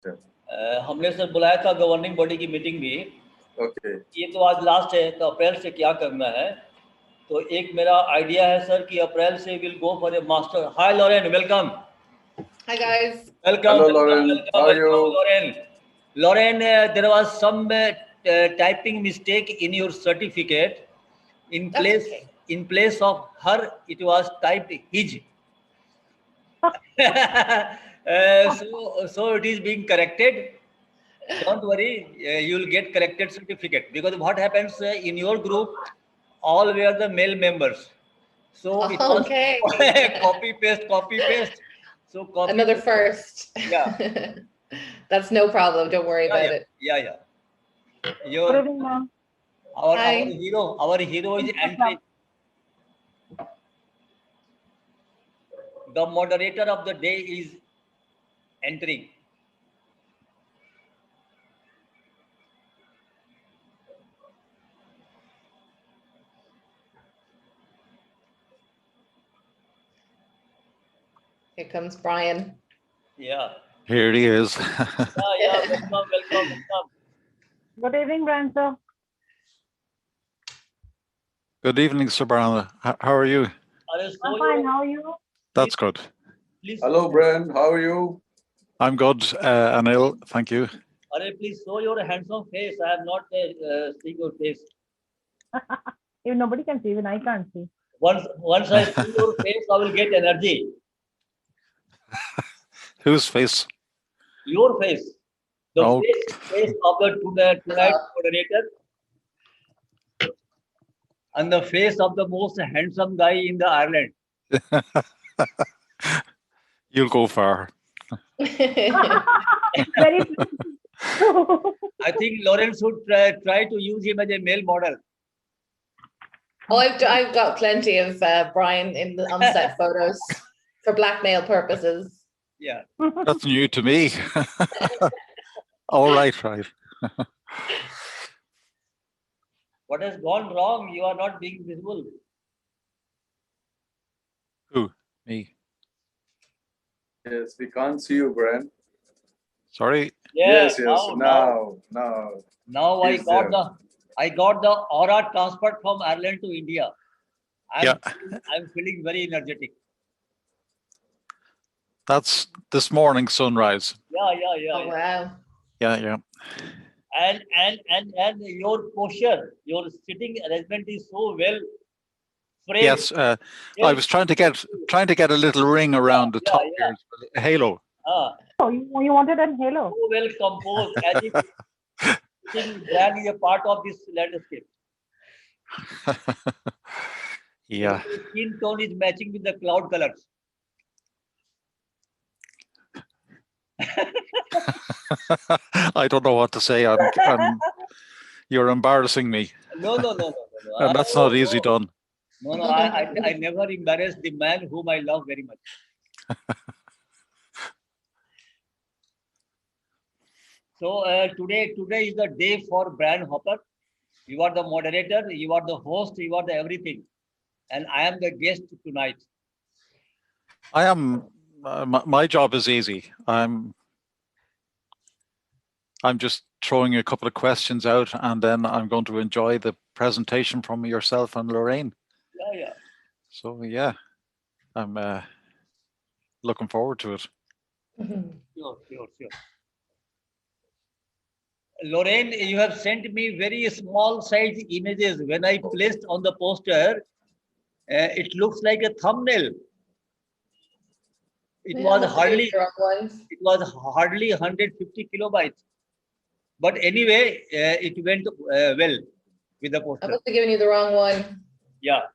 हमने सर बुलाया था गवर्निंग बॉडी की मीटिंग भी। Okay. ये तो आज लास्ट है, तो अप्रैल से क्या करना है, तो एक मेरा आइडिया है सर कि अप्रैल से will go for a master. Hi Lauren, welcome. Hi guys. Welcome. Hello, Lorraine. How are you? Lorraine. Lorraine, there was some typing mistake in your certificate. In place of her, it was typed his. So it is being corrected. Don't worry, you will get corrected certificate, because what happens in your group, all were the male members. So it was copy paste. So copy Another first. Yeah. That's no problem. Don't worry about it. Yeah. Good evening, ma'am. Our hero is entering. The moderator of the day is entering. Here comes Brian. Yeah. Here he is. Welcome. Good evening, Brian, sir. Good evening, Sir Barana. How are you? I'm fine. How are you? That's good. Hello, Brian. How are you? I'm good, Anil. Thank you. Please show your handsome face. I am not seeing your face. If nobody can see, even I can't see. Once I see your face, I will get energy. Whose face? Your face. The face of the tonight moderator. And the face of the most handsome guy in the Ireland. You'll go far. Very I think Lorraine should try to use him as a male model. Oh, I've got plenty of Brian in the on-set photos for blackmail purposes. Yeah. That's new to me. All right. What has gone wrong? You are not being visible. Who? Me? Yes, we can't see you, Brian. Sorry? Yes. Now. Now I got the aura transferred from Ireland to India. I'm feeling very energetic. That's this morning sunrise. Yeah. Oh, wow. Yeah. And your posture, your sitting arrangement is so well framed. Yes, I was trying to get a little ring around the top here, a halo. Oh, you wanted a halo? So well composed, as if brand is a part of this landscape. Yeah. The skin tone is matching with the cloud colors. I don't know what to say. You're embarrassing me. No. And that's not easy done. No, I never embarrass the man whom I love very much. So today is the day for Brian Hopper. You are the moderator, you are the host, you are the everything. And I am the guest tonight. I am. My job is easy. I'm just throwing a couple of questions out, and then I'm going to enjoy the presentation from yourself and Lorraine. Yeah. So yeah, I'm looking forward to it. Sure. Lorraine, you have sent me very small size images. When I placed on the poster, it looks like a thumbnail. It was hardly 150 kilobytes. But anyway, it went well with the poster. I must have given you the wrong one. Yeah.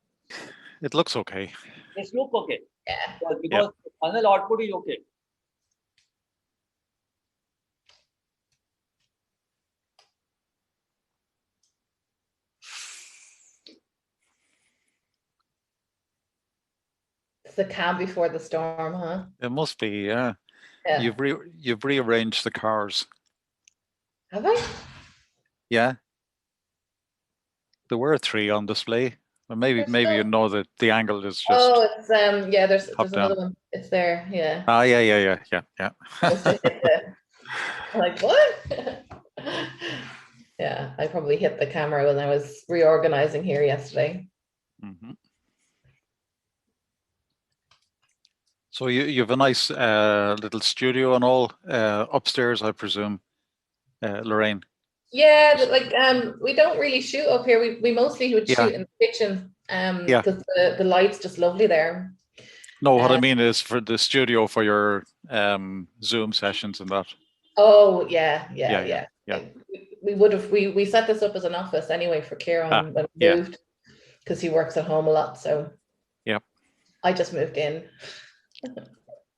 It looks okay. It looks okay. Yeah. Because the final output is okay. It's the calm before the storm, huh? It must be, yeah. You've rearranged the cars. Have I? Yeah. There were 3 on display. Well, maybe you know that the angle is just. Oh, it's there's another one. It's there, yeah. Yeah. Just to hit Like, what? Yeah, I probably hit the camera when I was reorganizing here yesterday. Mm-hmm. So you have a nice little studio and all upstairs, I presume, Lorraine. Yeah, like we don't really shoot up here. We mostly would shoot in the kitchen because the light's just lovely there. No, what I mean is for the studio for your Zoom sessions and that. Oh yeah. We set this up as an office anyway for Kieran when we moved because he works at home a lot. So I just moved in.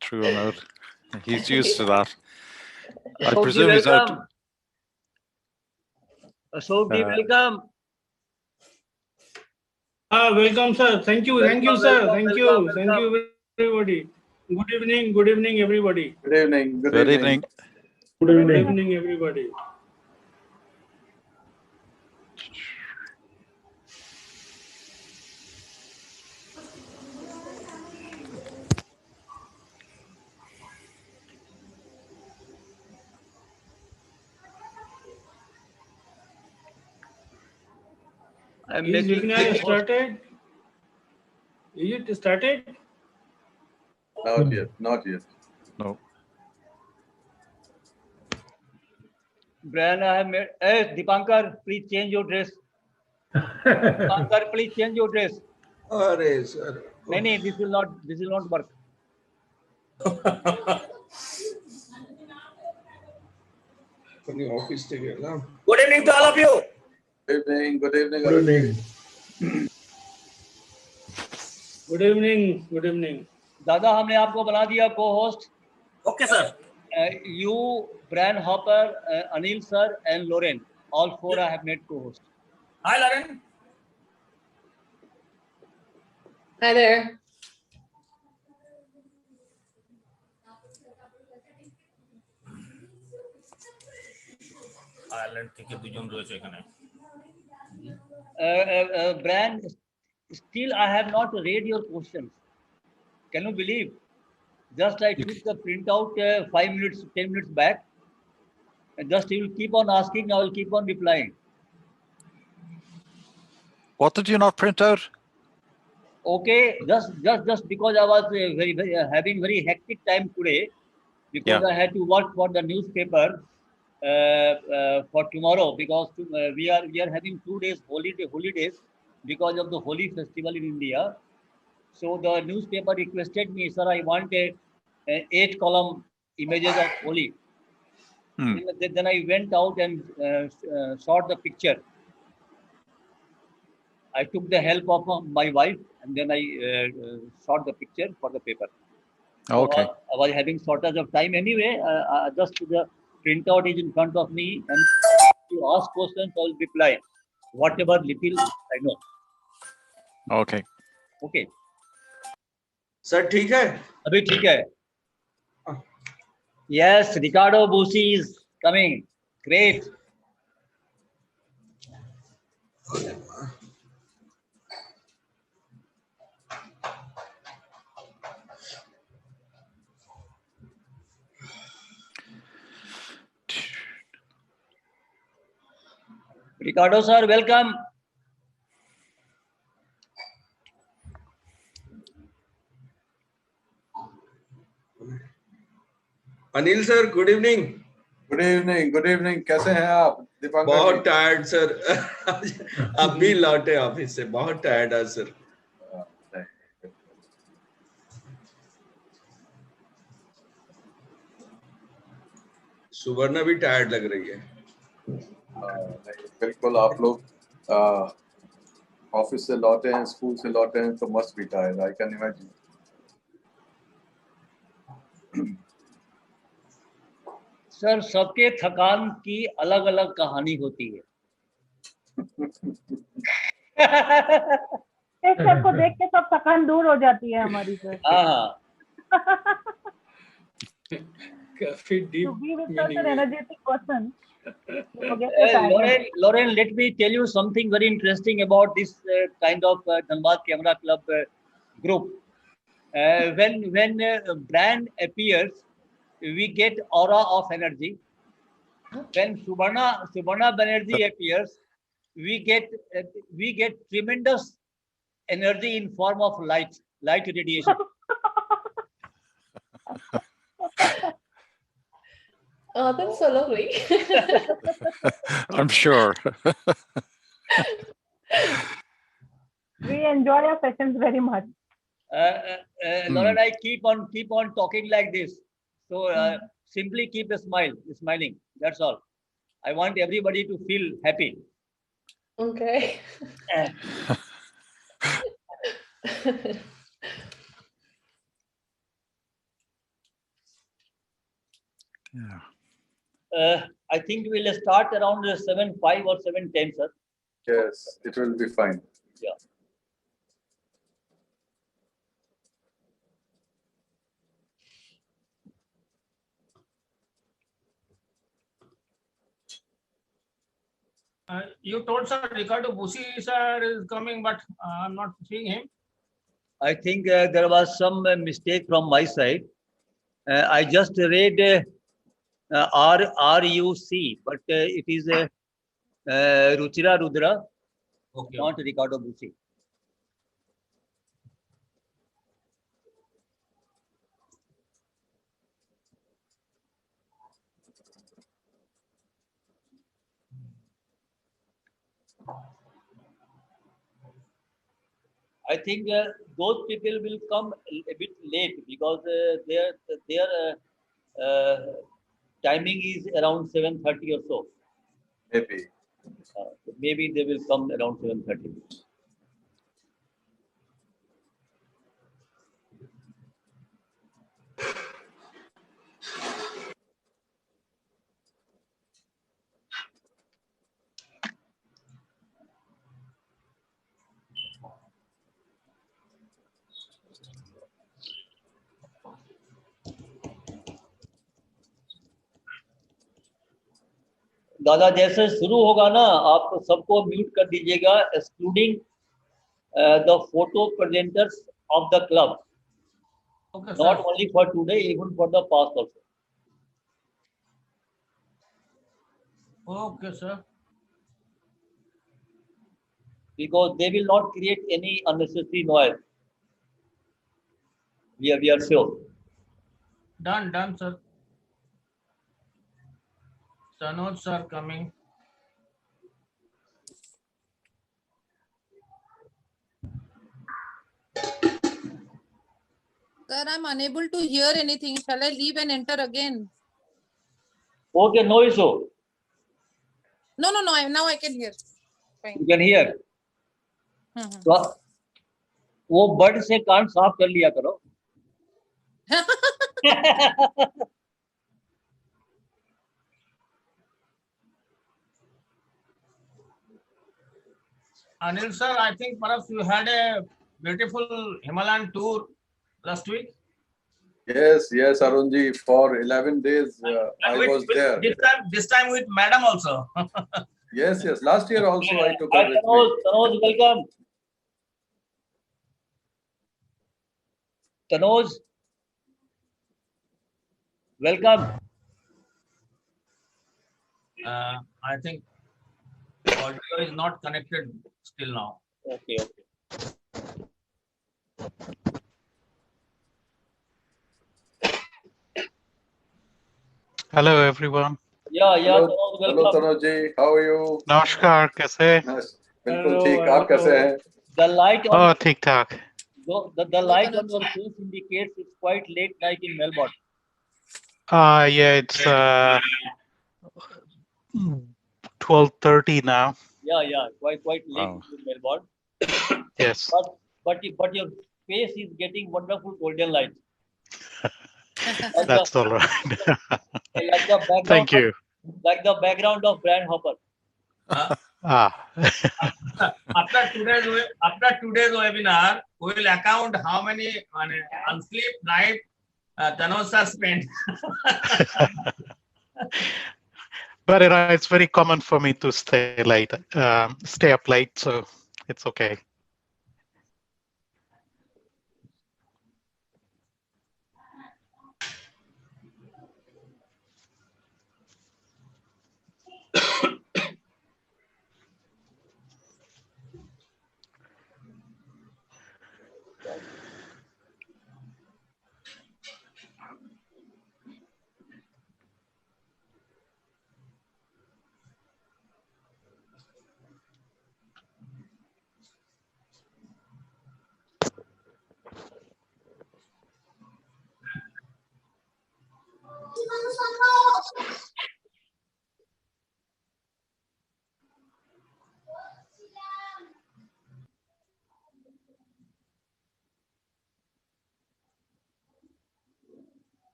True enough. He's used to that. I So presume he's out. So welcome. Welcome, sir. Thank you, sir. Thank you, everybody. Good evening, everybody. Good evening. Good evening. Good evening, everybody. Is it started? Is it started? Not yet. No. Brian, I have made. Hey, Dipankar, please change your dress. Dipankar, please change your dress. Arey, sir. No, this will not work. Office take na. Good evening to all of you. Good evening. Good evening. दादा हमने आपको बना दिया co-host. Okay, sir. You, Brian Hopper, Anil sir, and Lorraine. All four I have made co-host. Hi, Lorraine. Hi there. Ireland থেকে দুজন রয়েছে এখানে। Brian, still I have not read your questions. Can you believe? Just I took the printout 5 minutes, 10 minutes back. And just you will keep on asking, I will keep on replying. What did you not print out? Okay, just because I was having very hectic time today, because I had to work for the newspaper for tomorrow, because we are having 2 days holidays because of the Holi festival in India. So the newspaper requested me, sir, I want a 8-column images of Holi. Then I went out and shot the picture. I took the help of my wife, and then I shot the picture for the paper. Okay. So, I was having shortage of time anyway. Just the printout is in front of me, and to ask questions, I will reply whatever little I know. Okay. Okay. Sir, ठीक है? अभी ठीक है. Yes, Ricardo Busi is coming. Great. Ricardo sir, welcome. Anil sir, good evening. Good evening. कैसे हैं आप? दीपांकर बहुत जी? Tired sir. अभी लौटे ऑफिस से. बहुत टायर्ड है सर. सुवर्णा भी टायर्ड लग रही है. बिल्कुल आप लोग ऑफिस से लौटे हैं, स्कूल से लौटे हैं तो must be tired. I can imagine. Sir, सबके थकान की अलग अलग कहानी होती है. एक सर को देख के सब थकान दूर हो जाती है हमारी सर. हाँ. काफी deep To be with such meaning an है. energetic person. you get so tired. Lorraine, let me tell you something very interesting about this kind of Dhanbad Camera Club group. When brand appears, we get aura of energy. when Subarna Banerjee appears, we get tremendous energy in form of light radiation. Oh, that's so lovely. I'm sure. We enjoy your sessions very much. Lorraine, I keep on talking like this. So simply keep smiling. That's all. I want everybody to feel happy. Okay. Yeah. I think we'll start around 7:05 or 7:10, sir. Yes, it will be fine. Yeah. You told sir Ricardo Busi sir is coming, but I'm not seeing him. I think there was some mistake from my side. I just read RUC, but it is Ruchira Rudra, Okay. not Ricardo Busi. I think those people will come a bit late because their timing is around 7:30 or so. Maybe. Maybe they will come around 7:30. दादा जैसे शुरू होगा ना आप सबको mute कर दीजिएगा excluding the photo presenters of the club Okay, not sir. only for today even for the past also Okay, sir. because they will not create any unnecessary noise. We are sure. Done, sir. Tanoj sir coming. Sir, I'm unable to hear anything. Shall I leave and enter again? Okay, no issue. No. Now I can hear. Fine. You can hear. तो वो bird से कान साफ कर लिया करो. Anil sir, I think perhaps you had a beautiful Himalayan tour last week. Yes, Arunji. For 11 days, I was there. This time with madam also. Yes. Last year also I took her with me. Tanoj, welcome. Tanoj, welcome. I think audio is not connected still now. Okay. Hello everyone. Yeah, Hello, Tanoj, welcome. hello Tanoj, how are you? नमस्कार कैसे? बिल्कुल ठीक, आप कैसे हैं? The light on Oh, ठीक ठाक. the light on your face indicates it's quite late night in Melbourne. Yeah, it's 12:30 now. Yeah, quite late Wow. in Melbourne. Yes. But your face is getting wonderful golden light. That's all right. Like the background. Thank you. Like the background of Brian Hopper. After today's webinar, we will account how many unsleep night Tanoj sir spent. But it's very common for me to stay up late, so it's okay.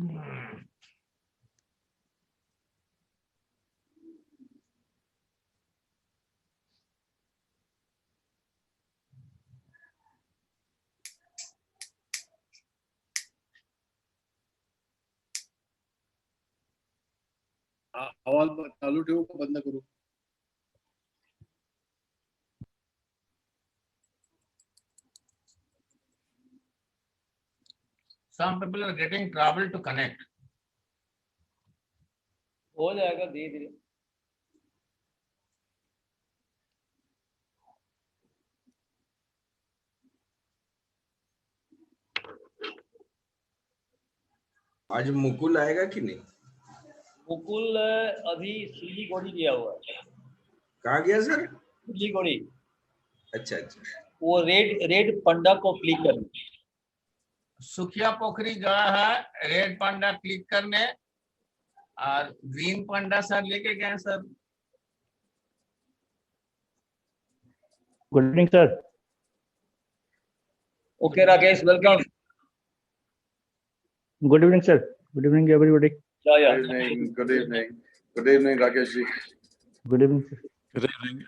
आवाज चालू ठेवू का बंद करू? Some people are getting trouble to connect. हो जाएगा धीरे धीरे. आज मुकुल आएगा कि नहीं? मुकुल अभी सिलीगुड़ी गया हुआ है. कहाँ गया सर? सिलीगुड़ी. अच्छा अच्छा. वो रेड पंडा को क्लिक करना. सुखिया पोखरी गया है रेड पांडा क्लिक करने और ग्रीन पांडा सर लेके गए sir. Good evening, sir. Okay, Rakesh, welcome. Good evening, sir. Good evening, everybody. Yeah. Good evening. Good evening. Good evening, Rakesh ji. Good evening, sir. Good evening.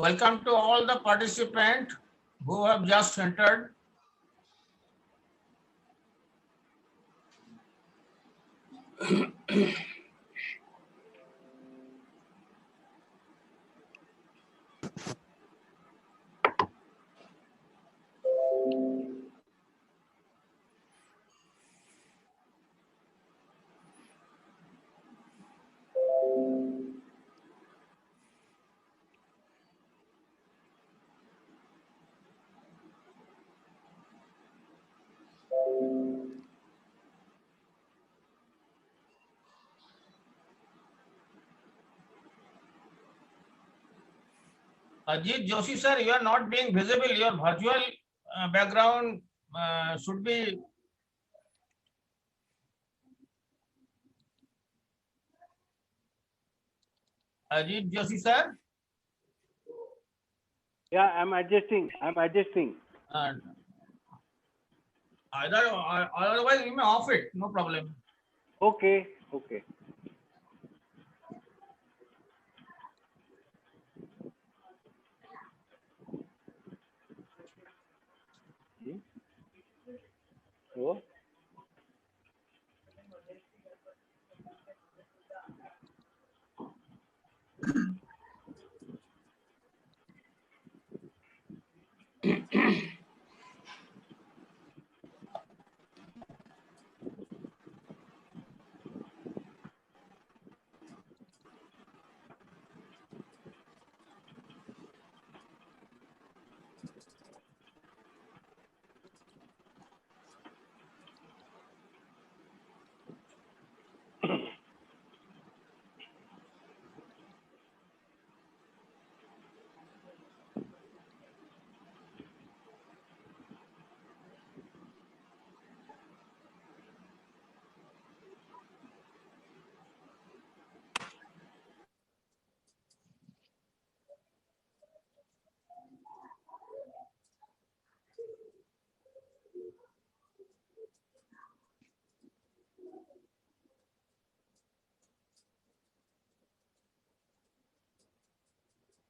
Welcome to all the participants who have just entered. Ajit Joshi sir, you are not being visible. Your virtual background should be. Ajit Joshi sir. Yeah, I'm adjusting. Otherwise, you may off it. No problem. Okay. Oh.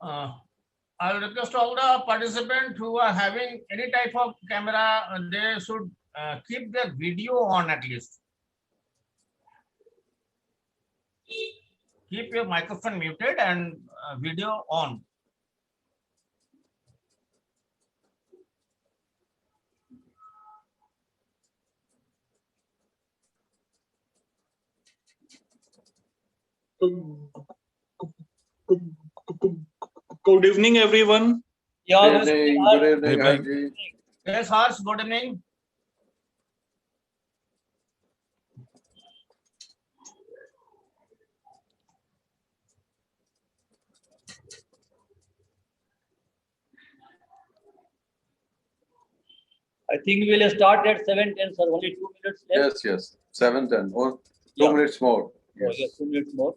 I will request all the participants who are having any type of camera, they should keep their video on at least. Keep your microphone muted and video on. Good evening, everyone. Yeah, good evening, Haji. Yes, Harsh, good evening. I think we will start at 7:10, sir. Only 2 minutes left. Yes, 7:10 or 2 minutes more. Yes. Oh, yes, 2 minutes more.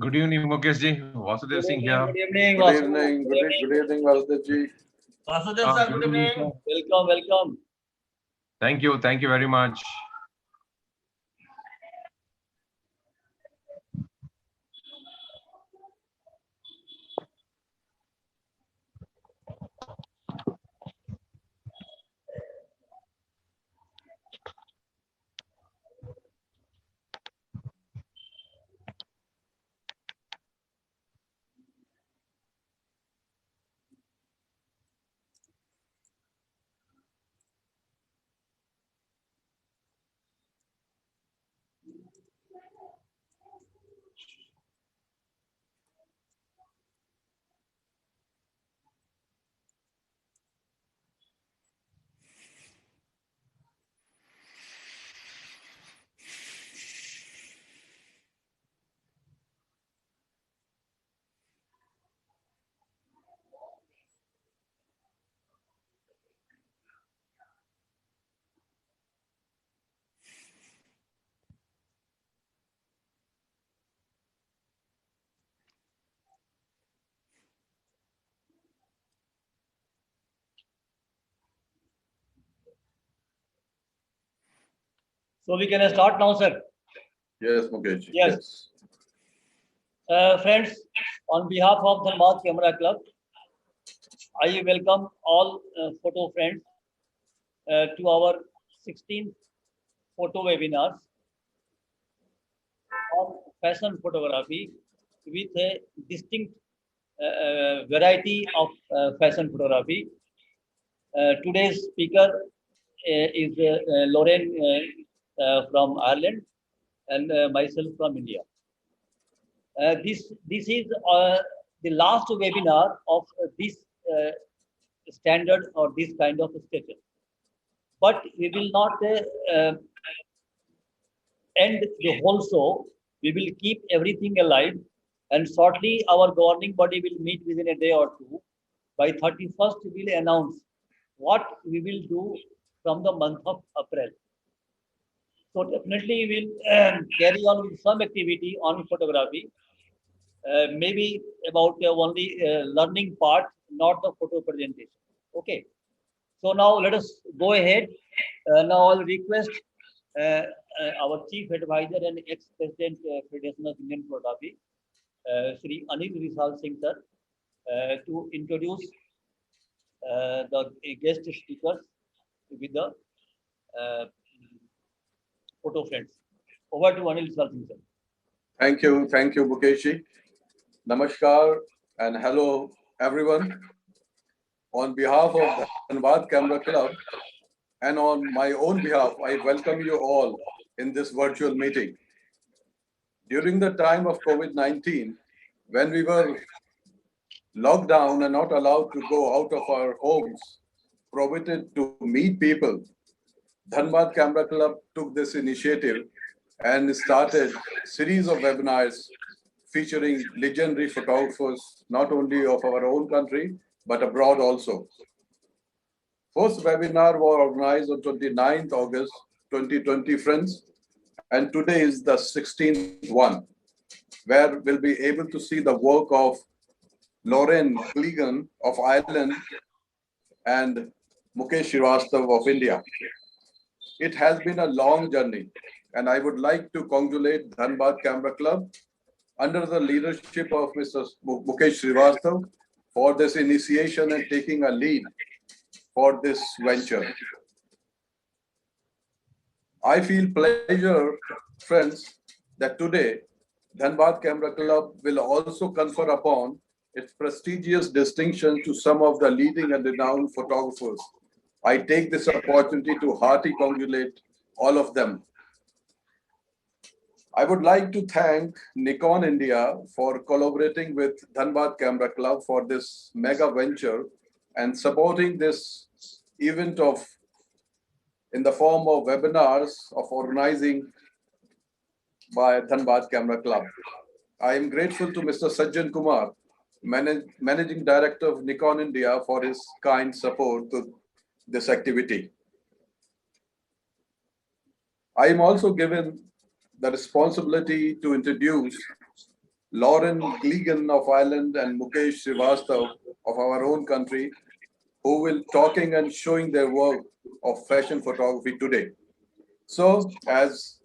Good evening, Mukesh ji. Vasudev Singh here. Good evening. Good evening, Vasudev ji. Vasudev sir, good evening. Welcome. Thank you very much. So we can start now, sir. Yes, Mukesh. Yes. Friends, on behalf of the Dhanbad Camera Club, I welcome all photo friends to our 16th photo webinars on fashion photography with a distinct variety of fashion photography. Today's speaker is Lorraine from Ireland and myself from India. This is the last webinar of this standard or this kind of stature. But we will not end the whole show. We will keep everything alive, and shortly our governing body will meet within a day or two. By 31st, we will announce what we will do from the month of April. So definitely we will carry on with some activity on photography. Maybe about only learning part, not the photo presentation. Okay. So now let us go ahead. Now I'll request our Chief Advisor and ex-President Federation of Indian Photography, Sri Anil Vishal Singh sir, to introduce the guest speakers with the photo friends. Over to Anil Vishal Singh sir. Thank you, Mukesh. Namaskar and hello everyone. On behalf of the Dhanbad Camera Club and on my own behalf, I welcome you all in this virtual meeting. During the time of COVID-19, when we were locked down and not allowed to go out of our homes, prohibited to meet people, Dhanbad Camera Club took this initiative and started a series of webinars featuring legendary photographers, not only of our own country, but abroad also. First webinar was organized on 29th August 2020, friends. And today is the 16th one, where we'll be able to see the work of Lorraine Gilligan of Ireland and Mukesh Srivastava of India. It has been a long journey, and I would like to congratulate Dhanbad Camera Club under the leadership of Mr. Mukesh Srivastava for this initiation and taking a lead for this venture. I feel pleasure, friends, that today Dhanbad Camera Club will also confer upon its prestigious distinction to some of the leading and renowned photographers. I take this opportunity to heartily congratulate all of them. I would like to thank Nikon India for collaborating with Dhanbad Camera Club for this mega venture and supporting this event in the form of webinars of organizing by Dhanbad Camera Club. I am grateful to Mr. Sajjan Kumar, Managing Director of Nikon India, for his kind support to this activity. I am also given the responsibility to introduce Lorraine Gilligan of Ireland and Mukesh Srivastava of our own country, who will talking and showing their work of fashion photography today. So, as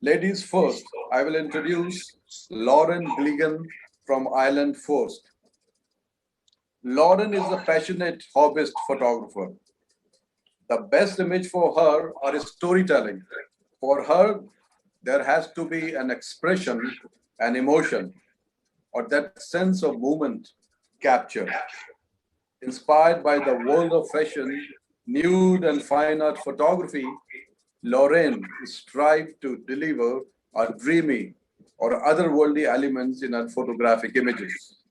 ladies first, I will introduce Lorraine Gilligan from Ireland first. Lorraine is a passionate hobbyist photographer. The best image for her are storytelling. For her, there has to be an expression, an emotion, or that sense of movement captured. Inspired by the world of fashion, nude and fine art photography, Lorraine strives to deliver a dreamy or otherworldly elements in her photographic images.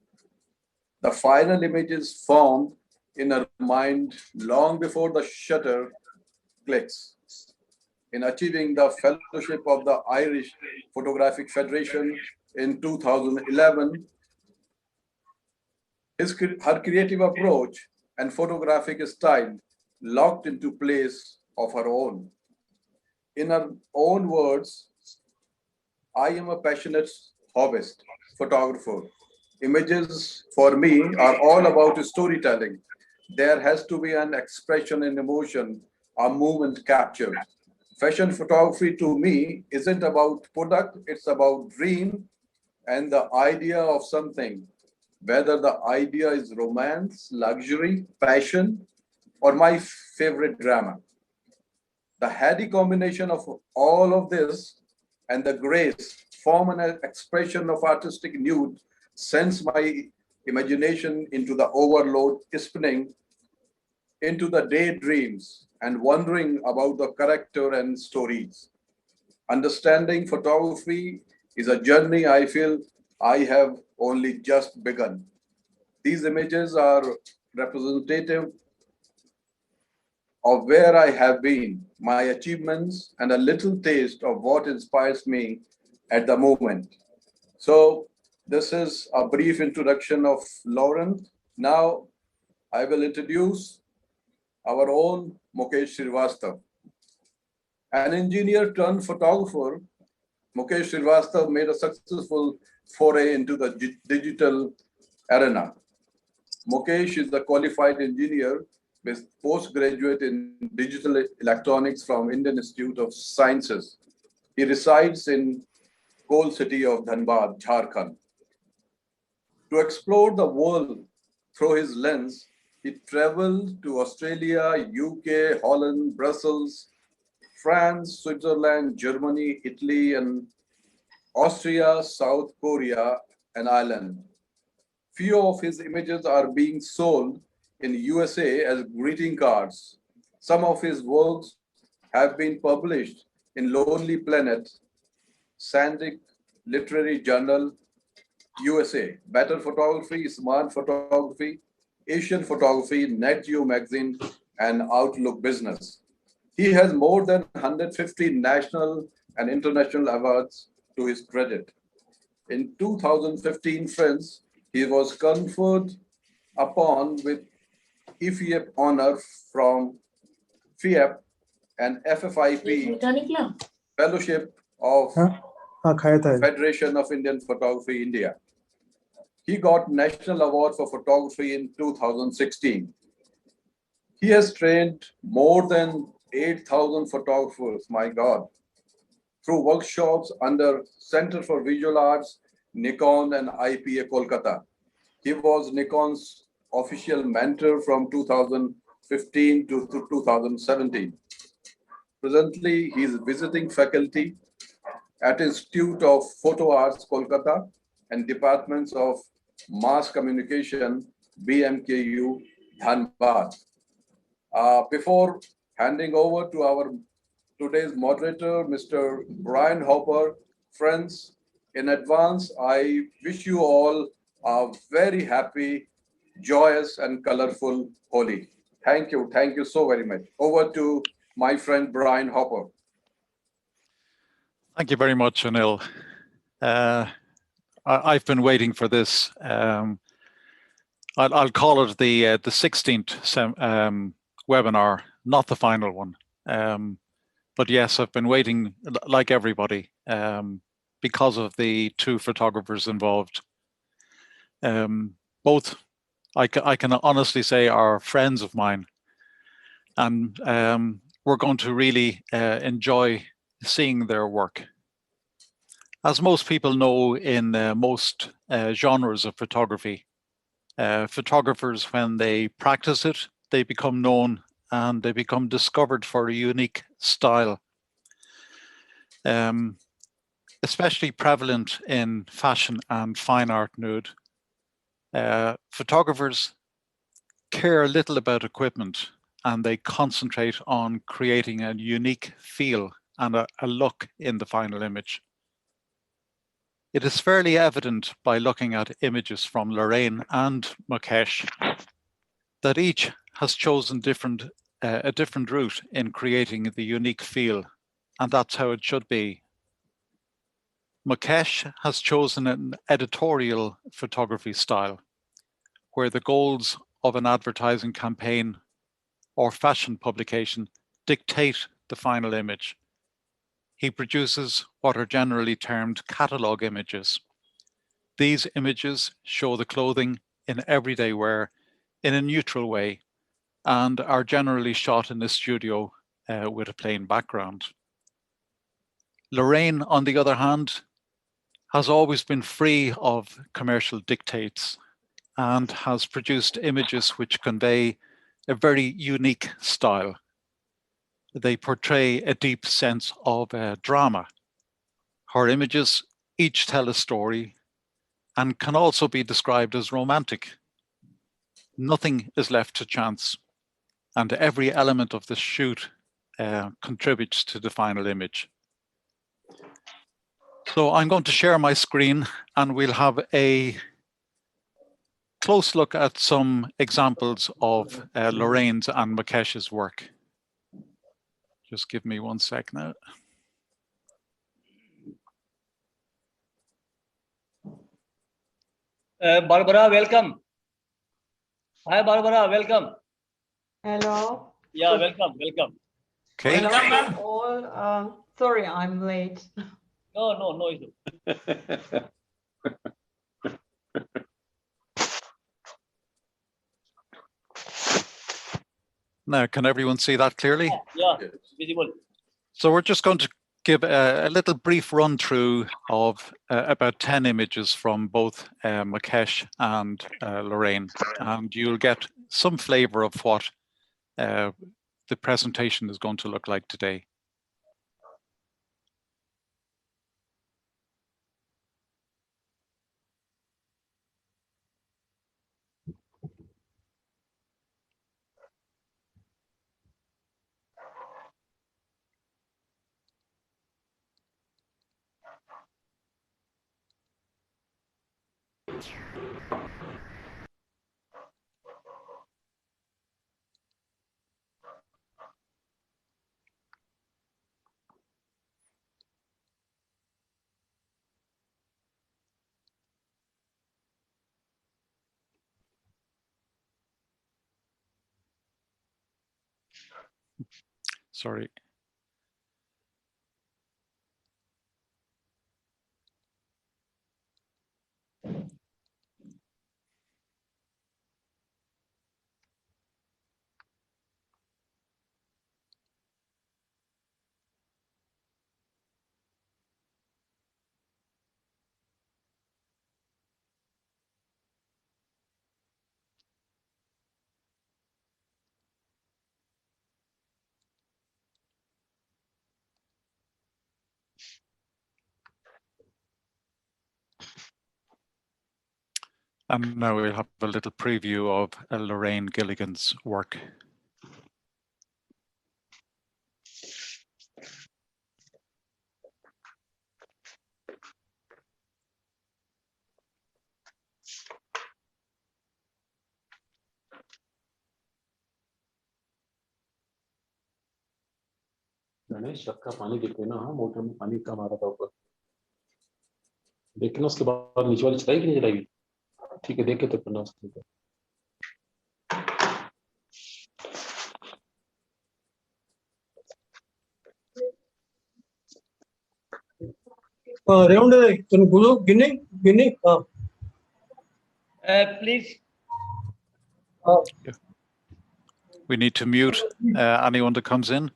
The final images formed in her mind long before the shutter clicks. In achieving the fellowship of the Irish Photographic Federation in 2011, her creative approach and photographic style locked into place of her own. In her own words, I am a passionate hobbyist photographer. Images for me are all about storytelling. There has to be an expression and emotion, a movement captured. Fashion photography to me isn't about product, it's about dream and the idea of something, whether the idea is romance, luxury, passion, or my favorite drama. The heady combination of all of this and the grace form an expression of artistic nude sends my imagination into the overload, spinning into the daydreams and wondering about the character and stories. Understanding photography is a journey I feel I have only just begun. These images are representative of where I have been, my achievements, and a little taste of what inspires me at the moment. So this is a brief introduction of Lorraine. Now I will introduce our own Mukesh Srivastava. An engineer turned photographer, Mukesh Srivastava made a successful foray into the digital arena. Mukesh is a qualified engineer with postgraduate in digital electronics from Indian Institute of Sciences. He resides in coal city of Dhanbad, Jharkhand. To explore the world through his lens, he traveled to Australia, UK, Holland, Brussels, France, Switzerland, Germany, Italy, and Austria, South Korea, and Ireland. Few of his images are being sold in USA as greeting cards. Some of his works have been published in Lonely Planet, Sandic Literary Journal, USA, Better Photography, Smart Photography, Asian Photography, Net Geo Magazine, and Outlook Business. He has more than 150 national and international awards to his credit. In 2015, friends, he was conferred upon with IFIEP honor from FIEP and FFIP Fellowship of Federation of Indian Photography India. He got National Award for Photography in 2016. He has trained more than 8,000 photographers, my God, through workshops under Center for Visual Arts, Nikon and IPA Kolkata. He was Nikon's official mentor from 2015 to 2017. Presently, he is visiting faculty at Institute of Photo Arts, Kolkata, and Departments of Mass Communication, BMKU, Dhanbad. Before handing over to our today's moderator, Mr. Brian Hopper, friends, in advance, I wish you all a very happy, joyous, and colorful Holi. Thank you. Thank you so very much. Over to my friend Brian Hopper. Thank you very much, Anil. I've been waiting for this. I'll call it the 16th webinar, not the final one. But yes, I've been waiting like everybody because of the two photographers involved. Both, I can honestly say, are friends of mine. And we're going to really enjoy seeing their work. As most people know, in most genres of photography, photographers, when they practice it, they become known and they become discovered for a unique style. Especially prevalent in fashion and fine art nude. Photographers care little about equipment and they concentrate on creating a unique feel and a look in the final image. It is fairly evident by looking at images from Lorraine and Mukesh that each has chosen a different route in creating the unique feel, and that's how it should be. Mukesh has chosen an editorial photography style, where the goals of an advertising campaign or fashion publication dictate the final image. He produces what are generally termed catalog images. These images show the clothing in everyday wear in a neutral way and are generally shot in a studio with a plain background. Lorraine, on the other hand, has always been free of commercial dictates and has produced images which convey a very unique style. They portray a deep sense of drama. Her images each tell a story and can also be described as romantic. Nothing is left to chance, and every element of the shoot contributes to the final image. So I'm going to share my screen and we'll have a close look at some examples of Lorraine's and Mukesh's work. Just give me 1 sec now. Barbara, welcome. Hi, Barbara, welcome. Hello. Yeah, welcome, welcome. Okay. Hello all. Sorry, I'm late. No issue. Now, can everyone see that clearly? Yeah, visible. So we're just going to give a little brief run through of about 10 images from both Mukesh and Lorraine, and you'll get some flavor of what the presentation is going to look like today. Sorry, And now we'll have a little preview of Lorraine Gilligan's work. Ganesh शक का पानी देते ना, हाँ motor में पानी कम आ रहा था ऊपर, देखना उसके बाद नीचे वाली चलाएगी कि नहीं चलाएगी, ठीक है देख के तो करना उसके ऊपर। Around can go Guinea. Please. We need to mute anyone that comes in.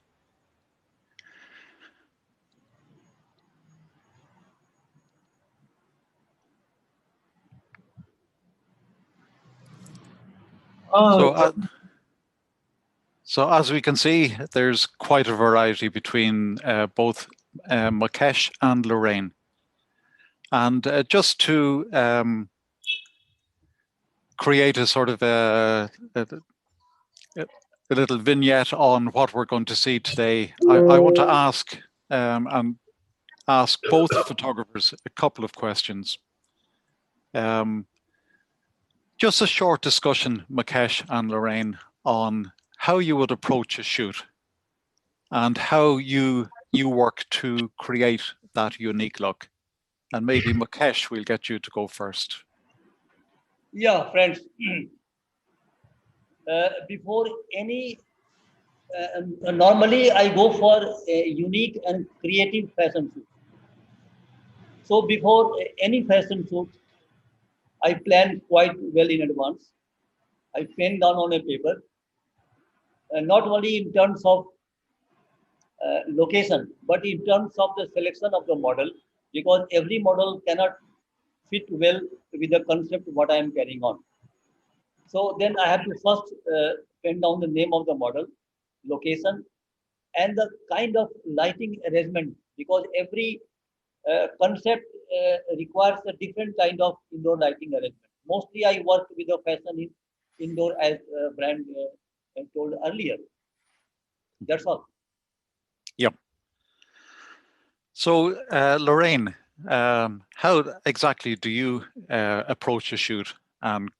So as we can see, there's quite a variety between both Mukesh and Lorraine. And just to create a sort of a little vignette on what we're going to see today, I want to ask both photographers a couple of questions. Just a short discussion, Mukesh and Lorraine, on how you would approach a shoot and how you work to create that unique look. And maybe Mukesh, we'll get you to go first. Yeah, friends. Before any, normally I go for a unique and creative fashion shoot. So before any fashion shoot, I plan quite well in advance. I pen down on a paper, not only in terms of location, but in terms of the selection of the model, because every model cannot fit well with the concept what I am carrying on. So then I have to first pen down the name of the model, location, and the kind of lighting arrangement, because every concept requires a different kind of indoor lighting arrangement. Mostly I work with the fashion in indoor, as Brian told earlier. That's all. Yep. So Lorraine, how exactly do you approach a shoot and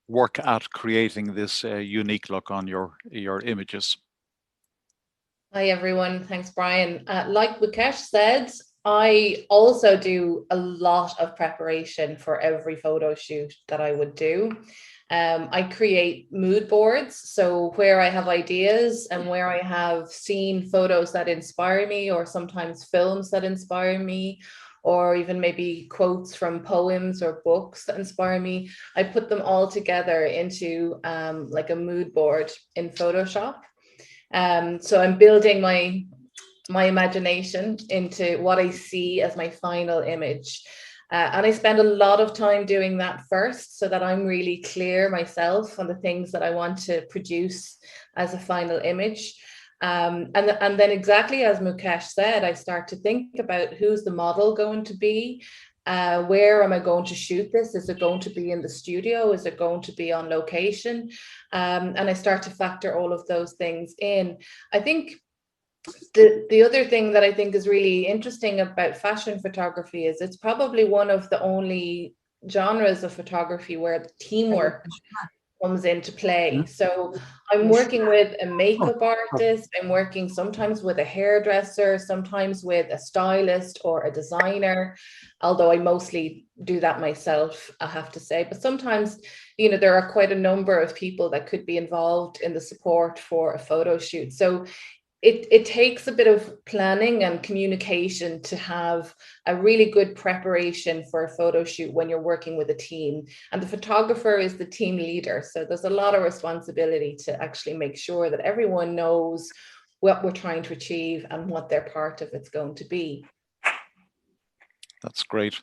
work at creating this unique look on your images? Hi everyone, thanks Brian. Like Mukesh said, I also do a lot of preparation for every photo shoot that I would do. I create mood boards, so where I have ideas and where I have seen photos that inspire me, or sometimes films that inspire me, or even maybe quotes from poems or books that inspire me, I put them all together into like a mood board in Photoshop. So I'm building my imagination into what I see as my final image. And I spend a lot of time doing that first, so that I'm really clear myself on the things that I want to produce as a final image. And then exactly as Mukesh said, I start to think about who's the model going to be, where am I going to shoot this? Is it going to be in the studio? Is it going to be on location? And I start to factor all of those things in. I think the other thing that I think is really interesting about fashion photography is it's probably one of the only genres of photography where teamwork comes into play. So I'm working with a makeup artist, I'm working sometimes with a hairdresser, sometimes with a stylist or a designer, although I mostly do that myself, I have to say. But sometimes, you know, there are quite a number of people that could be involved in the support for a photo shoot. So it takes a bit of planning and communication to have a really good preparation for a photo shoot when you're working with a team. And the photographer is the team leader. So there's a lot of responsibility to actually make sure that everyone knows what we're trying to achieve and what their part of it's going to be. That's great.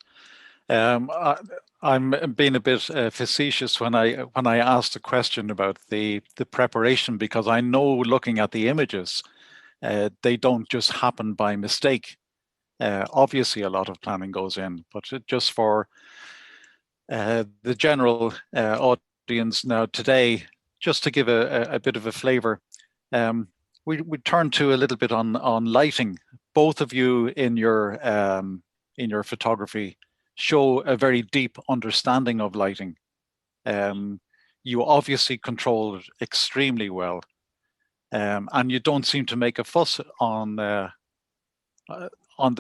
I'm being a bit facetious when I asked a question about the preparation, because I know, looking at the images, they don't just happen by mistake. Obviously, a lot of planning goes in, but just for the general audience now today, just to give a bit of a flavor, we turn to a little bit on lighting. Both of you in your photography show a very deep understanding of lighting. You obviously control it extremely well, and you don't seem to make a fuss on the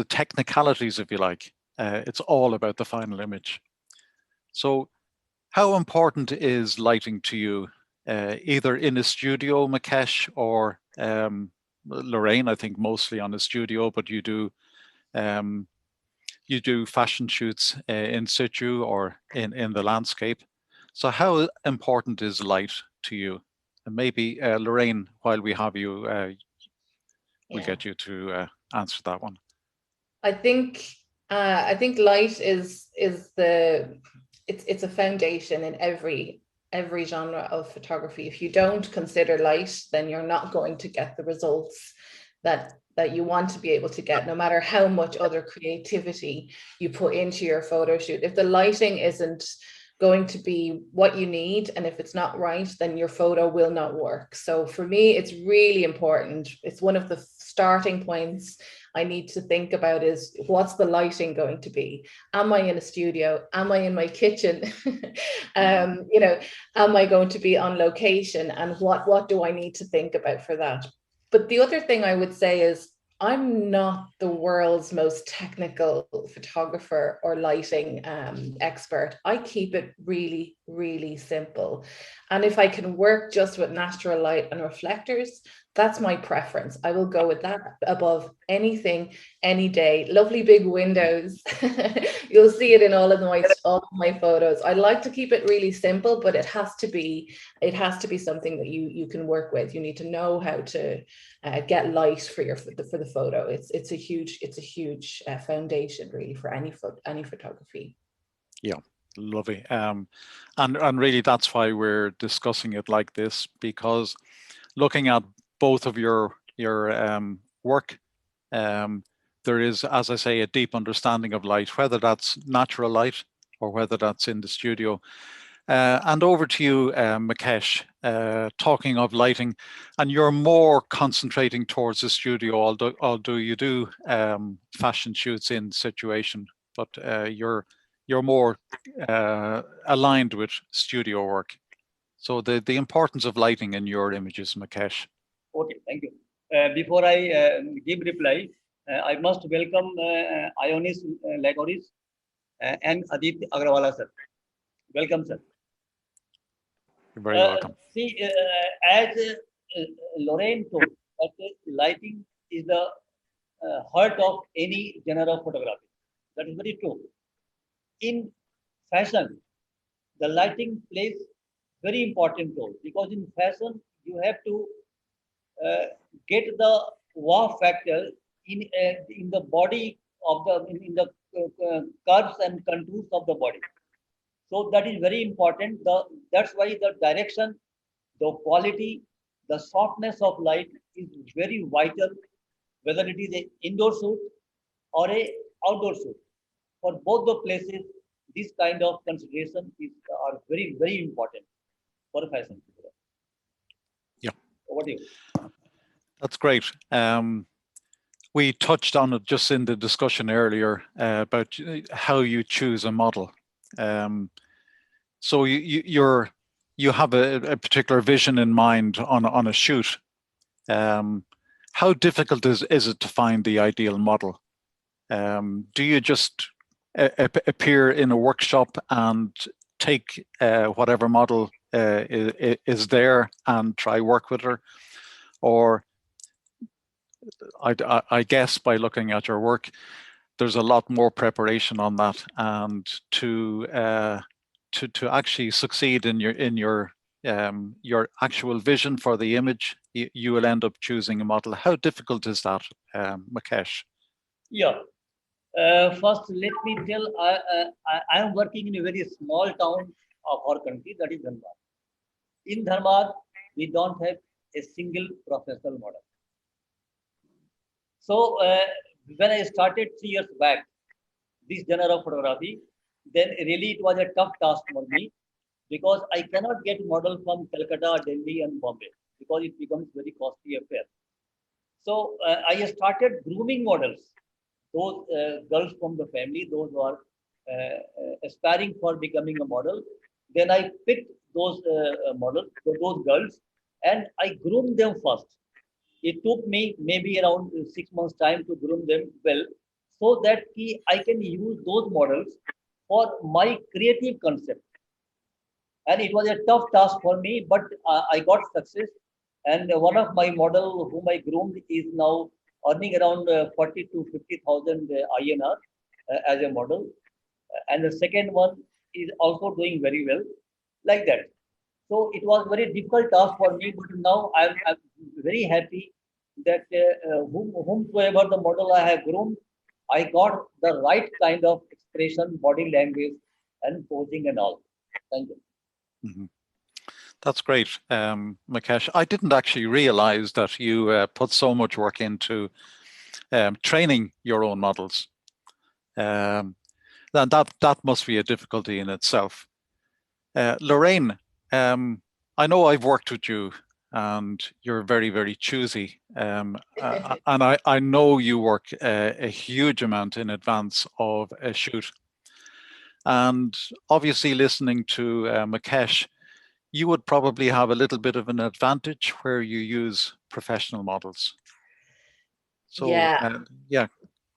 technicalities, if you like. It's all about the final image. So how important is lighting to you, either in a studio, Mukesh, or Lorraine, I think mostly on a studio, but you do fashion shoots in situ or in the landscape. So how important is light to you? And maybe Lorraine, while we have you, we'll get you to answer that one. I think light is it's a foundation in every genre of photography. If you don't consider light, then you're not going to get the results that you want to be able to get, no matter how much other creativity you put into your photo shoot. If the lighting isn't going to be what you need, and if it's not right, then your photo will not work. So for me, it's really important. It's one of the starting points I need to think about is, what's the lighting going to be? Am I in a studio? Am I in my kitchen? You know, am I going to be on location? And what do I need to think about for that? But the other thing I would say is, I'm not the world's most technical photographer or lighting expert. I keep it really, really simple. And if I can work just with natural light and reflectors, that's my preference. I will go with that above anything, any day. Lovely big windows. You'll see it in all of my photos. I like to keep it really simple, but it has to be something that you can work with. You need to know how to get light for the photo. It's a huge foundation really for any photography. Yeah, lovely. And really that's why we're discussing it like this, because looking at both of your work, there is, as I say, a deep understanding of light, whether that's natural light or whether that's in the studio. And over to you, Mukesh, talking of lighting, and you're more concentrating towards the studio, although you do fashion shoots in situation, but you're more aligned with studio work. So the importance of lighting in your images, Mukesh. Okay, thank you. Before I give reply, I must welcome Ionis Lagoris and Adit Agrawala, sir. Welcome, sir. You're very welcome. See, as Lorraine told, that lighting is the heart of any genre of photography. That is very true. In fashion, the lighting plays very important role, because in fashion you have to get the wow factor in the body of in the curves and contours of the body. So that is very important. That's why the direction, the quality, the softness of light is very vital, whether it is an indoor shoot or a outdoor shoot. For both the places, this kind of consideration are very, very important for a fashion photographer. Yeah. Over to you. That's great. We touched on it just in the discussion earlier about how you choose a model. So you have a particular vision in mind on a shoot. How difficult is it to find the ideal model? Do you just appear in a workshop and take whatever model is there and try work with her? Or I guess by looking at your work, there's a lot more preparation on that, and to actually succeed in your actual vision for the image, you will end up choosing a model. How difficult is that, Mukesh? Yeah. First, let me tell, I am working in a very small town of our country, that is Dhanbad. In Dhanbad, we don't have a single professional model. So when I started 3 years back, this genre of photography, then really it was a tough task for me, because I cannot get model from Calcutta, Delhi, and Bombay, because it becomes very costly affair. So I started grooming models, those girls from the family, those who are aspiring for becoming a model. Then I picked those models, those girls, and I groomed them first. It took me maybe around 6 months time to groom them well, so that I can use those models for my creative concept. And it was a tough task for me, but I got success. And one of my model whom I groomed is now earning around 40 to 50,000 INR as a model. And the second one is also doing very well, like that. So it was very difficult task for me, but now I'm very happy that whomsoever the model I have groomed, I got the right kind of expression, body language, and posing and all. Thank you. Mm-hmm. That's great, Mukesh. I didn't actually realize that you put so much work into training your own models. And that must be a difficulty in itself. Lorraine, I know I've worked with you and you're very, very choosy. And I know you work a huge amount in advance of a shoot. And obviously listening to Mukesh, you would probably have a little bit of an advantage where you use professional models. So, yeah.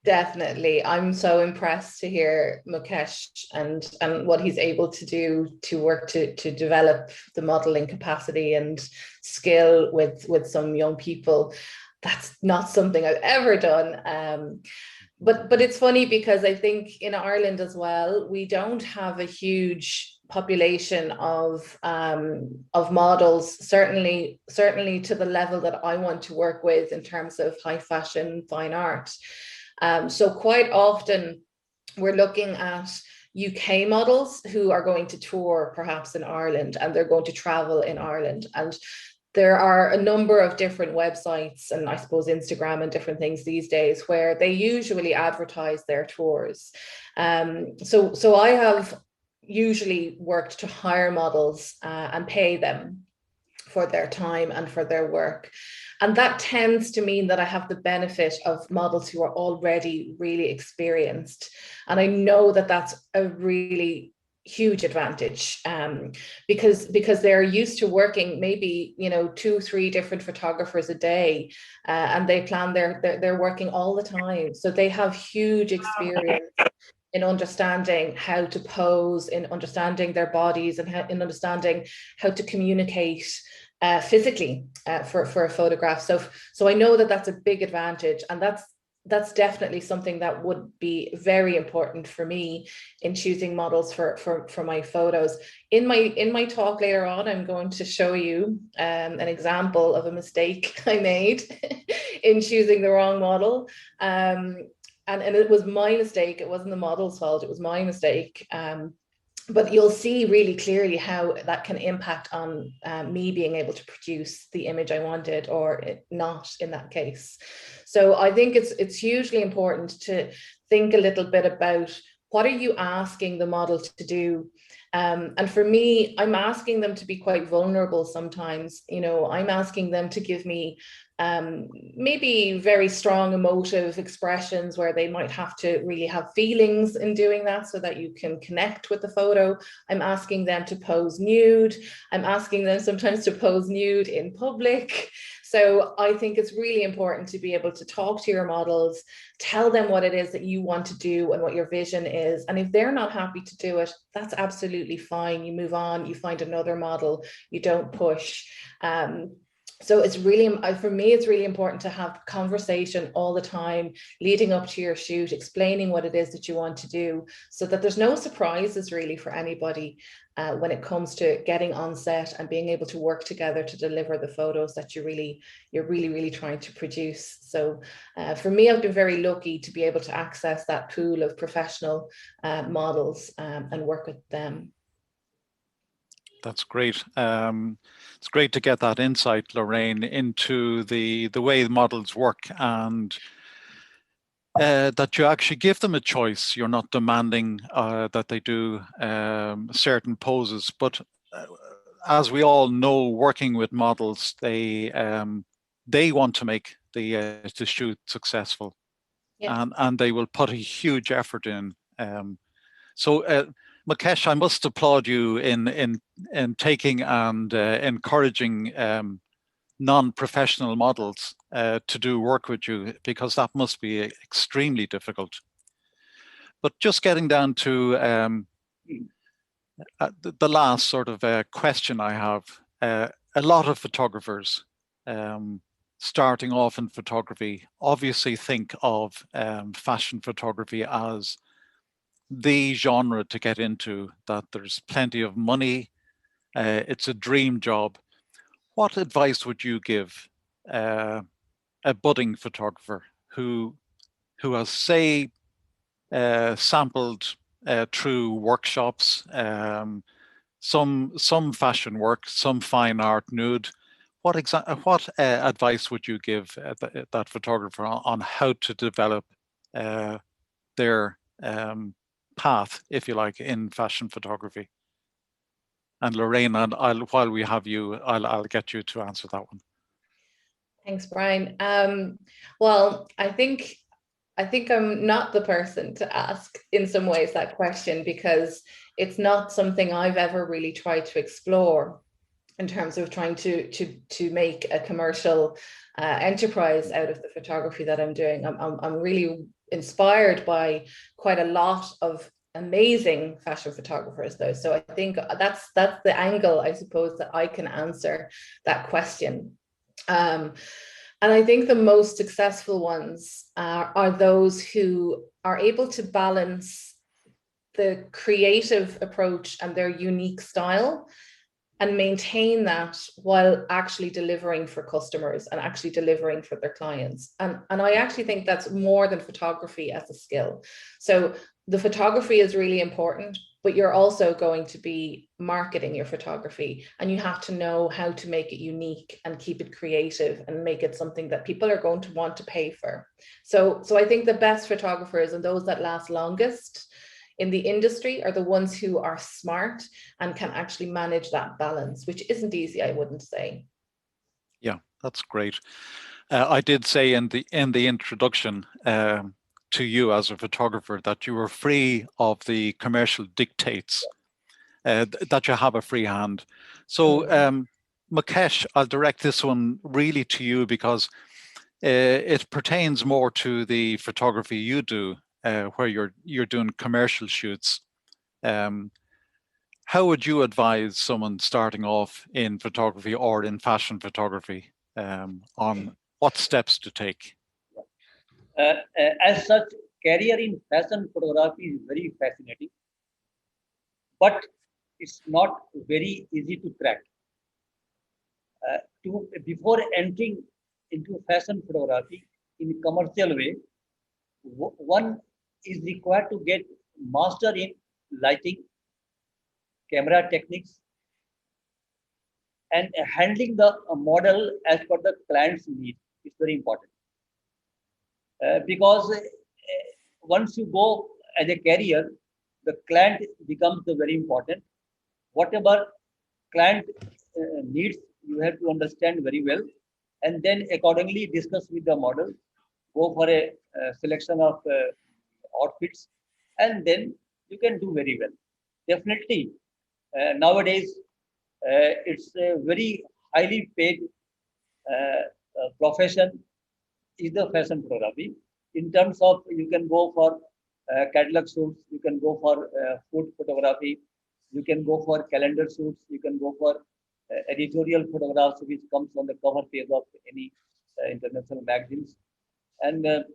Definitely. I'm so impressed to hear Mukesh and what he's able to do to work to develop the modeling capacity and skill with some young people. That's not something I've ever done. But it's funny because I think in Ireland as well, we don't have a huge population of models, certainly to the level that I want to work with in terms of high fashion, fine art. So quite often we're looking at UK models who are going to tour perhaps in Ireland, and they're going to travel in Ireland. And there are a number of different websites and I suppose Instagram and different things these days where they usually advertise their tours. So I have usually worked to hire models and pay them for their time and for their work. And that tends to mean that I have the benefit of models who are already really experienced. And I know that that's a really huge advantage because they're used to working maybe 2-3 different photographers a day, and they plan they're working all the time, so they have huge experience in understanding how to pose, in understanding their bodies, and in understanding how to communicate physically for a photograph. So I know that that's a big advantage, and that's definitely something that would be very important for me in choosing models for my photos. In my talk later on, I'm going to show you an example of a mistake I made in choosing the wrong model. And it was my mistake. It wasn't the model's fault. It was my mistake. But you'll see really clearly how that can impact on me being able to produce the image I wanted, or not in that case. So I think it's hugely important to think a little bit about what are you asking the model to do. And for me, I'm asking them to be quite vulnerable sometimes. I'm asking them to give me maybe very strong emotive expressions where they might have to really have feelings in doing that so that you can connect with the photo. I'm asking them to pose nude. I'm asking them sometimes to pose nude in public. So I think it's really important to be able to talk to your models, tell them what it is that you want to do and what your vision is. And if they're not happy to do it, that's absolutely fine. You move on, you find another model, you don't push. So it's really, for me, it's really important to have conversation all the time leading up to your shoot, explaining what it is that you want to do, so that there's no surprises really for anybody when it comes to getting on set and being able to work together to deliver the photos that you're really trying to produce. So for me, I've been very lucky to be able to access that pool of professional models and work with them. That's great. It's great to get that insight, Lorraine, into the way models work. And that you actually give them a choice. You're not demanding that they do certain poses, but as we all know, working with models, they want to make the shoot successful, and they will put a huge effort in. So, Mukesh, I must applaud you in taking and encouraging non-professional models to do work with you, because that must be extremely difficult. But just getting down to the last sort of question I have, a lot of photographers starting off in photography obviously think of fashion photography as the genre to get into, that there's plenty of money, it's a dream job. What advice would you give a budding photographer who has, say, sampled through workshops, some fashion work, some fine art, nude? What advice would you give that photographer on how to develop their path, if you like, in fashion photography? And Lorraine, while we have you, I'll get you to answer that one. Thanks, Brian. Well, I think I'm not the person to ask in some ways that question, because it's not something I've ever really tried to explore in terms of trying to make a commercial enterprise out of the photography that I'm doing. I'm really inspired by quite a lot of amazing fashion photographers, though. So I think that's the angle, I suppose, that I can answer that question. And I think the most successful ones are those who are able to balance the creative approach and their unique style and maintain that while actually delivering for customers and actually delivering for their clients. And I actually think that's more than photography as a skill. So the photography is really important, but you're also going to be marketing your photography, and you have to know how to make it unique and keep it creative and make it something that people are going to want to pay for. So I think the best photographers and those that last longest in the industry are the ones who are smart and can actually manage that balance, which isn't easy, I wouldn't say. Yeah, that's great. I did say in the introduction to you as a photographer that you were free of the commercial dictates, that you have a free hand. So Mukesh, I'll direct this one really to you, because it pertains more to the photography you do, where you're doing commercial shoots. How would you advise someone starting off in photography or in fashion photography on what steps to take? As such, career in fashion photography is very fascinating, but it's not very easy to crack. Before entering into fashion photography in a commercial way, one is required to get master in lighting, camera techniques, and handling the model as per the client's need is very important. Because once you go as a career, the client becomes very important. Whatever client needs, you have to understand very well, and then accordingly discuss with the model, go for a selection of outfits, and then you can do very well. Definitely, nowadays, it's a very highly paid profession is the fashion photography. In terms of, you can go for catalog shoots, you can go for food photography, you can go for calendar shoots, you can go for editorial photographs, which comes on the cover page of any international magazines, and a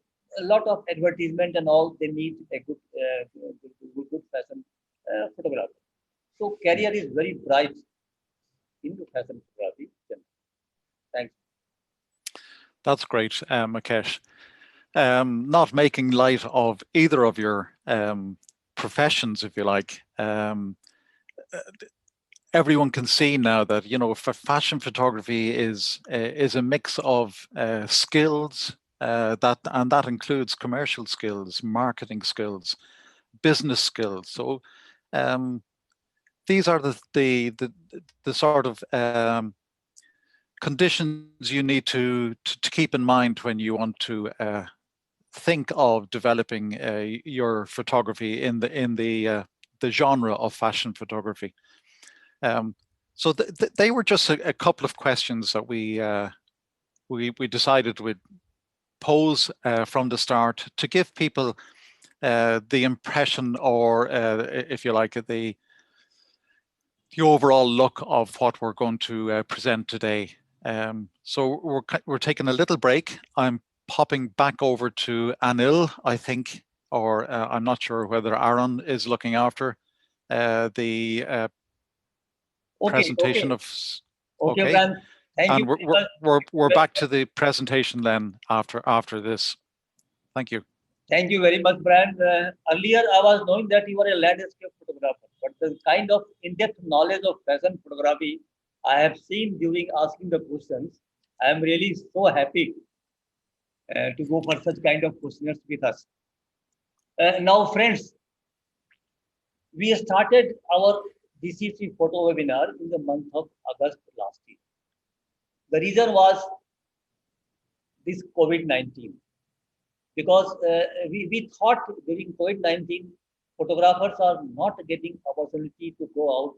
lot of advertisement and all. They need a good fashion photography. So career is very bright in the fashion photography. Thanks. That's great, Mukesh. Not making light of either of your professions, if you like. Everyone can see now that, you know, for fashion photography is a mix of skills, that includes commercial skills, marketing skills, business skills. So these are the sort of conditions you need to keep in mind when you want to think of developing your photography in the genre of fashion photography. So they were just a couple of questions that we decided we'd pose from the start to give people the impression, or if you like, the overall look of what we're going to present today. So we're taking a little break. I'm popping back over to Anil, I think, or I'm not sure whether Aaron is looking after the presentation of. Okay, Brian. Thank and you. we're back to the presentation then after this. Thank you. Thank you very much, Brian. Earlier, I was knowing that you are a landscape photographer, but the kind of in-depth knowledge of fashion photography I have seen during asking the questions, I am really so happy to go for such kind of questionnaires with us. Now, friends, we started our DCC photo webinar in the month of August last year. The reason was this COVID-19. Because we thought during COVID-19, photographers are not getting opportunity to go out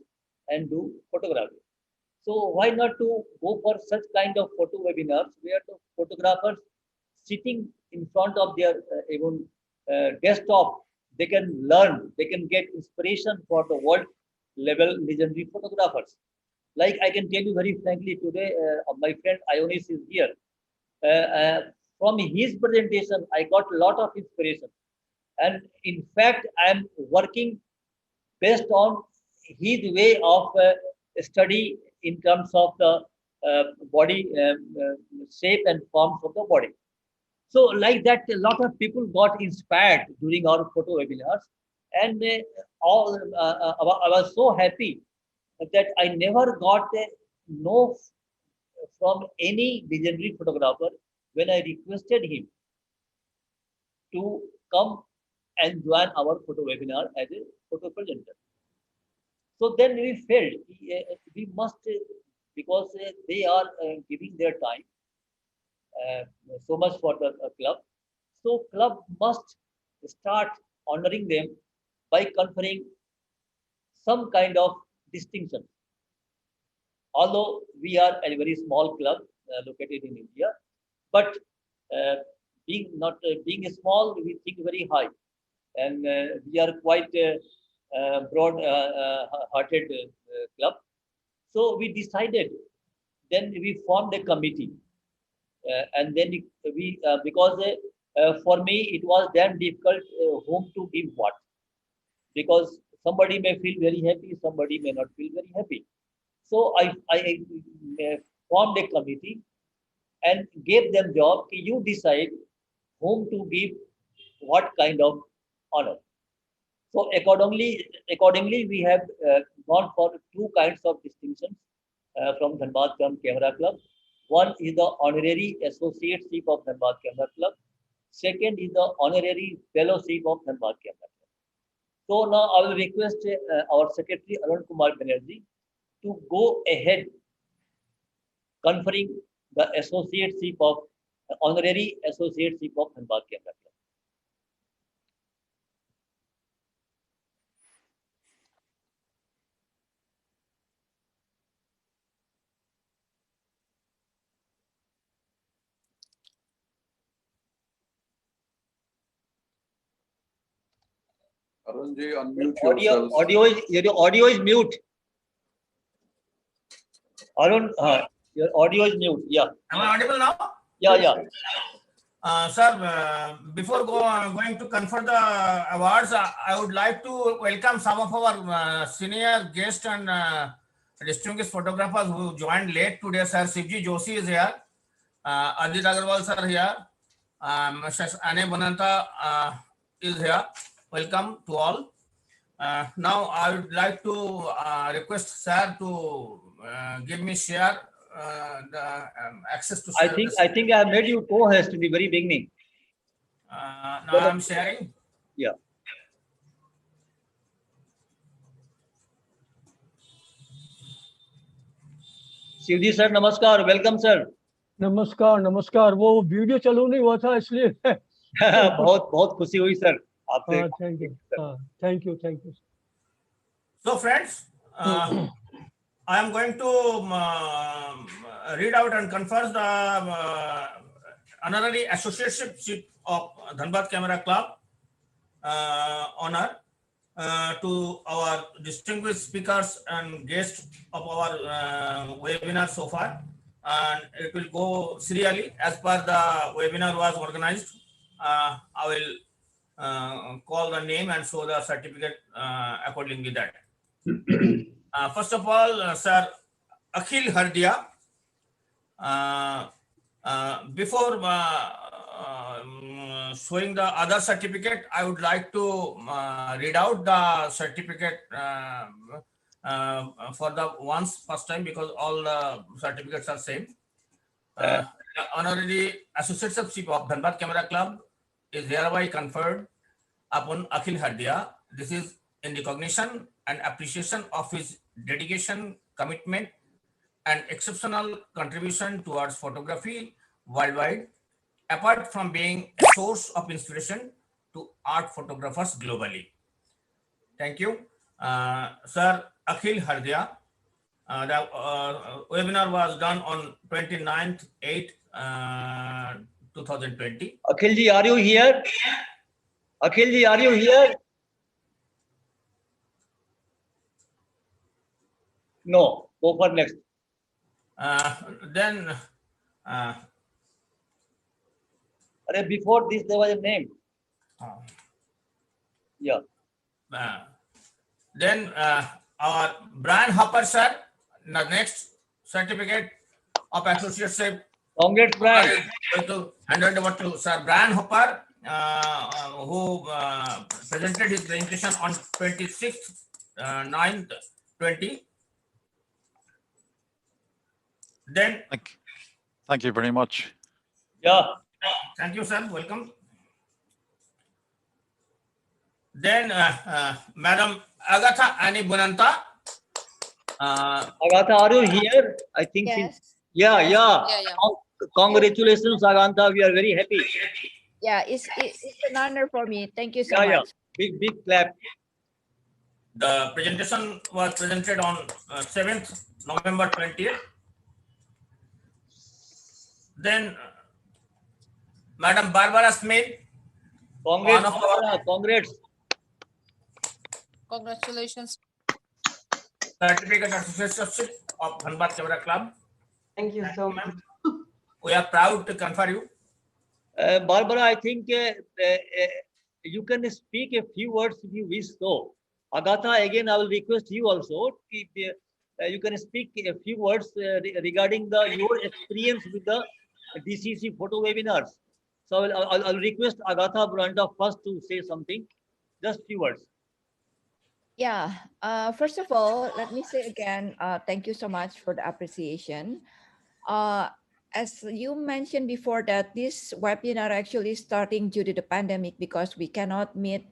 and do photography. So why not to go for such kind of photo webinars where the photographers sitting in front of their even desktop, they can learn, they can get inspiration for the world level legendary photographers. Like I can tell you very frankly today, my friend Ionis is here. From his presentation, I got a lot of inspiration. And in fact, I am working based on his way of study in terms of the body shape and forms of the body. So like that, a lot of people got inspired during our photo webinars. And I was so happy that I never got a no from any legendary photographer when I requested him to come and join our photo webinar as a photo presenter. So then we felt we must, because they are giving their time so much for the club. So club must start honoring them by conferring some kind of distinction. Although we are a very small club located in India, but being small, we think very high, and we are quite broad-hearted club. So we decided. Then we formed a committee, and then we because for me it was damn difficult whom to give what, because somebody may feel very happy, somebody may not feel very happy. So I formed a committee and gave them job. You decide whom to give what kind of honor. So accordingly, we have gone for two kinds of distinctions from Dhanbad Camera Club. One is the honorary associateship of Dhanbad Camera Club. Second is the honorary fellowship of Dhanbad Camera Club. So now I will request our secretary Arun Kumar Banerjee to go ahead conferring the associateship of honorary associateship of Dhanbad Camera Club. Arunji, unmute yourself. Your audio is mute. Arun, your audio is mute. Yeah. Am I audible now? Yeah. Sir, before going to confer the awards, I would like to welcome some of our senior guests and distinguished photographers who joined late today. Sir Shivji Joshi is here. Ajit Agarwal sir here. Mr. Ane Bonanta is here. Welcome to all. Now I would like to request sir to give me share the access to I share think this. I think I made you co-host in the very beginning. Now I'm sharing. Yeah. Shivji sir नमस्कार, welcome sir. नमस्कार नमस्कार। वो video चालू नहीं हुआ था इसलिए बहुत बहुत खुशी हुई सर आपसे। Thank you. Thank you thank you. So friends, I am going to read out and confer the honorary associateship of Dhanbad Camera Club honor to our distinguished speakers and guests of our webinar so far, and it will go serially as per the webinar was organized. I will call the name and show the certificate accordingly that. First of all, Sir Akhil Hardia. Before showing the other certificate, I would like to read out the certificate for the first time, because all the certificates are same. Honorary Associateship of Dhanbad Camera Club is hereby conferred upon Akhil Hardia. This is in recognition and appreciation of his dedication, commitment, and exceptional contribution towards photography worldwide, apart from being a source of inspiration to art photographers globally. Thank you. Sir Akhil Hardia. The webinar was done on 29th 8 2020. Akhilji, are you here? Akhilji, are you here? No, go for next. Then before this there was a name. Yeah. Then our Brian Hopper sir, the next certificate of associateship. Congrats, Brian. Going to hand it over to Sir Brian Hopper, who presented his presentation on 26th 9th 20. Then thank you very much. Yeah. Thank you, sir. Welcome. Then Madam Agatha Annie Bunanta. Agatha, are you here? I think yes. Yeah. Congratulations, Agatha. We are very happy. Yeah, it's an honor for me. Thank you so much. Big clap. The presentation was presented on 7th November 20th. Then Madam Barbara Smith. Congrats, congrats. Congratulations. Certificate of Associateship of Dhanbad Camera Club. Thank you so much. We are proud to confer you. Barbara, I think you can speak a few words if you wish so. Agatha, again, I will request you also. You can speak a few words regarding your experience with the DCC photo webinars. So I'll request Agatha Branda first to say something. Just few words. Yeah. First of all, let me say again, thank you so much for the appreciation. As you mentioned before, that this webinar actually starting due to the pandemic because we cannot meet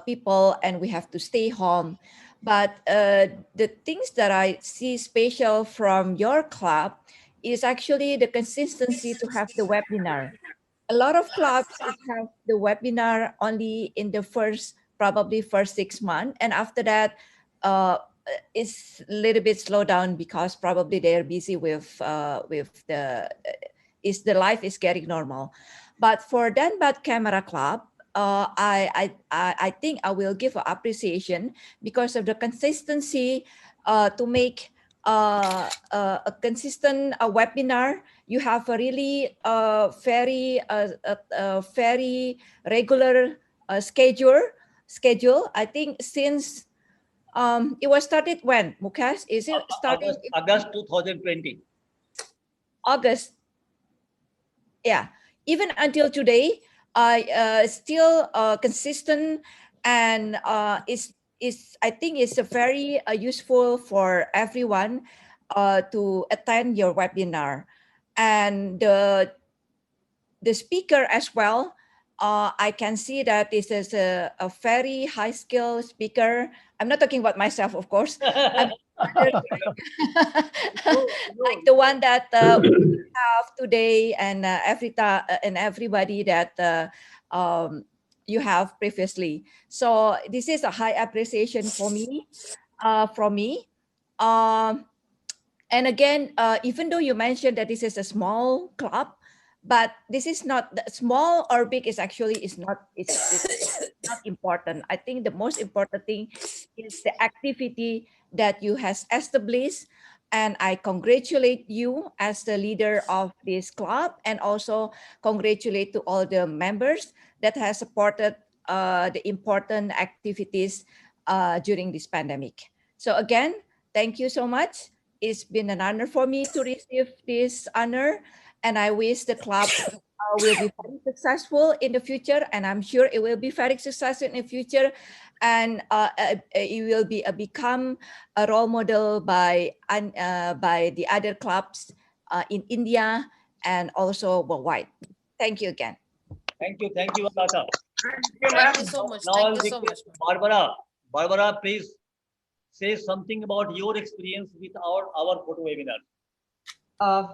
people and we have to stay home. But the things that I see special from your club is actually the consistency to have the webinar. A lot of clubs have the webinar only in the probably first 6 months. And after that, it's a little bit slowed down because probably they're busy with the life is getting normal. But for Dhanbad Camera Club, I think I will give appreciation because of the consistency to make a consistent webinar. You have a really very regular schedule. I think since it was started when, Mukesh? Is it started? August 2020. August. Yeah. Even until today, still consistent, and I think it's a very useful for everyone. to attend your webinar. And the speaker as well, I can see that this is a very high skill speaker. I'm not talking about myself, of course. Like the one that we have today, and everybody that you have previously. So this is a high appreciation for me, from me. And again, even though you mentioned that this is a small club, but this is not small or big is actually it's not important. I think the most important thing is the activity that you has established, and I congratulate you as the leader of this club, and also congratulate to all the members that has supported the important activities during this pandemic. So again, thank you so much. It's been an honor for me to receive this honor, and I wish the club will be very successful in the future, and I'm sure it will be very successful in the future, and it will become a role model by the other clubs in India and also worldwide. Thank you again. Thank you, Veronica. Thank you so much. Now Thank you so much. Barbara, please say something about your experience with our photo webinar.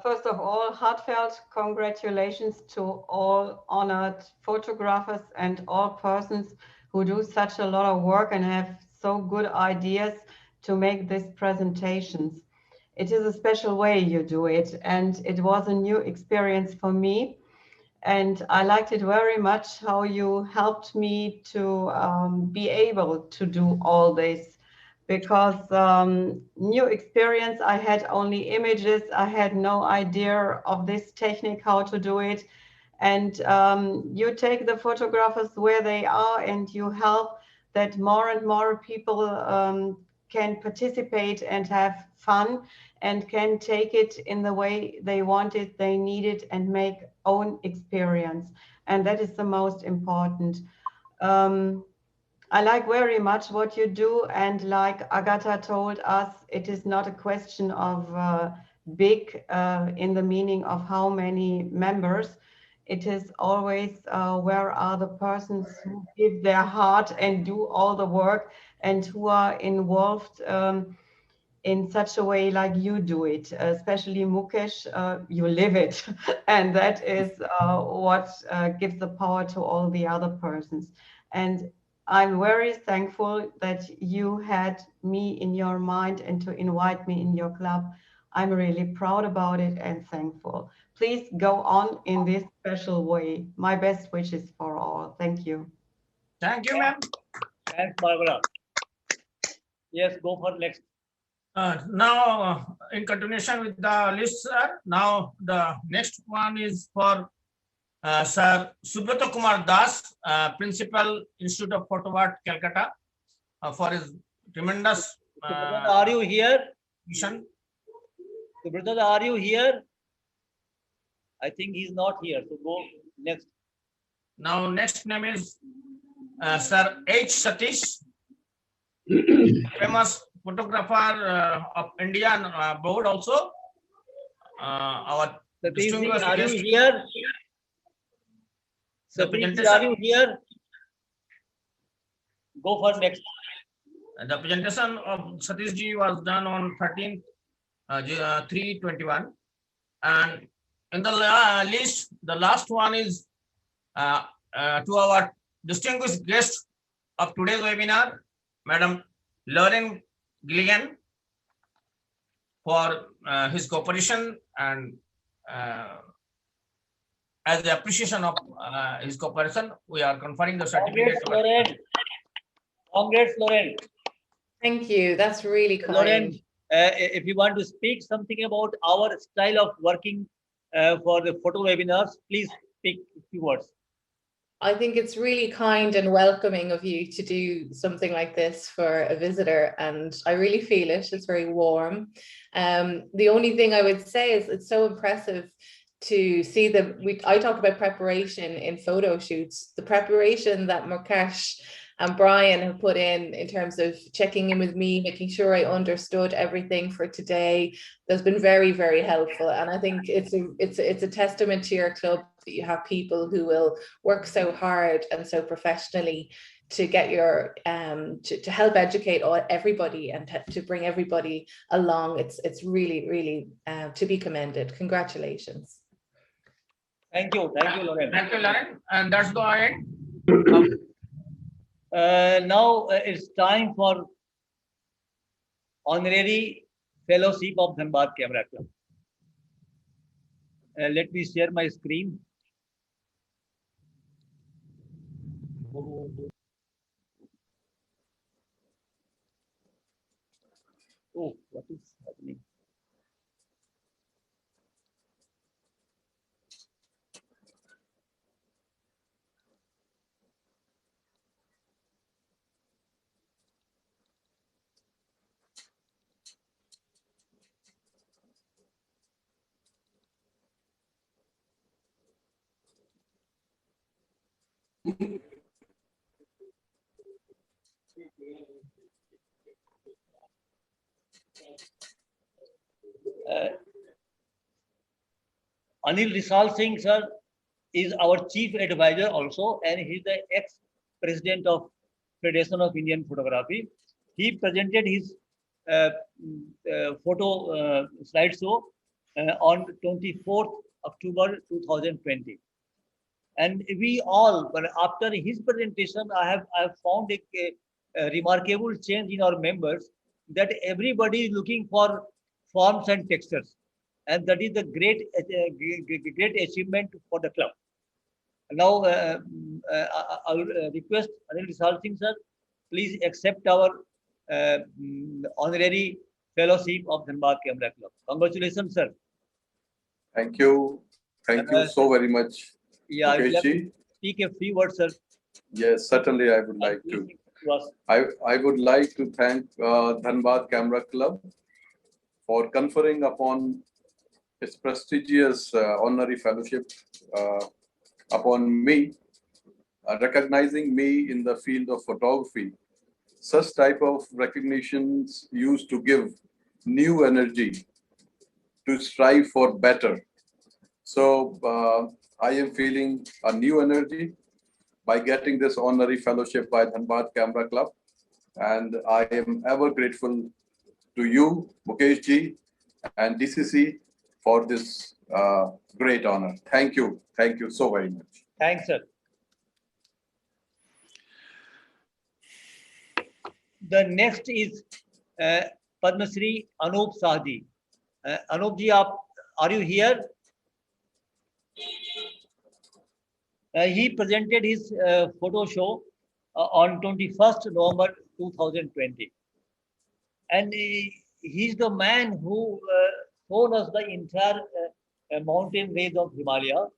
First of all, heartfelt congratulations to all honored photographers and all persons who do such a lot of work and have so good ideas to make these presentations. It is a special way you do it, and it was a new experience for me. And I liked it very much how you helped me to be able to do all this, because new experience, I had only images, I had no idea of this technique, how to do it. And you take the photographers where they are, and you help that more and more people can participate and have fun, and can take it in the way they want it, they need it, and make own experience. And that is the most important. I like very much what you do, and like Agatha told us, it is not a question of big in the meaning of how many members. It is always where are the persons who give their heart and do all the work, and who are involved in such a way like you do it, especially Mukesh, you live it. And that is what gives the power to all the other persons. And I'm very thankful that you had me in your mind and to invite me in your club. I'm really proud about it and thankful. Please go on in this special way. My best wishes for all. Thank you. Thank you, ma'am. Thanks, Barbara. Yes, go for next. Now, in continuation with the list, sir, now the next one is for Sir Subrata Kumar Das, Principal, Institute of Photo Art, Calcutta, for his tremendous. Are you here? Mission. Subrata, are you here? I think he's not here. So go next. Now, next name is Sir H. Satish, famous photographer of India and abroad also. Our distinguished are guest. You here? Satish, are you here? Go for next. The presentation of Satish ji was done on 13th 3/21, and in the list, the last one is to our distinguished guest of today's webinar, Madam Lorraine Gilligan, for his cooperation, and as the appreciation of his cooperation, we are conferring the certificate. Congrats, Lorraine. Thank you. That's really kind. Lorraine, if you want to speak something about our style of working for the photo webinars, please speak a few words. I think it's really kind and welcoming of you to do something like this for a visitor, and I really feel it. It's very warm. The only thing I would say is it's so impressive to see I talk about preparation in photo shoots, the preparation that Mukesh and Brian have put in terms of checking in with me, making sure I understood everything for today. That's been very, very helpful. And I think it's a testament to your club that you have people who will work so hard and so professionally to get your to help educate everybody and to bring everybody along. It's really, really to be commended. Congratulations. Thank you, Lorraine. Thank you, Lorraine. And that's go ahead. Now it's time for honorary fellowship of Dhanbad Camera Club. Let me share my screen. Oh, what is happening? Anil Risal Singh sir is our chief advisor also, and he's the ex-president of Federation of Indian Photography. He presented his photo slideshow on 24th October 2020. And we all, but after his presentation, I have found a remarkable change in our members, that everybody is looking for forms and textures, and that is the great achievement for the club. Now, I will request Anil Risal Singh sir, please accept our honorary fellowship of Dhanbad Camera Club. Congratulations, sir. Thank you. Thank you so very much. Yeah, Mukesh, speak a few words, sir. Yes, certainly I would like to. I would like to thank Dhanbad Camera Club for conferring upon its prestigious honorary fellowship upon me, recognizing me in the field of photography. Such type of recognitions used to give new energy to strive for better. So I am feeling a new energy by getting this honorary fellowship by Dhanbad Camera Club. And I am ever grateful to you, Mukesh ji, and DCC for this great honor. Thank you. Thank you so very much. Thanks, sir. The next is Padma Shri Anup Sahji. Anup ji, are you here? He presented his photo show on 21st November 2020. And he's the man who showed us the entire mountain range of Himalaya,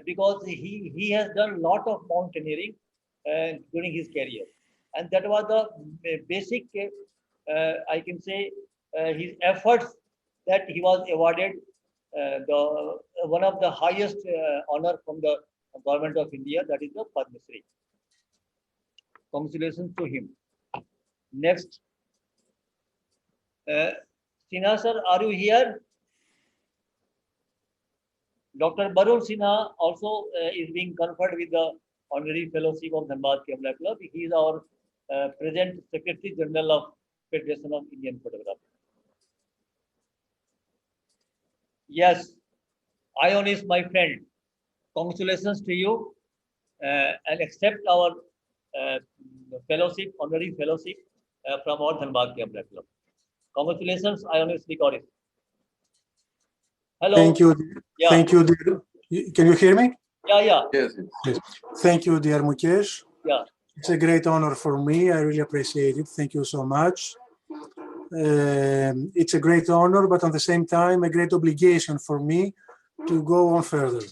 because he has done a lot of mountaineering during his career. And that was the basic, I can say, his efforts that he was awarded one of the highest honor from the Government of India, that is the Padma Shri. Congratulations to him. Next, Sinha sir, are you here? Dr. Barul Sinha also is being conferred with the honorary fellowship of Dhanbad Camera Club. He is our present Secretary General of Federation of Indian Photography. Yes, Ion is my friend. Congratulations to you, and accept our fellowship, honorary fellowship from our Dhanbad Camera Club. Congratulations, Ionis Nicoris. Hello. Thank you. Yeah. Thank you, dear. Can you hear me? Yeah, yeah. Yes. Yes. Thank you, dear Mukesh. Yeah. It's a great honor for me. I really appreciate it. Thank you so much. It's a great honor, but at the same time, a great obligation for me to go on further.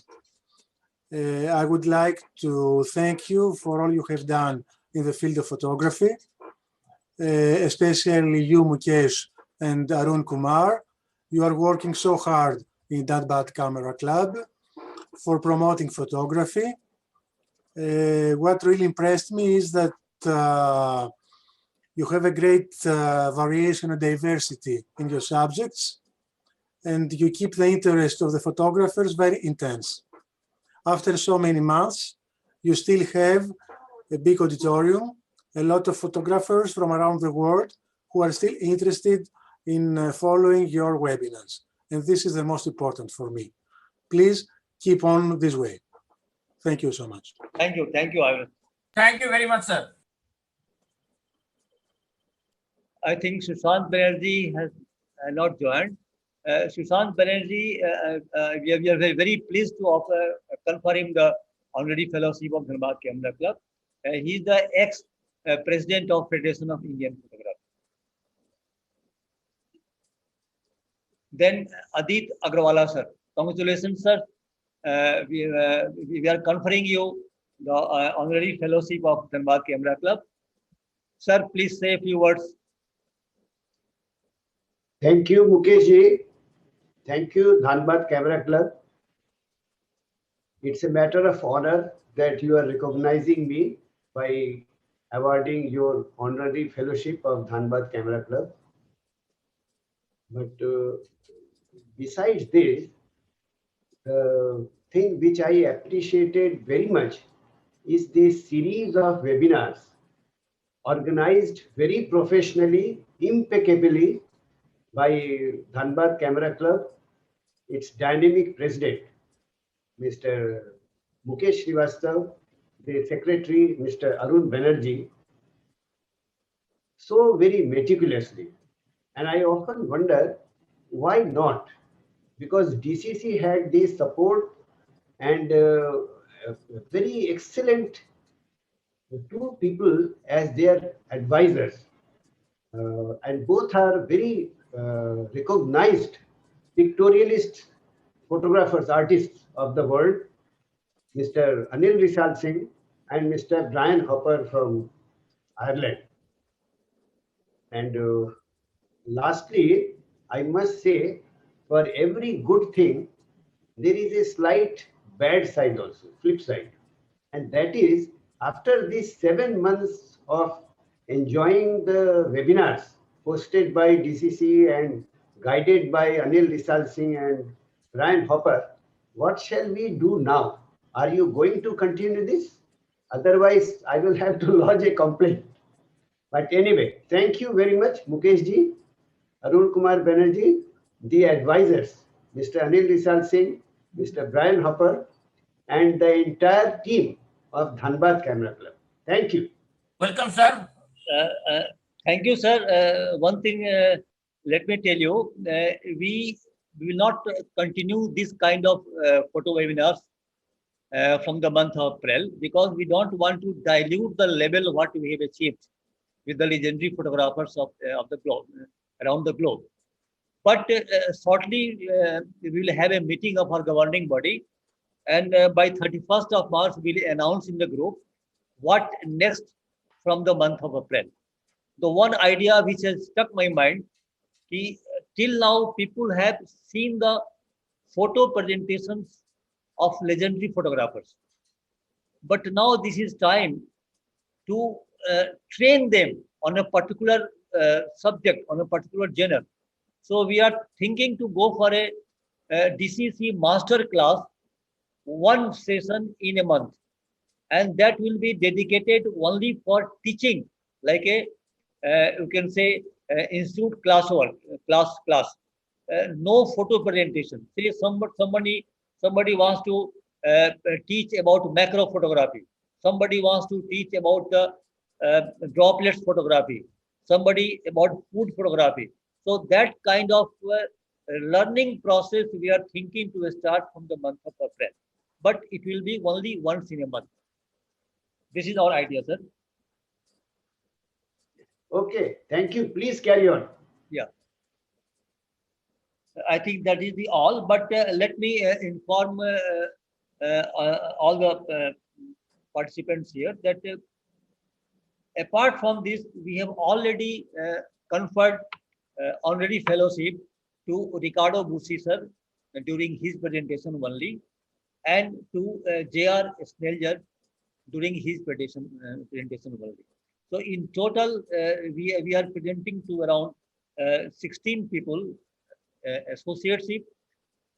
I would like to thank you for all you have done in the field of photography, especially you, Mukesh, and Arun Kumar. You are working so hard in Dhanbad Camera Club for promoting photography. What really impressed me is that you have a great variation and diversity in your subjects, and you keep the interest of the photographers very intense. After so many months, you still have a big auditorium, a lot of photographers from around the world who are still interested in following your webinars. And this is the most important for me. Please keep on this way. Thank you so much. Thank you. Thank you, Ivan. Thank you very much, sir. I think Sushant Banerjee has not joined. Sushant Banerjee, we are very, very pleased to offer confer him the honorary fellowship of Dhanbad Camera Club. He is the ex-president of Federation of Indian Photography. Then Adit Agrawala, sir. Congratulations, sir. We are conferring you the honorary fellowship of Dhanbad Camera Club. Sir, please say a few words. Thank you, Mukesh ji. Thank you, Dhanbad Camera Club. It's a matter of honor that you are recognizing me by awarding your honorary fellowship of Dhanbad Camera Club. But besides this, the thing which I appreciated very much is this series of webinars organized very professionally, impeccably by Dhanbad Camera Club, its dynamic president, Mr. Mukesh Srivastava, the secretary, Mr. Arun Banerjee, so very meticulously. And I often wonder, why not? Because DCC had the support and very excellent two people as their advisors. And both are very recognized pictorialist photographers, artists of the world, Mr. Anil Risal Singh and Mr. Brian Hopper from Ireland. And lastly, I must say, for every good thing, there is a slight bad side also, flip side. And that is, after these 7 months of enjoying the webinars hosted by DCC and guided by Anil Risal Singh and Brian Hopper, what shall we do now? Are you going to continue this? Otherwise, I will have to lodge a complaint. But anyway, thank you very much, Mukesh ji, Arun Kumar Banerjee, the advisors, Mr. Anil Risal Singh, Mr. Brian Hopper, and the entire team of Dhanbad Camera Club. Thank you. Welcome, sir. Thank you, sir. One thing, let me tell you, we will not continue this kind of photo webinars from the month of April, because we don't want to dilute the level of what we have achieved with the legendary photographers of the globe, around the globe. But shortly, we will have a meeting of our governing body, and by 31st of March, we will announce in the group what next from the month of April. The one idea which has stuck my mind, till now people have seen the photo presentations of legendary photographers. But now this is time to train them on a particular subject, on a particular genre. So we are thinking to go for a DCC master class, one session in a month, and that will be dedicated only for teaching, like a you can say institute classwork, class. No photo presentation. Say somebody wants to teach about macro photography. Somebody wants to teach about the droplets photography. Somebody about food photography. So that kind of learning process we are thinking to start from the month of April. But it will be only once in a month. This is our idea, sir. Okay, thank you. Please carry on. Yeah. I think that is the all, but let me inform all the participants here that apart from this, we have already conferred honorary fellowship to Ricardo Bussi sir during his presentation only, and to J.R. Snellger during his presentation only. So in total, we are presenting to around 16 people, associateship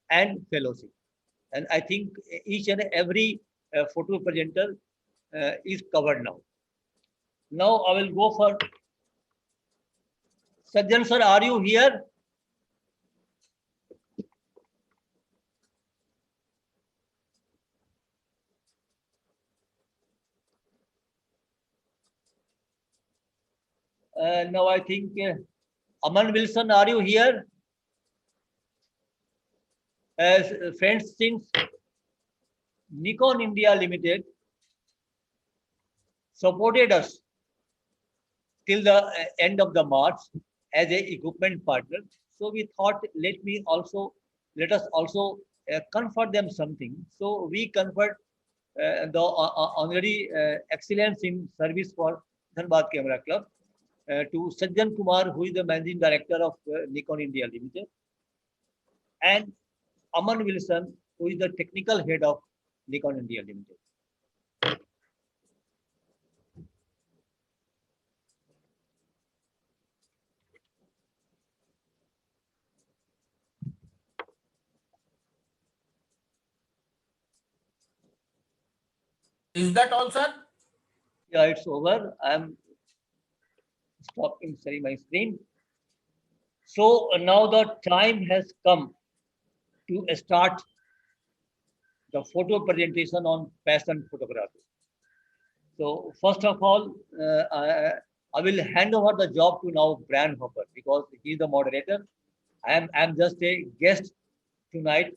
and fellowship. And I think each and every photo presenter is covered now. Now I will go for Sajjan sir. Are you here? Now I think Aman Wilson, are you here? Friends, since Nikon India Limited supported us till the end of the March as a equipment partner, so we thought let us also confer them something. So we conferred the honorary excellence in service for Dhanbad Camera Club to Sajjan Kumar, who is the managing director of Nikon India Limited, and Aman Wilson, who is the technical head of Nikon India Limited. Is that all, sir? Yeah, it's over. I'm stopping sharing my screen. So now the time has come to start the photo presentation on passion photography. So first of all, I will hand over the job to now Brian Hopper because he's the moderator. I'm just a guest tonight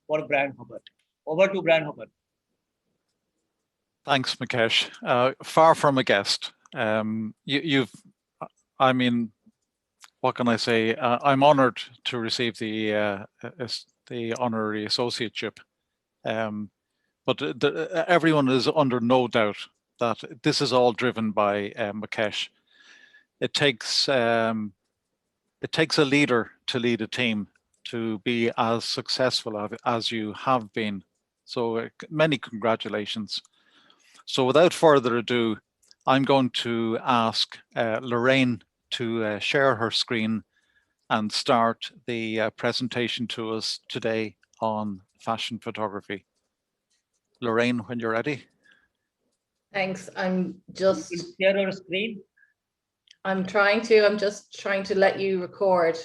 for Brian Hopper. Over to Brian Hopper. Thanks, Mukesh. Far from a guest. I mean, what can I say? I'm honored to receive the honorary associateship. But everyone is under no doubt that this is all driven by Mukesh. It takes a leader to lead a team to be as successful as you have been. So many congratulations. So without further ado, I'm going to ask Lorraine to share her screen and start the presentation to us today on fashion photography. Lorraine, when you're ready. Thanks. I'm just share your screen. I'm just trying to let you record.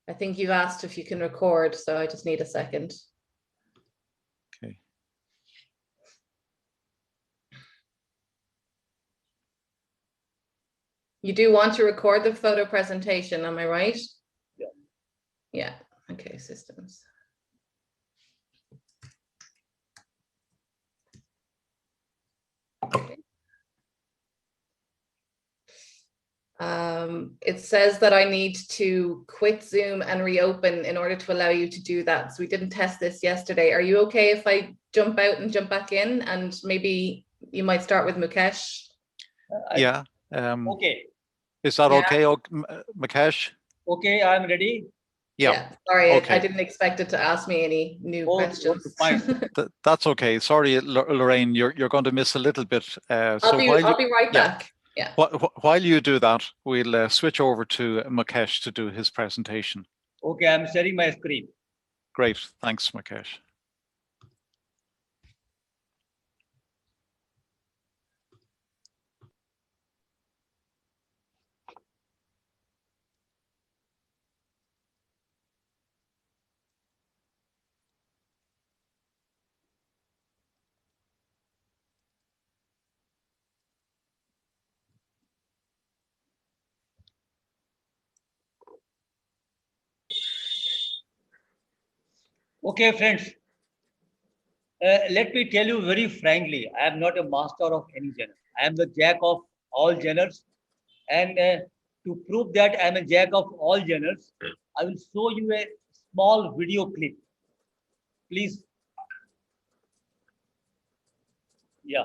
I think you've asked if you can record, so I just need a second. Okay. You do want to record the photo presentation, am I right? Yeah. Yeah. Okay, systems. Okay. It says that I need to quit Zoom and reopen in order to allow you to do that. So we didn't test this yesterday. Are you okay if I jump out and jump back in, and maybe you might start with Mukesh? Yeah. Okay. Is that okay, Mukesh? Okay, I'm ready. Yeah. Sorry, okay. I didn't expect it to ask me any new questions. That's okay. Sorry, Lorraine, you're going to miss a little bit. I'll be right back. Yeah. While you do that, we'll switch over to Mukesh to do his presentation. Okay, I'm sharing my screen. Great. Thanks, Mukesh. Okay, friends. Let me tell you very frankly, I am not a master of any genre. I am the jack of all genres. And to prove that I am a jack of all genres, I will show you a small video clip. Please. Yeah.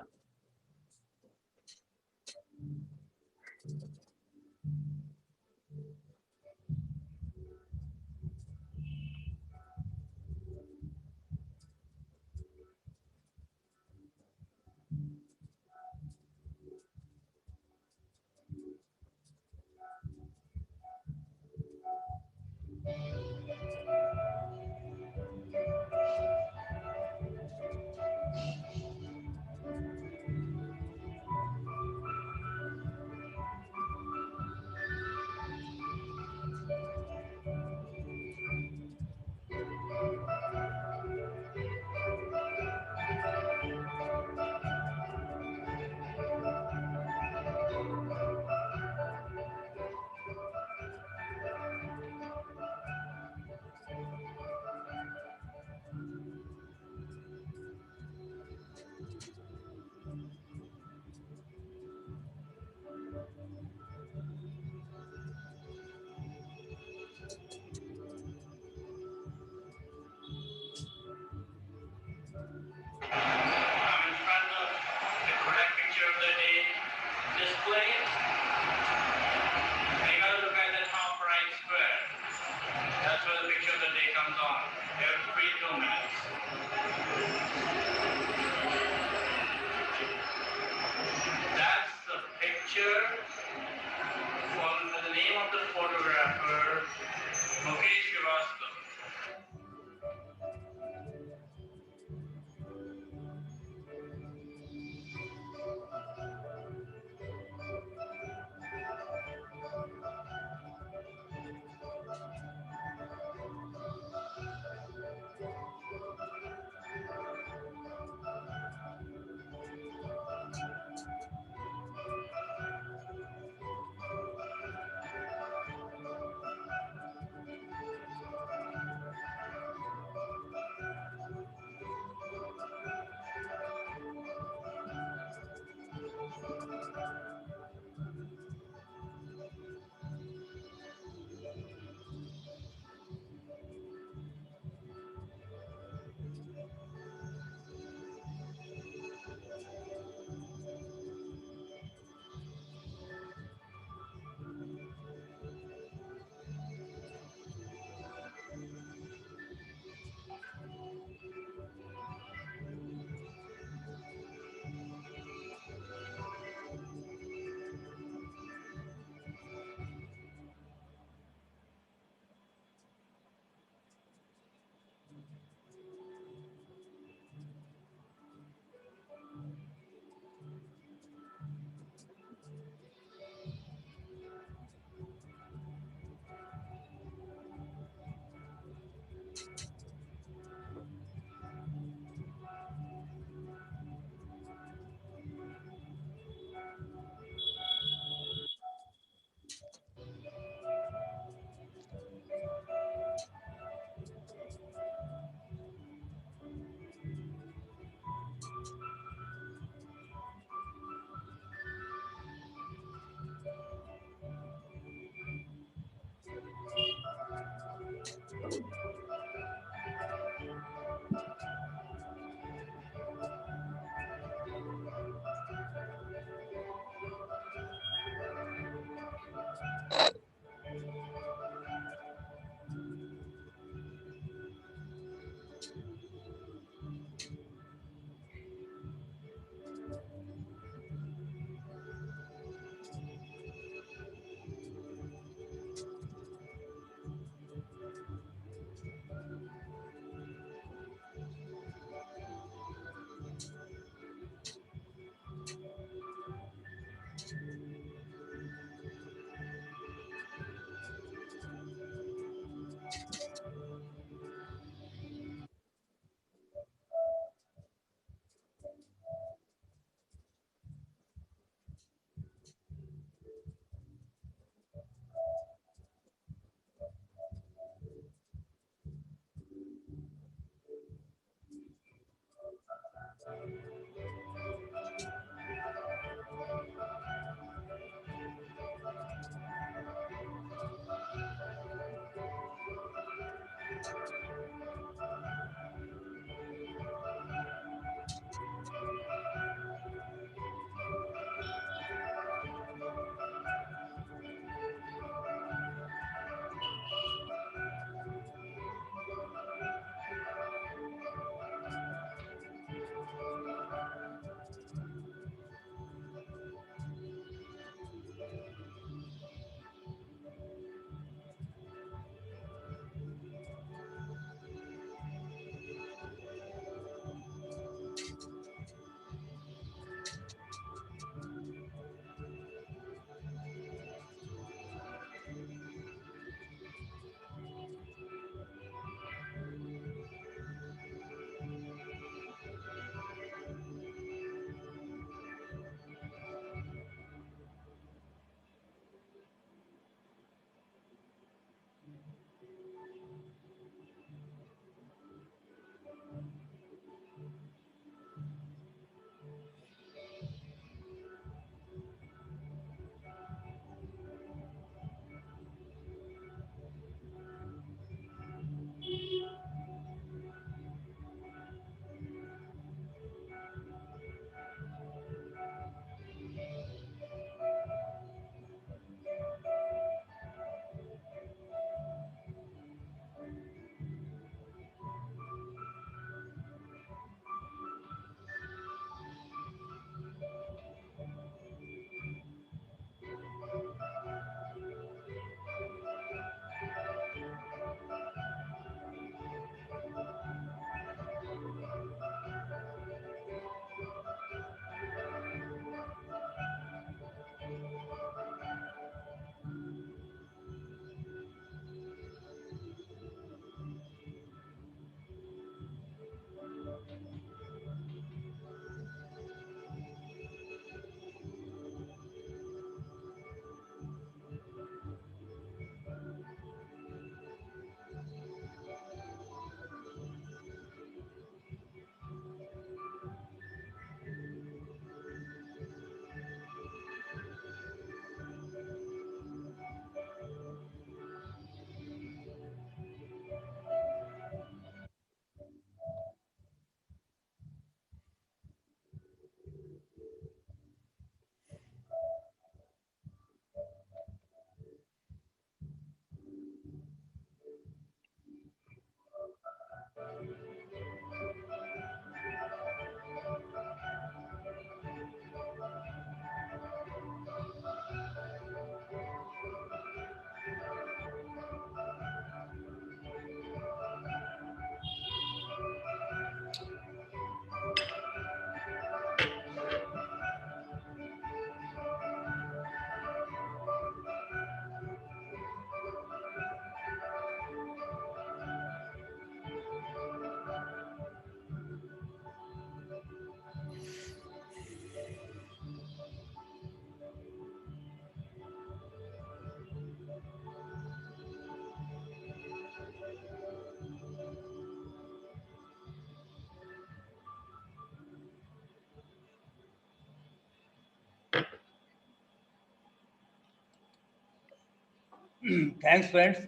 Thanks, friends.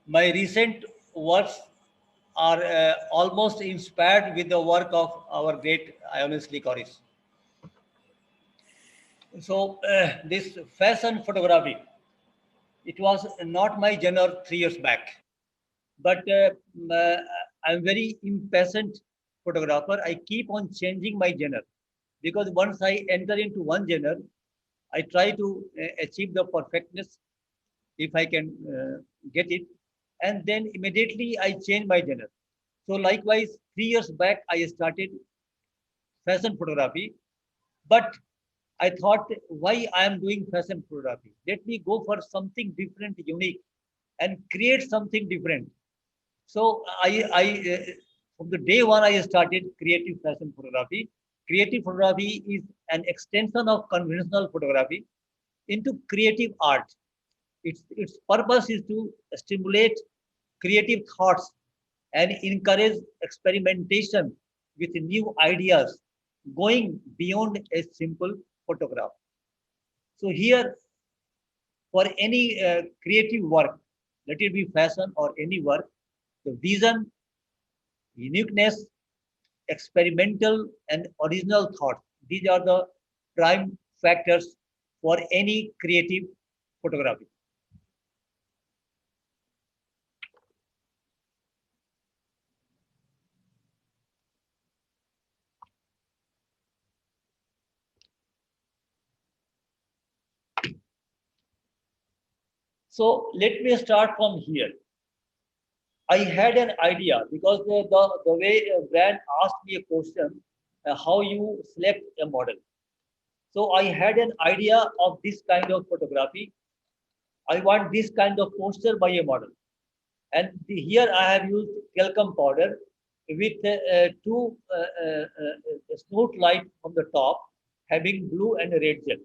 My recent works are almost inspired with the work of our great Ionis Licorice. So this fashion photography, it was not my genre 3 years back, but I'm very impatient photographer. I keep on changing my genre because once I enter into one genre, I try to achieve the perfectness if I can get it, and then immediately I change my genre. So likewise, 3 years back, I started fashion photography, but I thought, why I am doing fashion photography? Let me go for something different, unique, and create something different. So from the day one, I started creative fashion photography. Creative photography is an extension of conventional photography into creative art. Its purpose is to stimulate creative thoughts and encourage experimentation with new ideas going beyond a simple photograph. So here, for any creative work, let it be fashion or any work, the vision, uniqueness, experimental and original thought, these are the prime factors for any creative photography. So let me start from here. I had an idea because the way Brand asked me a question, how you select a model. So I had an idea of this kind of photography. I want this kind of poster by a model. And here I have used talcum powder with two snoot light on the top, having blue and red gel.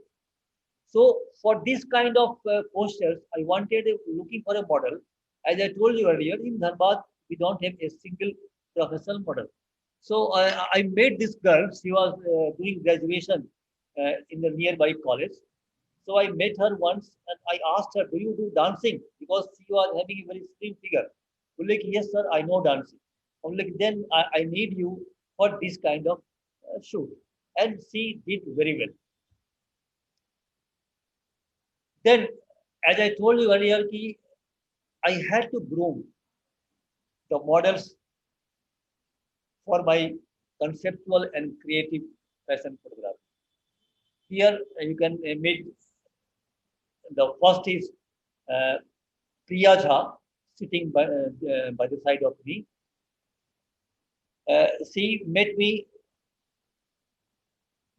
So for this kind of posters, I wanted looking for a model. As I told you earlier, in Dhanbad, we don't have a single professional model. So I made this girl. She was doing graduation in the nearby college. So I met her once and I asked her, do you do dancing? Because she was having a very slim figure. I'm like, yes, sir, I know dancing. I'm like, then I need you for this kind of shoot. And she did very well. Then, as I told you earlier, I had to groom the models for my conceptual and creative fashion photography. Here you can meet the first is Priya Jha sitting by the side of me. She met me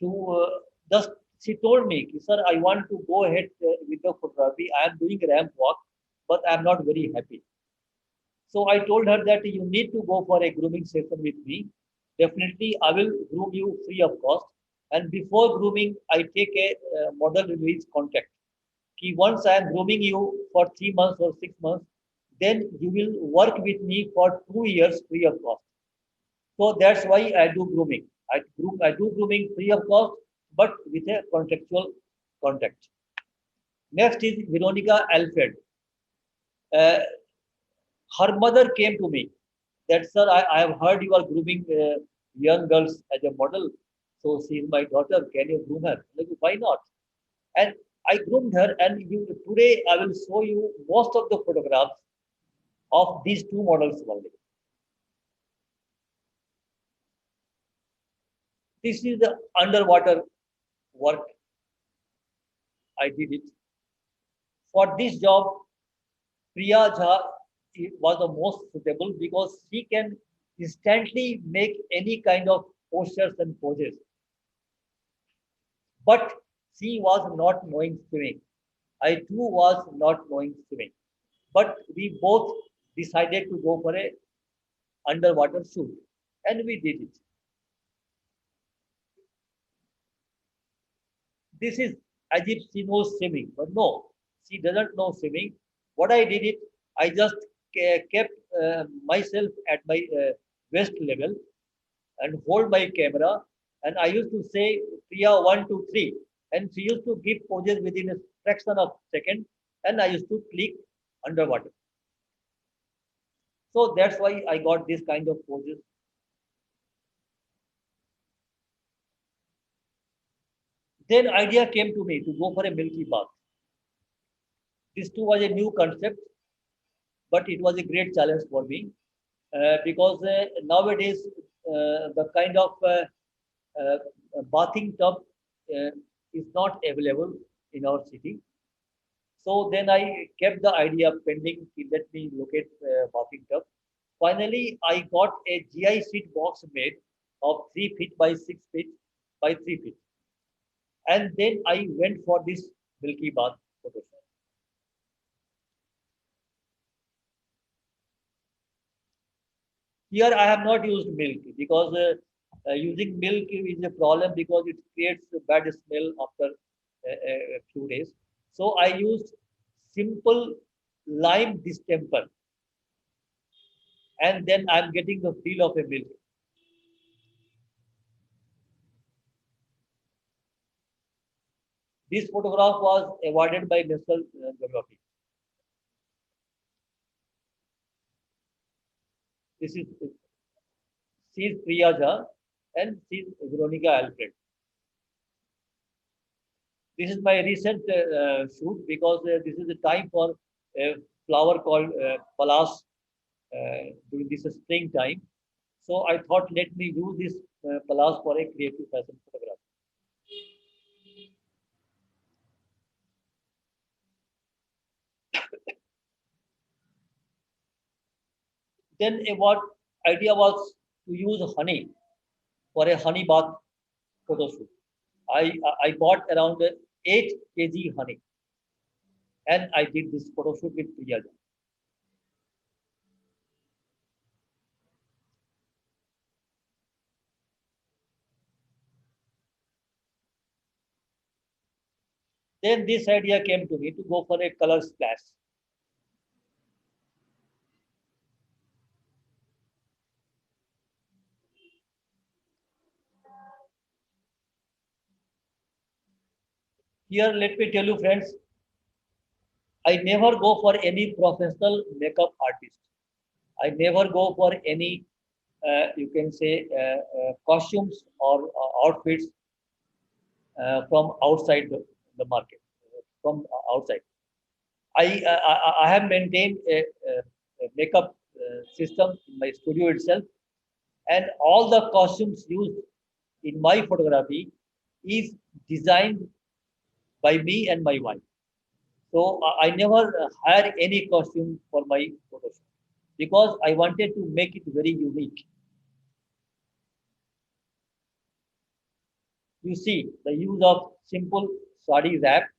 to just, she told me, sir, I want to go ahead with the photography. I am doing ramp walk, but I am not very happy. So I told her that you need to go for a grooming session with me. Definitely, I will groom you free of cost. And before grooming, I take a model release contract. Once I am grooming you for 3 months or 6 months, then you will work with me for 2 years free of cost. So that's why I do grooming. I do grooming free of cost, but with a contractual contract. Next is Veronica Alfred. Her mother came to me that, sir, I have heard you are grooming young girls as a model. So she is my daughter. Can you groom her? Like, why not? And I groomed her. And today I will show you most of the photographs of these two models only. This is the underwater work. I did it. For this job, Priya Jha was the most suitable because she can instantly make any kind of postures and poses. But she was not knowing swimming. I too was not knowing swimming. But we both decided to go for a underwater shoot. And we did it. This is as if she knows swimming, but no, she doesn't know swimming. What I did it, I just kept myself at my waist level and hold my camera, and I used to say Priya 1, 2, 3, and she used to give poses within fraction of second, and I used to click underwater. So that's why I got this kind of poses. Then idea came to me to go for a milky bath. This too was a new concept, but it was a great challenge for me because nowadays the kind of uh, bathing tub uh, is not available in our city. So then I kept the idea pending. Let me locate bathing tub. Finally, I got a GI seat box made of 3 feet by 6 feet by 3 feet. And then I went for this milky bath photo shoot. Here I have not used milk because using milk is a problem because it creates a bad smell after a few days. So I used simple lime distemper, and then I'm getting the feel of a milk. This photograph was awarded by National Geographic. This is she's Priya Jha and she's Veronica Alfred. This is my recent shoot because this is the time for a flower called palas during this spring time. So I thought, let me use this palas for a creative fashion photograph. Then what idea was to use honey for a honey bath photo shoot. I bought around 8 kg honey, and I did this photo shoot with Priya. Then this idea came to me to go for a color splash. Here, let me tell you, friends, I never go for any professional makeup artist. I never go for any, you can say, costumes or outfits from outside the market, from outside. I have maintained a makeup system in my studio itself, and all the costumes used in my photography is designed by me and my wife. So I never hire any costume for my photo shoot because I wanted to make it very unique. You see the use of simple sari wrap,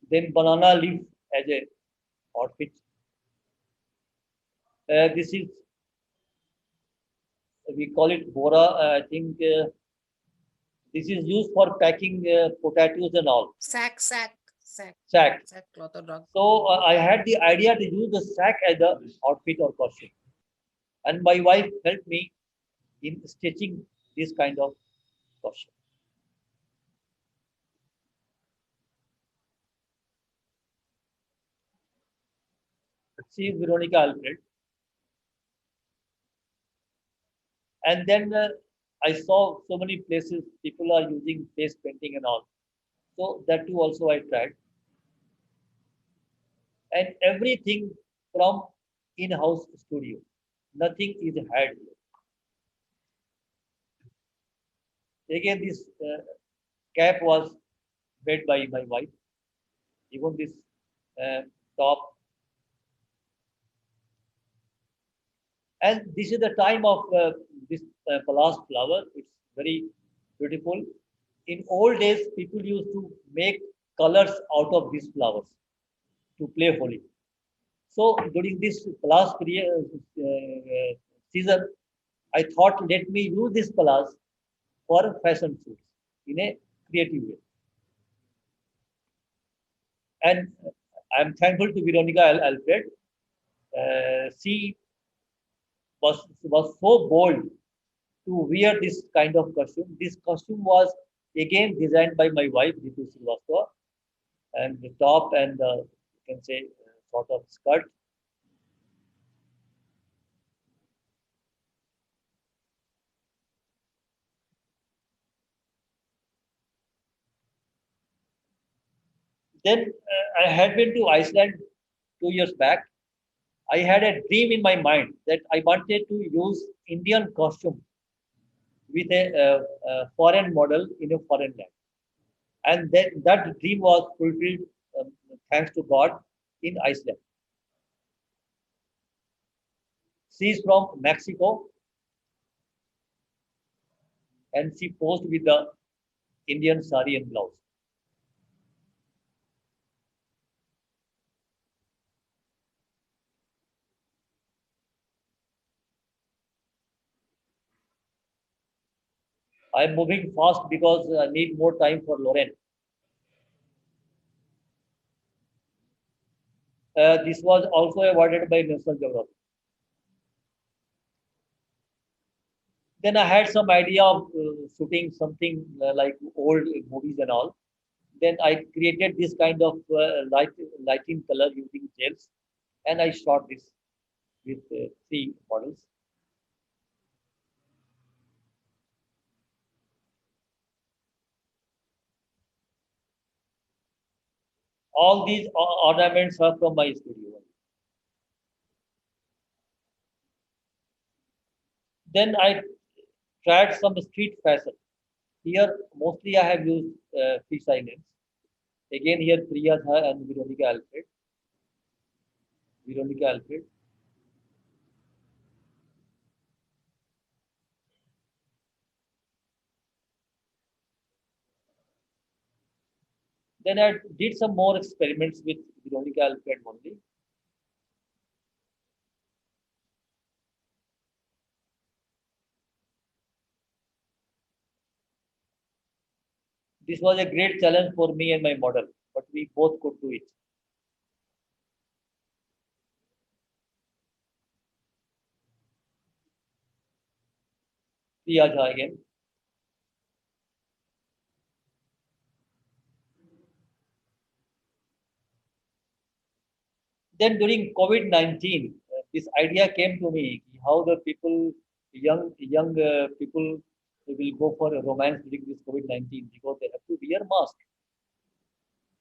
then banana leaf as a outfit. This is, we call it bora. I think this is used for packing potatoes and all. Sack. Sack. Cloth or dog. So I had the idea to use the sack as the outfit or costume, and my wife helped me in stitching this kind of costume. She is Veronica Alfred. And then I saw so many places people are using face painting and all. So that too also I tried. And everything from in-house studio. Nothing is hired here. Again, this cap was made by my wife. Even this top. And this is the time of this palas flower. It's very beautiful. In old days, people used to make colors out of these flowers to play Holi. So during this palas season, I thought, let me use this palas for fashion shoots in a creative way. And I'm thankful to Veronica Alfred. She was so bold to wear this kind of costume. This costume was again designed by my wife, Mukesh Srivastava, and the top and you can say sort of skirt. Then I had been to Iceland 2 years back. I had a dream in my mind that I wanted to use Indian costume with a foreign model in a foreign land. And that dream was fulfilled, thanks to God, in Iceland. She is from Mexico and she posed with the Indian sari and blouse. I'm moving fast because I need more time for Lorraine. This was also awarded by National Geographic. Then I had some idea of shooting something like old movies and all. Then I created this kind of lighting color using gels, and I shot this with 3 models. All these ornaments are from my studio. Then I tried some street fashion. Here, mostly I have used fish eye names. Again, here Priya Tha and Veronica Alfred. Veronica Alfred. Then I did some more experiments with Veronica Alfred only. This was a great challenge for me and my model, but we both could do it. Priya Jha again. Then during COVID-19, this idea came to me how the people, young people, will go for a romance during this COVID-19 because they have to wear mask.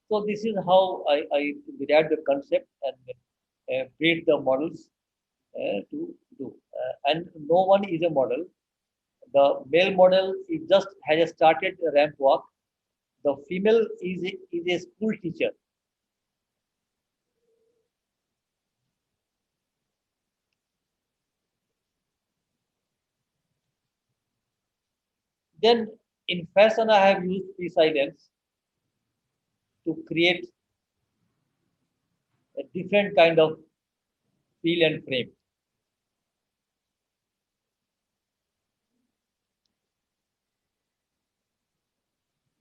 So this is how I derived the concept and create the models to do. And no one is a model. The male model is just has started a ramp walk. The female is a school teacher. Then in fashion, I have used precise lens to create a different kind of feel and frame.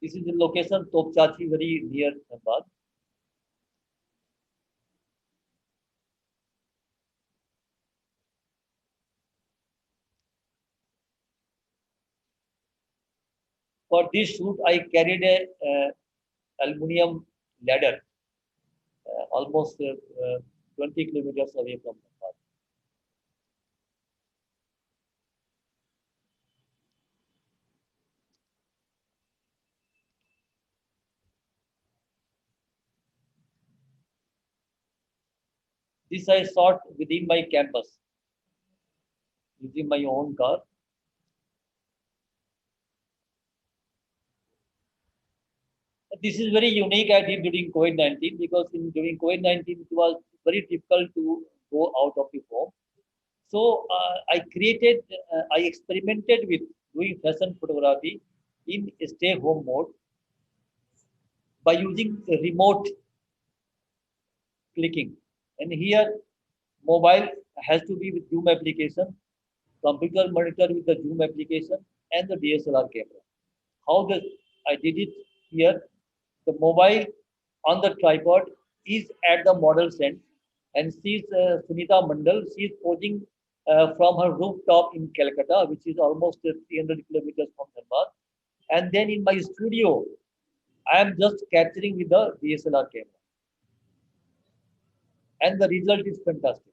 This is the location Topchachi, very near Dhanbad. For this shoot, I carried a aluminum ladder almost 20 kilometers away from Dhanbad. This I shot within my campus, using my own car. This is very unique I did during COVID-19 because during COVID-19 it was very difficult to go out of the home. So I experimented with doing fashion photography in stay-home mode by using remote clicking. And here, mobile has to be with Zoom application, computer monitor with the Zoom application, and the DSLR camera. How I did it here, the mobile on the tripod is at the model's end, and she's Sunita Mandal. She's posing from her rooftop in Calcutta, which is almost 300 kilometers from Dhanbad. And then in my studio, I am just capturing with the DSLR camera. And the result is fantastic.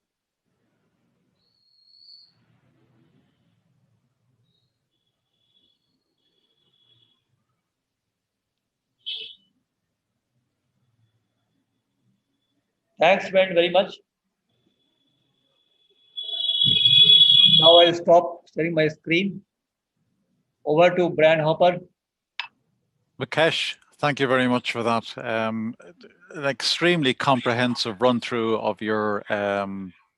Thanks, friend, very much. Now I'll stop sharing my screen. Over to Brian Hopper. Mukesh, thank you very much for that. An extremely comprehensive run through of your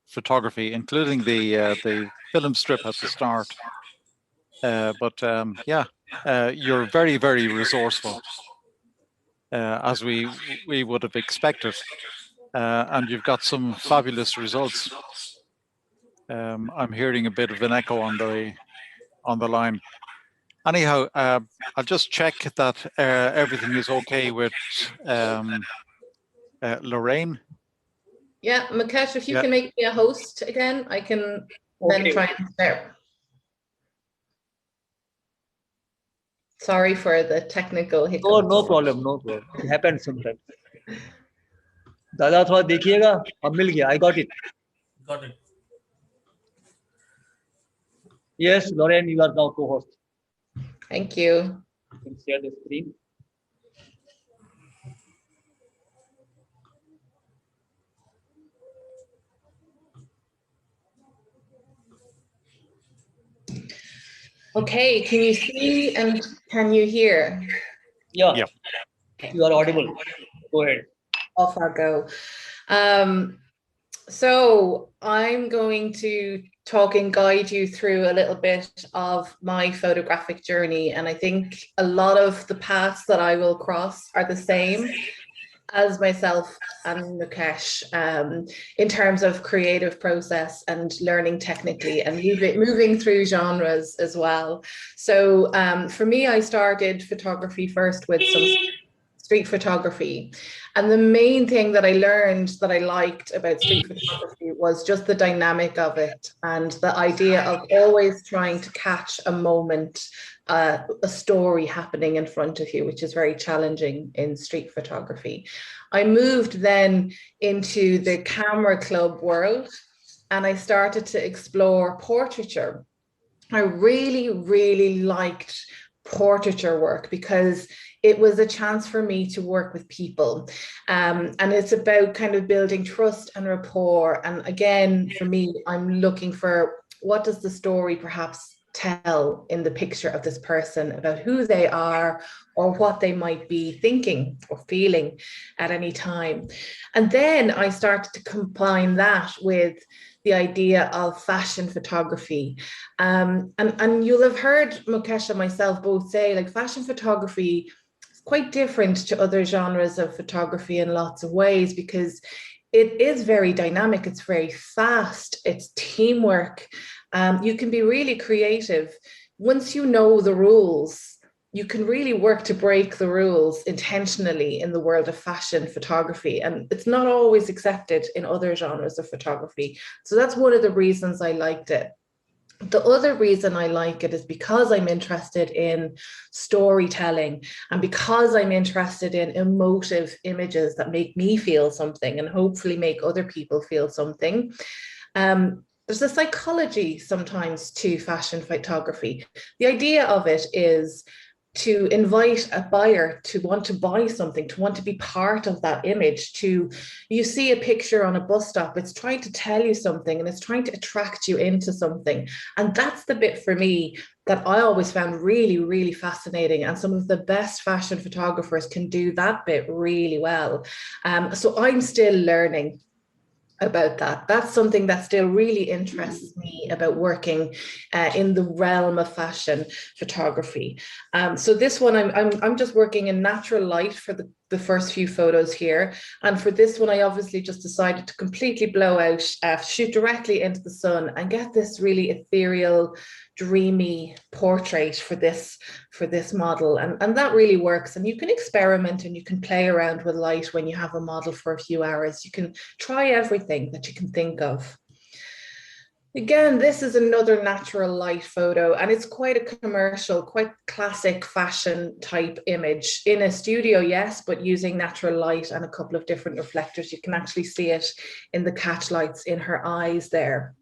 photography, including the film strip at the start. You're very, very resourceful, as we would have expected, and you've got some fabulous results. I'm hearing a bit of an echo on the line. Anyhow, I'll just check that everything is okay with Lorraine. Yeah, Mukesh, if you can make me a host again, I can then try and share. Sorry for the technical hiccups. Oh, no problem, no problem. It happens sometimes. दादा थोड़ा देखिएगा, अब मिल गया. I got it. Got it. Yes, Lorraine, you are now co-host. Thank you. You can share the screen. Okay, can you see and can you hear? Yeah. You are audible. Go ahead. Off I go. So I'm going to talk and guide you through a little bit of my photographic journey. And I think a lot of the paths that I will cross are the same as myself and Mukesh in terms of creative process and learning technically and moving through genres as well. So for me, I started photography first with some street photography. And the main thing that I learned that I liked about street photography was just the dynamic of it and the idea of always trying to catch a moment, a story happening in front of you, which is very challenging in street photography. I moved then into the camera club world and I started to explore portraiture. I really, really liked portraiture work because it was a chance for me to work with people. And it's about kind of building trust and rapport. And again, for me, I'm looking for what does the story perhaps tell in the picture of this person about who they are or what they might be thinking or feeling at any time. And then I started to combine that with the idea of fashion photography. And you'll have heard Mukesh and myself both say, like, fashion photography is quite different to other genres of photography in lots of ways because it is very dynamic, it's very fast, it's teamwork. You can be really creative. Once you know the rules, you can really work to break the rules intentionally in the world of fashion photography. And it's not always accepted in other genres of photography. So that's one of the reasons I liked it. The other reason I like it is because I'm interested in storytelling and because I'm interested in emotive images that make me feel something and hopefully make other people feel something. There's a psychology sometimes to fashion photography. The idea of it is to invite a buyer to want to buy something, to want to be part of that image, you see a picture on a bus stop, it's trying to tell you something and it's trying to attract you into something. And that's the bit for me that I always found really, really fascinating. And some of the best fashion photographers can do that bit really well. So I'm still learning about that. That's something that still really interests me about working in the realm of fashion photography. So this one, I'm just working in natural light for the the first few photos here. And for this one, I obviously just decided to completely blow out, shoot directly into the sun and get this really ethereal, dreamy portrait for this model. And that really works. And you can experiment and you can play around with light when you have a model for a few hours. You can try everything that you can think of. Again, this is another natural light photo, and it's quite a commercial, quite classic fashion type image in a studio, yes, but using natural light and a couple of different reflectors. You can actually see it in the catch lights in her eyes there.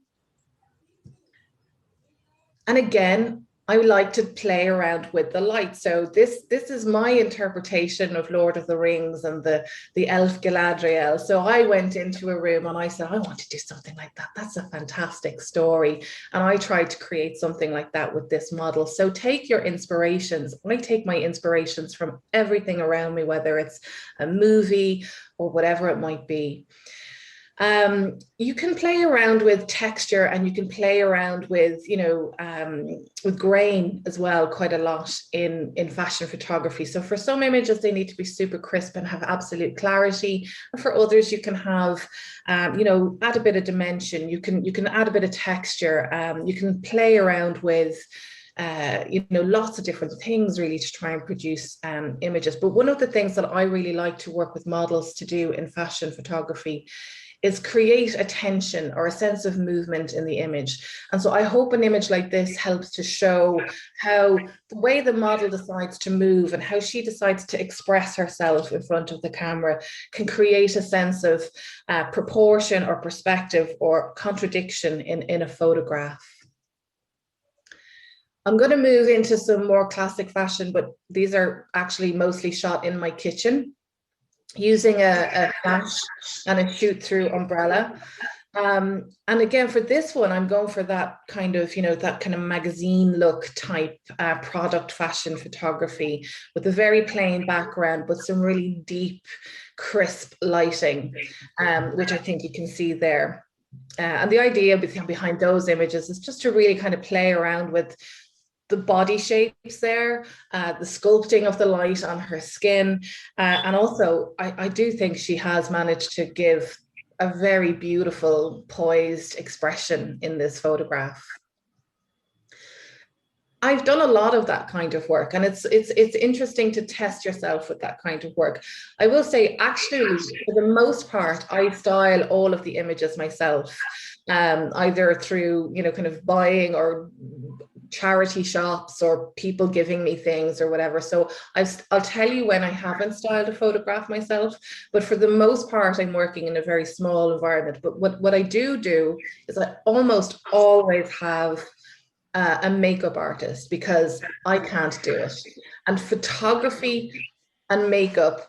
And again, I like to play around with the light. So this is my interpretation of Lord of the Rings and the elf Galadriel. So I went into a room and I said, I want to do something like that. That's a fantastic story. And I tried to create something like that with this model. So take your inspirations. I take my inspirations from everything around me, whether it's a movie or whatever it might be. You can play around with texture and you can play around with, you know, with grain as well, quite a lot in fashion photography. So for some images, they need to be super crisp and have absolute clarity. And for others, you can have, you know, add a bit of dimension. You can add a bit of texture. You can play around with, you know, lots of different things really to try and produce images. But one of the things that I really like to work with models to do in fashion photography is create a tension or a sense of movement in the image. And so I hope an image like this helps to show how the way the model decides to move and how she decides to express herself in front of the camera can create a sense of proportion or perspective or contradiction in a photograph. I'm going to move into some more classic fashion, but these are actually mostly shot in my kitchen, using a flash and a shoot-through umbrella. And again, for this one, I'm going for that kind of, you know, that kind of magazine look type product fashion photography with a very plain background, but some really deep, crisp lighting, which I think you can see there. And the idea behind those images is just to really kind of play around with the body shapes there, the sculpting of the light on her skin. And also, I do think she has managed to give a very beautiful, poised expression in this photograph. I've done a lot of that kind of work, and it's interesting to test yourself with that kind of work. I will say, actually, for the most part, I style all of the images myself, either through, you know, kind of buying or charity shops or people giving me things or whatever. So I'll tell you when I haven't styled a photograph myself, but for the most part, I'm working in a very small environment. But what I do is I almost always have a makeup artist, because I can't do it. And photography and makeup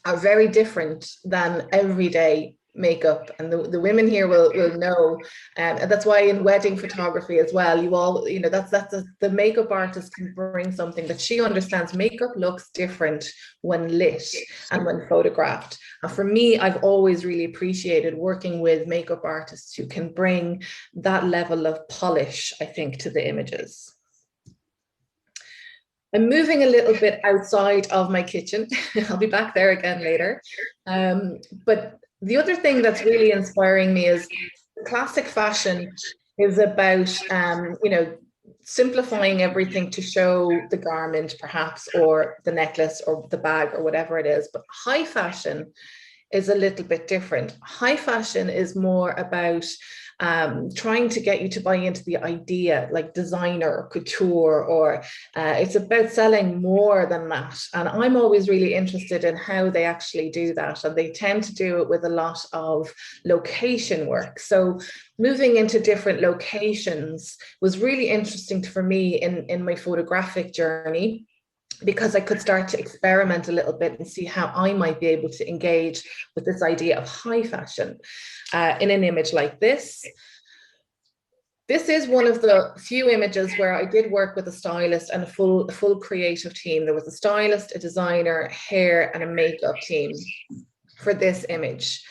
are very different than everyday makeup, and the women here will know, and that's why in wedding photography as well, you know, that's the makeup artist can bring something that she understands. Makeup looks different when lit and when photographed, and for me, I've always really appreciated working with makeup artists who can bring that level of polish, I think, to the images. I'm moving a little bit outside of my kitchen. I'll be back there again later, but the other thing that's really inspiring me is classic fashion is about, you know, simplifying everything to show the garment perhaps, or the necklace or the bag or whatever it is. But high fashion is a little bit different. High fashion is more about trying to get you to buy into the idea, like designer or couture, or it's about selling more than that. And I'm always really interested in how they actually do that. And they tend to do it with a lot of location work. So moving into different locations was really interesting for me in my photographic journey, because I could start to experiment a little bit and see how I might be able to engage with this idea of high fashion in an image like this. This is one of the few images where I did work with a stylist and a full creative team. There was a stylist, a designer, hair, and a makeup team for this image.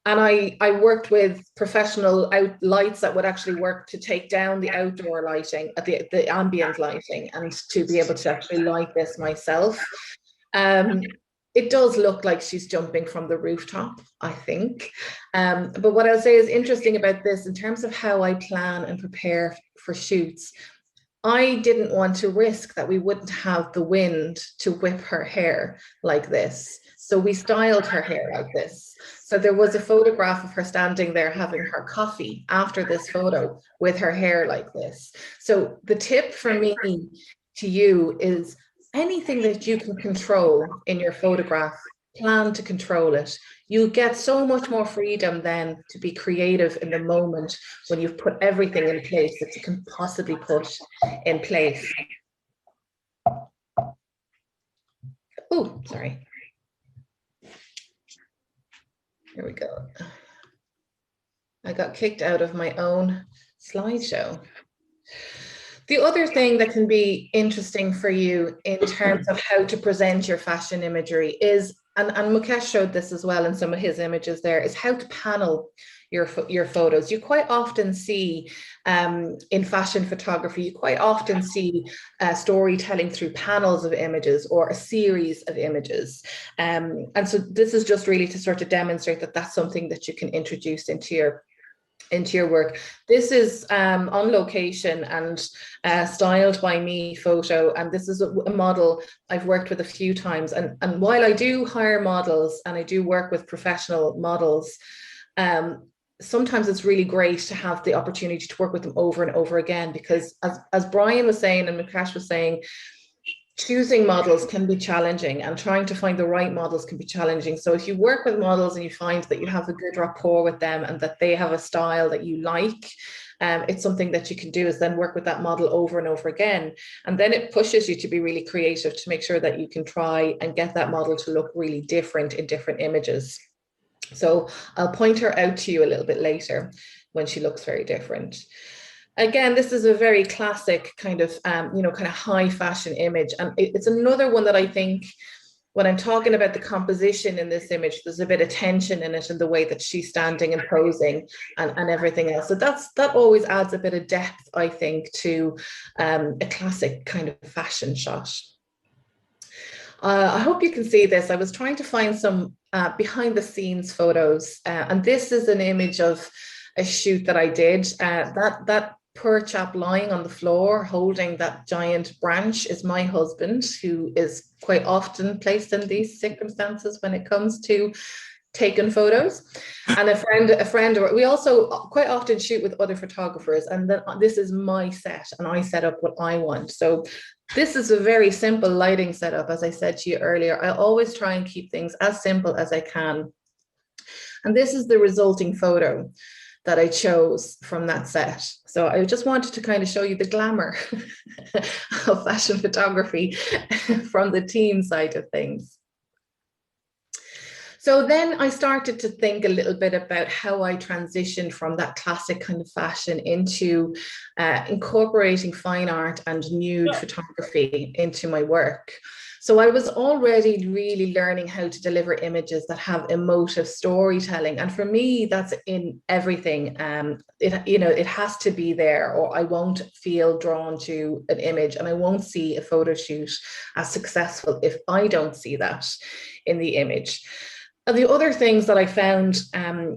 And I worked with professional lights that would actually work to take down the outdoor lighting, the ambient lighting, and to be able to actually light this myself. It does look like she's jumping from the rooftop, I think. But what I'll say is interesting about this in terms of how I plan and prepare for shoots, I didn't want to risk that we wouldn't have the wind to whip her hair like this. So we styled her hair like this. So there was a photograph of her standing there having her coffee after this photo with her hair like this. So the tip from me to you is anything that you can control in your photograph, plan to control it. You'll get so much more freedom then to be creative in the moment when you've put everything in place that you can possibly put in place. Oh, sorry. Here we go. I got kicked out of my own slideshow. The other thing that can be interesting for you in terms of how to present your fashion imagery is, and Mukesh showed this as well in some of his images there, is how to panel your photos. You quite often see in fashion photography, you quite often see storytelling through panels of images or a series of images. And so this is just really to sort of demonstrate that that's something that you can introduce into your work. This is on location and styled by me photo, and this is a model I've worked with a few times, and while I do hire models and I do work with professional models, sometimes it's really great to have the opportunity to work with them over and over again, because as Brian was saying and Mukesh was saying, choosing models can be challenging and trying to find the right models can be challenging. So if you work with models and you find that you have a good rapport with them and that they have a style that you like, it's something that you can do is then work with that model over and over again. And then it pushes you to be really creative to make sure that you can try and get that model to look really different in different images. So I'll point her out to you a little bit later when she looks very different. Again, this is a very classic kind of, kind of high fashion image. And it's another one that I think when I'm talking about the composition in this image, there's a bit of tension in it in the way that she's standing and posing and everything else. So that always adds a bit of depth, I think, to a classic kind of fashion shot. I hope you can see this. I was trying to find some behind the scenes photos, and this is an image of a shoot that I did. That poor chap lying on the floor holding that giant branch is my husband, who is quite often placed in these circumstances when it comes to taken photos. And a friend, we also quite often shoot with other photographers, and then this is my set and I set up what I want. So this is a very simple lighting setup. As I said to you earlier, I always try and keep things as simple as I can. And this is the resulting photo that I chose from that set. So I just wanted to kind of show you the glamour of fashion photography from the team side of things. So then I started to think a little bit about how I transitioned from that classic kind of fashion into incorporating fine art and nude photography into my work. So I was already really learning how to deliver images that have emotive storytelling. And for me, that's in everything. It has to be there, or I won't feel drawn to an image, and I won't see a photo shoot as successful if I don't see that in the image. And the other things that I found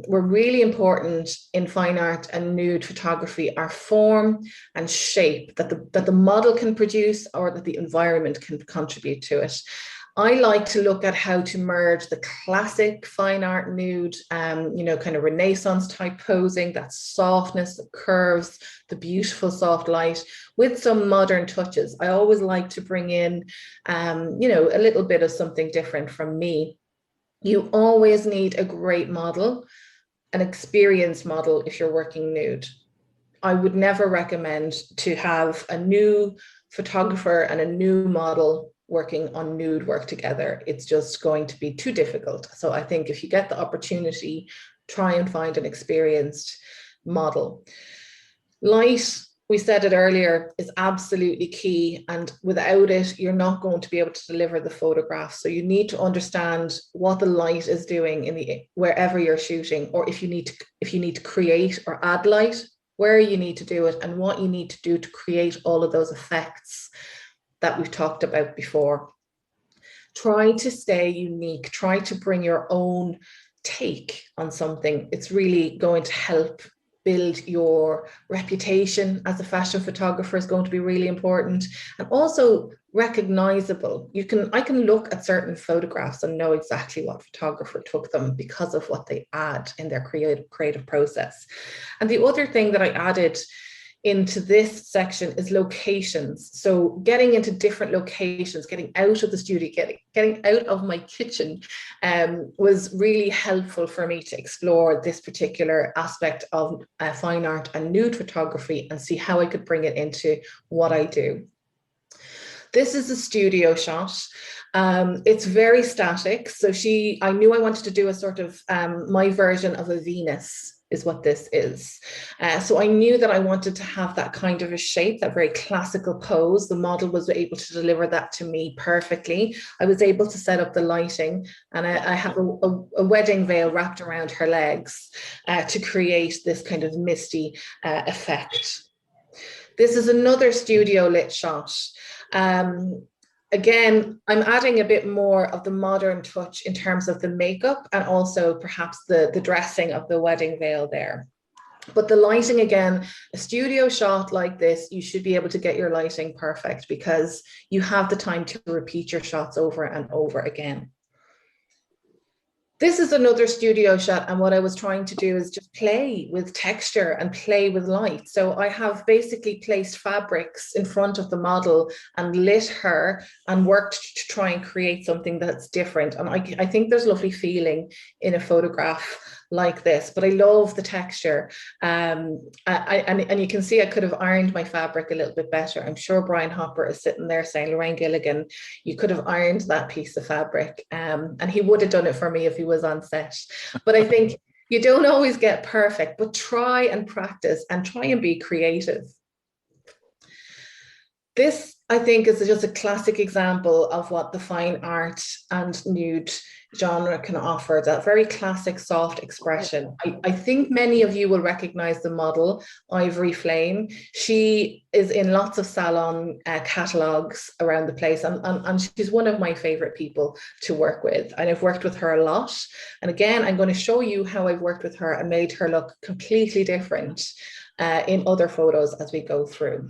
were really important in fine art and nude photography are form and shape that the model can produce, or that the environment can contribute to it. I like to look at how to merge the classic fine art nude, kind of Renaissance type posing, that softness, the curves, the beautiful soft light, with some modern touches. I always like to bring in, a little bit of something different from me. You always need a great model, an experienced model if you're working nude. I would never recommend to have a new photographer and a new model working on nude work together. It's just going to be too difficult. So I think if you get the opportunity, try and find an experienced model. Light we said it earlier, is absolutely key. And without it, you're not going to be able to deliver the photograph. So you need to understand what the light is doing in wherever you're shooting, or if you need to create or add light, where you need to do it, and what you need to do to create all of those effects that we've talked about before. Try to stay unique. Try to bring your own take on something. It's really going to help build your reputation as a fashion photographer is going to be really important, and also recognizable. I can look at certain photographs and know exactly what photographer took them because of what they add in their creative process. And the other thing that I added into this section is locations. So getting into different locations, getting out of the studio, getting out of my kitchen was really helpful for me to explore this particular aspect of fine art and nude photography and see how I could bring it into what I do. This is a studio shot. It's very static. So I knew I wanted to do a sort of my version of a Venus is what this is. So I knew that I wanted to have that kind of a shape, that very classical pose. The model was able to deliver that to me perfectly. I was able to set up the lighting, and I have a wedding veil wrapped around her legs to create this kind of misty effect. This is another studio lit shot. Again, I'm adding a bit more of the modern touch in terms of the makeup and also perhaps the dressing of the wedding veil there. But the lighting, again, a studio shot like this, you should be able to get your lighting perfect because you have the time to repeat your shots over and over again. This is another studio shot, and what I was trying to do is just play with texture and play with light. So I have basically placed fabrics in front of the model and lit her and worked to try and create something that's different. And I think there's lovely feeling in a photograph like this, but I love the texture. And you can see I could have ironed my fabric a little bit better. I'm sure Brian Hopper is sitting there saying, Lorraine Gilligan, you could have ironed that piece of fabric. And he would have done it for me if he was on set. But I think you don't always get perfect, but try and practice and try and be creative. This, I think, is just a classic example of what the fine art and nude genre can offer, that very classic soft expression. I think many of you will recognize the model, Ivory Flame. She is in lots of salon catalogs around the place, and she's one of my favorite people to work with. And I've worked with her a lot. And again, I'm going to show you how I've worked with her and made her look completely different in other photos as we go through.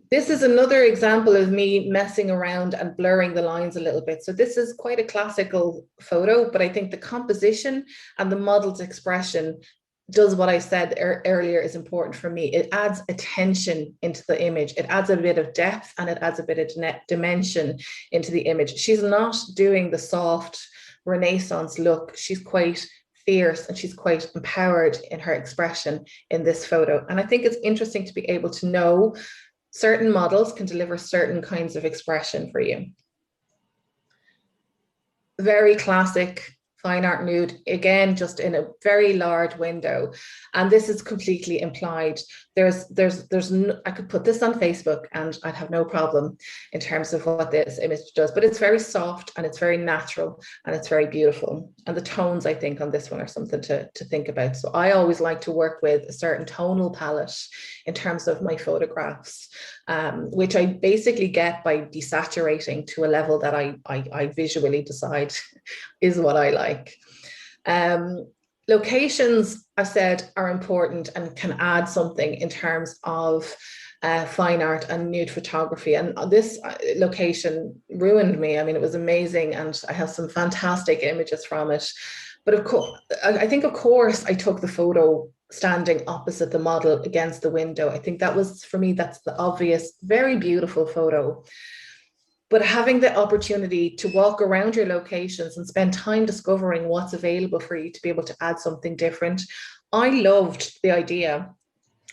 This is another example of me messing around and blurring the lines a little bit. So this is quite a classical photo, but I think the composition and the model's expression does what I said earlier is important for me. It adds attention into the image. It adds a bit of depth and it adds a bit of dimension into the image. She's not doing the soft Renaissance look. She's quite fierce and she's quite empowered in her expression in this photo. And I think it's interesting to be able to know certain models can deliver certain kinds of expression for you. Very classic fine art nude, again, just in a very large window. And this is completely implied. I could put this on Facebook and I'd have no problem in terms of what this image does, but it's very soft and it's very natural and it's very beautiful. And the tones, I think, on this one are something to think about. So I always like to work with a certain tonal palette in terms of my photographs, which I basically get by desaturating to a level that I visually decide is what I like. Locations, I said, are important and can add something in terms of fine art and nude photography. And this location ruined me. I mean, it was amazing and I have some fantastic images from it. But of course, I think, of course, I took the photo standing opposite the model against the window. I think that was, for me, that's the obvious, very beautiful photo. But having the opportunity to walk around your locations and spend time discovering what's available for you to be able to add something different. I loved the idea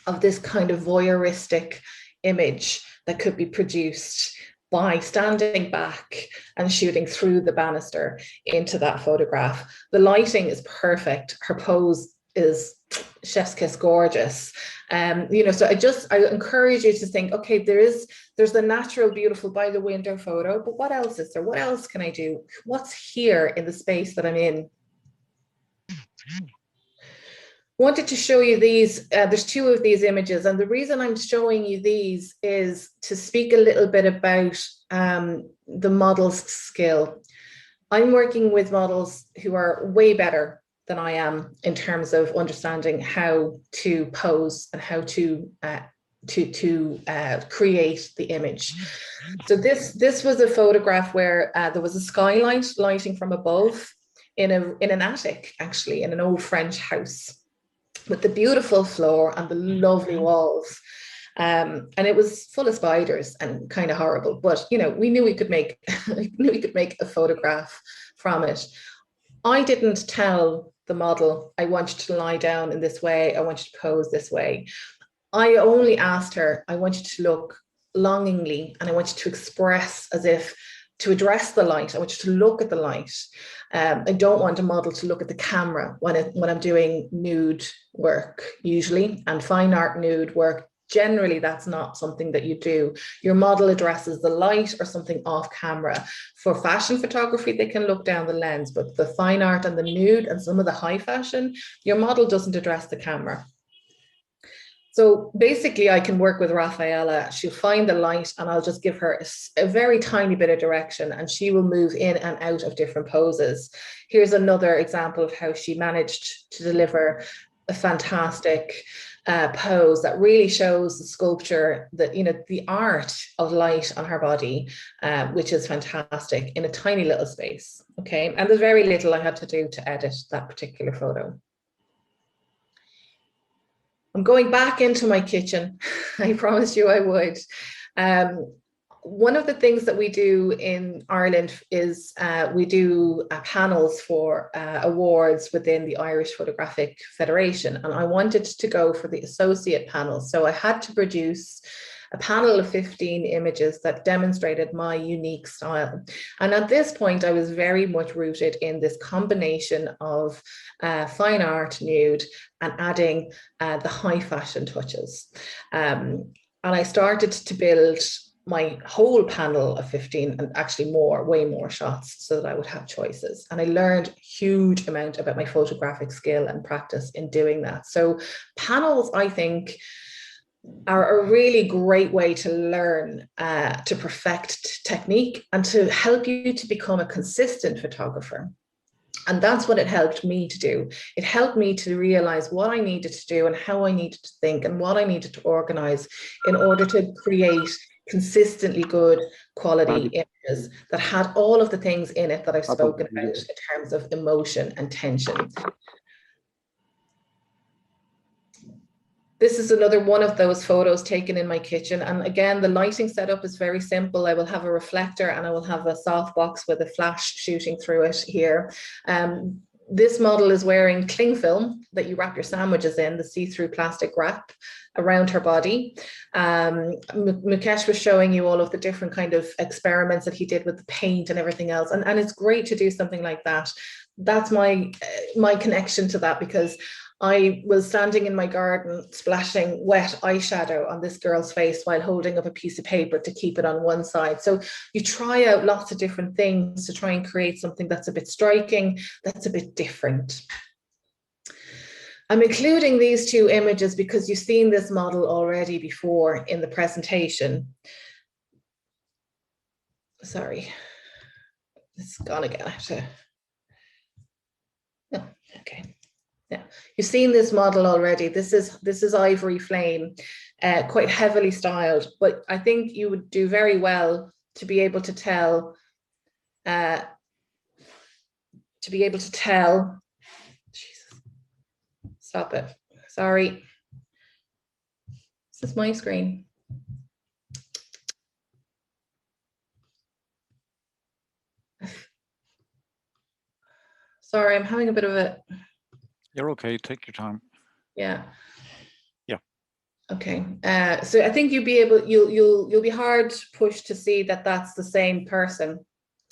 of this kind of voyeuristic image that could be produced by standing back and shooting through the banister into that photograph. The lighting is perfect. Her pose is chef's kiss gorgeous. You know, so I encourage you to think, okay, there's the natural, beautiful by the window photo, but what else is there? What else can I do? What's here in the space that I'm in? Wanted to show you these. There's two of these images, and the reason I'm showing you these is to speak a little bit about the model's skill. I'm working with models who are way better than I am in terms of understanding how to pose and how to create the image. So this was a photograph where there was a skylight lighting from above in an attic, actually, in an old French house, with the beautiful floor and the lovely walls. And it was full of spiders and kind of horrible, but you know, we knew we could make a photograph from it. I didn't tell the model, I want you to lie down in this way, I want you to pose this way. I only asked her, I want you to look longingly, and I want you to express as if to address the light. I want you to look at the light. I don't want a model to look at the camera when I'm doing nude work, usually, and fine art nude work. Generally, that's not something that you do. Your model addresses the light or something off camera. For fashion photography, they can look down the lens, but the fine art and the nude and some of the high fashion, your model doesn't address the camera. So basically, I can work with Rafaela. She'll find the light and I'll just give her a very tiny bit of direction, and she will move in and out of different poses. Here's another example of how she managed to deliver a fantastic pose that really shows the sculpture, that, you know, the art of light on her body, which is fantastic in a tiny little space. Okay, and there's very little I had to do to edit that particular photo. I'm going back into my kitchen. I promised you I would. One of the things that we do in Ireland is we do panels for awards within the Irish Photographic Federation, and I wanted to go for the associate panel. So I had to produce a panel of 15 images that demonstrated my unique style. And at this point, I was very much rooted in this combination of fine art, nude, and adding the high fashion touches. And I started to build my whole panel of 15, and actually more, way more shots, so that I would have choices. And I learned a huge amount about my photographic skill and practice in doing that. So panels, I think, are a really great way to learn to perfect technique and to help you to become a consistent photographer. And that's what it helped me to do. It helped me to realize what I needed to do and how I needed to think and what I needed to organize in order to create consistently good quality images that had all of the things in it that I've spoken about in terms of emotion and tension. This is another one of those photos taken in my kitchen. And again, the lighting setup is very simple. I will have a reflector and I will have a softbox with a flash shooting through it here. This model is wearing cling film that you wrap your sandwiches in, the see-through plastic wrap around her body. Mukesh was showing you all of the different kind of experiments that he did with the paint and everything else. And it's great to do something like that. That's my connection to that, because I was standing in my garden splashing wet eyeshadow on this girl's face while holding up a piece of paper to keep it on one side. So you try out lots of different things to try and create something that's a bit striking, that's a bit different. I'm including these two images because you've seen this model already before in the presentation. Sorry, it's gone again. I have to. No, okay. Yeah, you've seen this model already. This is Ivory Flame, quite heavily styled, but I think you would do very well to be able to tell. Jesus, stop it. Sorry, this is my screen. Sorry, I'm having a bit of a. You're okay. Take your time. Yeah. Yeah. Okay. So I think you'll be hard pushed to see that that's the same person.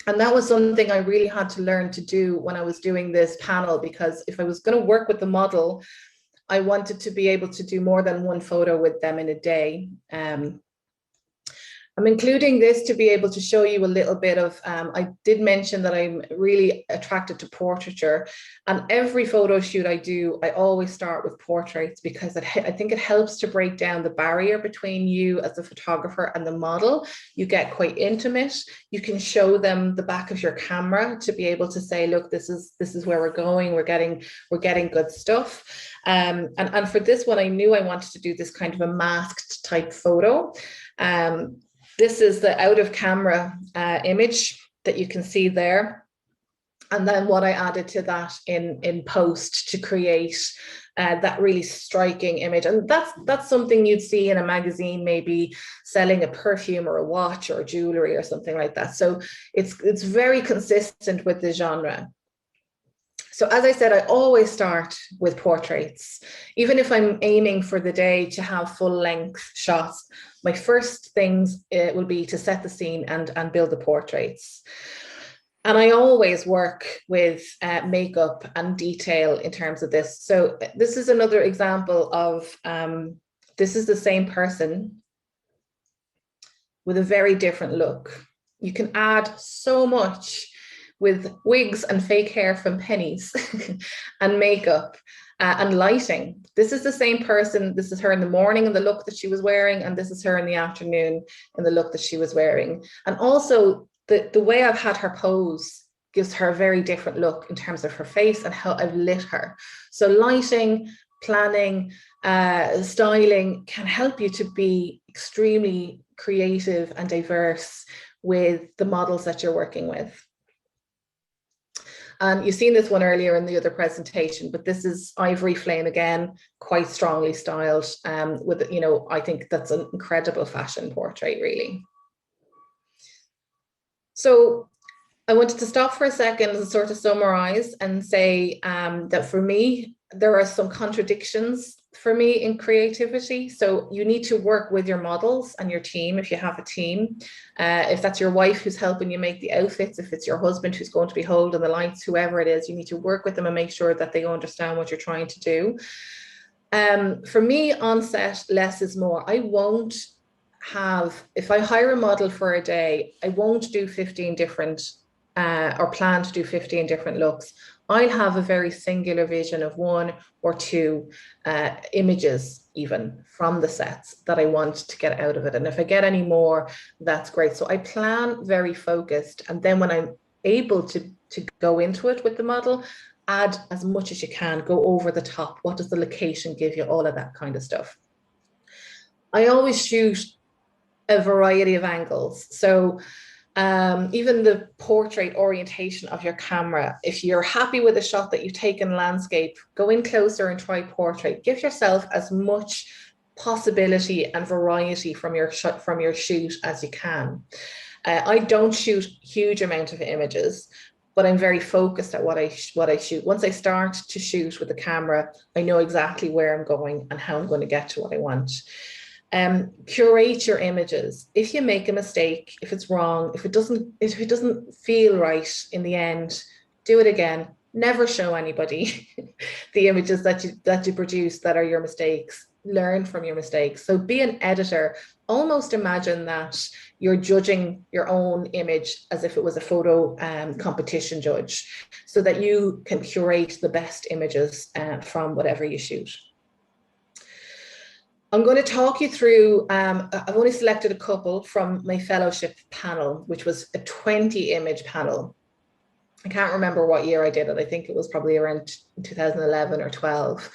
And that was something I really had to learn to do when I was doing this panel, because if I was going to work with the model, I wanted to be able to do more than one photo with them in a day. I'm including this to be able to show you a little bit of, I did mention that I'm really attracted to portraiture, and every photo shoot I do, I always start with portraits because I think it helps to break down the barrier between you as a photographer and the model. You get quite intimate. You can show them the back of your camera to be able to say, look, this is where we're going. We're getting good stuff. And for this one, I knew I wanted to do this kind of a masked type photo. This is the out of camera image that you can see there. And then what I added to that in post to create that really striking image. And that's something you'd see in a magazine, maybe selling a perfume or a watch or jewelry or something like that. So it's very consistent with the genre. So as I said, I always start with portraits. Even if I'm aiming for the day to have full length shots, my first things will be to set the scene and build the portraits. And I always work with makeup and detail in terms of this. So this is another example of, this is the same person with a very different look. You can add so much with wigs and fake hair from pennies and makeup and lighting. This is the same person. This is her in the morning and the look that she was wearing, and this is her in the afternoon and the look that she was wearing. And also the way I've had her pose gives her a very different look in terms of her face and how I've lit her. So lighting, planning, styling can help you to be extremely creative and diverse with the models that you're working with. And you've seen this one earlier in the other presentation, but this is Ivory Flame again, quite strongly styled with, you know, I think that's an incredible fashion portrait, really. So I wanted to stop for a second and sort of summarize and say that for me, there are some contradictions for me in creativity. So you need to work with your models and your team if you have a team. If that's your wife who's helping you make the outfits, if it's your husband who's going to be holding the lights, whoever it is, you need to work with them and make sure that they understand what you're trying to do. For me, on set, less is more. I won't have, if I hire a model for a day, I won't do 15 different or plan to do 15 different looks. I'll have a very singular vision of one or two images even from the sets that I want to get out of it. And if I get any more, that's great. So I plan very focused. And then when I'm able to go into it with the model, add as much as you can, go over the top. What does the location give you? All of that kind of stuff. I always shoot a variety of angles. So even the portrait orientation of your camera, if you're happy with a shot that you've taken landscape, go in closer and try portrait. Give yourself as much possibility and variety from your shoot as you can. I don't shoot huge amount of images, but I'm very focused at what I shoot. Once I start to shoot with the camera, I know exactly where I'm going and how I'm going to get to what I want. Curate your images. If you make a mistake, if it's wrong, if it doesn't feel right in the end, do it again. Never show anybody the images that you produce that are your mistakes. Learn from your mistakes. So be an editor. Almost imagine that you're judging your own image as if it was a photo competition judge, so that you can curate the best images from whatever you shoot. I'm going to talk you through, I've only selected a couple from my fellowship panel, which was a 20 image panel. I can't remember what year I did it. I think it was probably around 2011 or 12.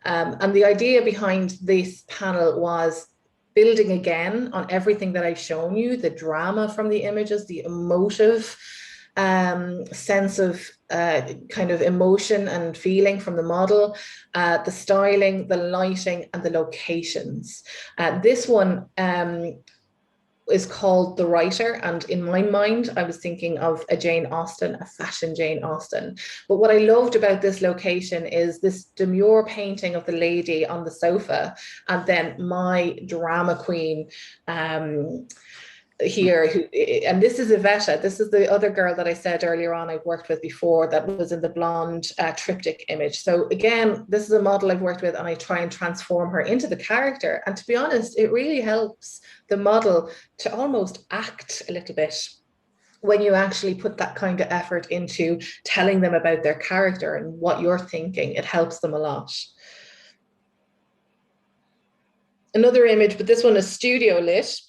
And the idea behind this panel was building again on everything that I've shown you, the drama from the images, the emotive sense of kind of emotion and feeling from the model, the styling, the lighting, and the locations. This one is called The Writer, and in my mind I was thinking of a Jane Austen, a fashion Jane Austen. But what I loved about this location is this demure painting of the lady on the sofa, and then my drama queen here, and this is Iveta. This is the other girl that I said earlier on I've worked with before that was in the blonde triptych image. So again, this is a model I've worked with, and I try and transform her into the character. And to be honest, it really helps the model to almost act a little bit when you actually put that kind of effort into telling them about their character and what you're thinking. It helps them a lot. Another image, but this one is studio lit.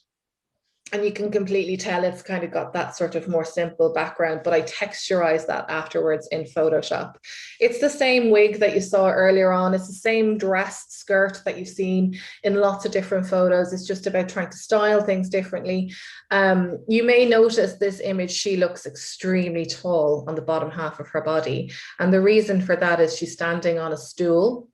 And you can completely tell it's kind of got that sort of more simple background, but I texturized that afterwards in Photoshop. It's the same wig that you saw earlier on. It's the same dressed skirt that you've seen in lots of different photos. It's just about trying to style things differently. You may notice this image, she looks extremely tall on the bottom half of her body. And the reason for that is she's standing on a stool.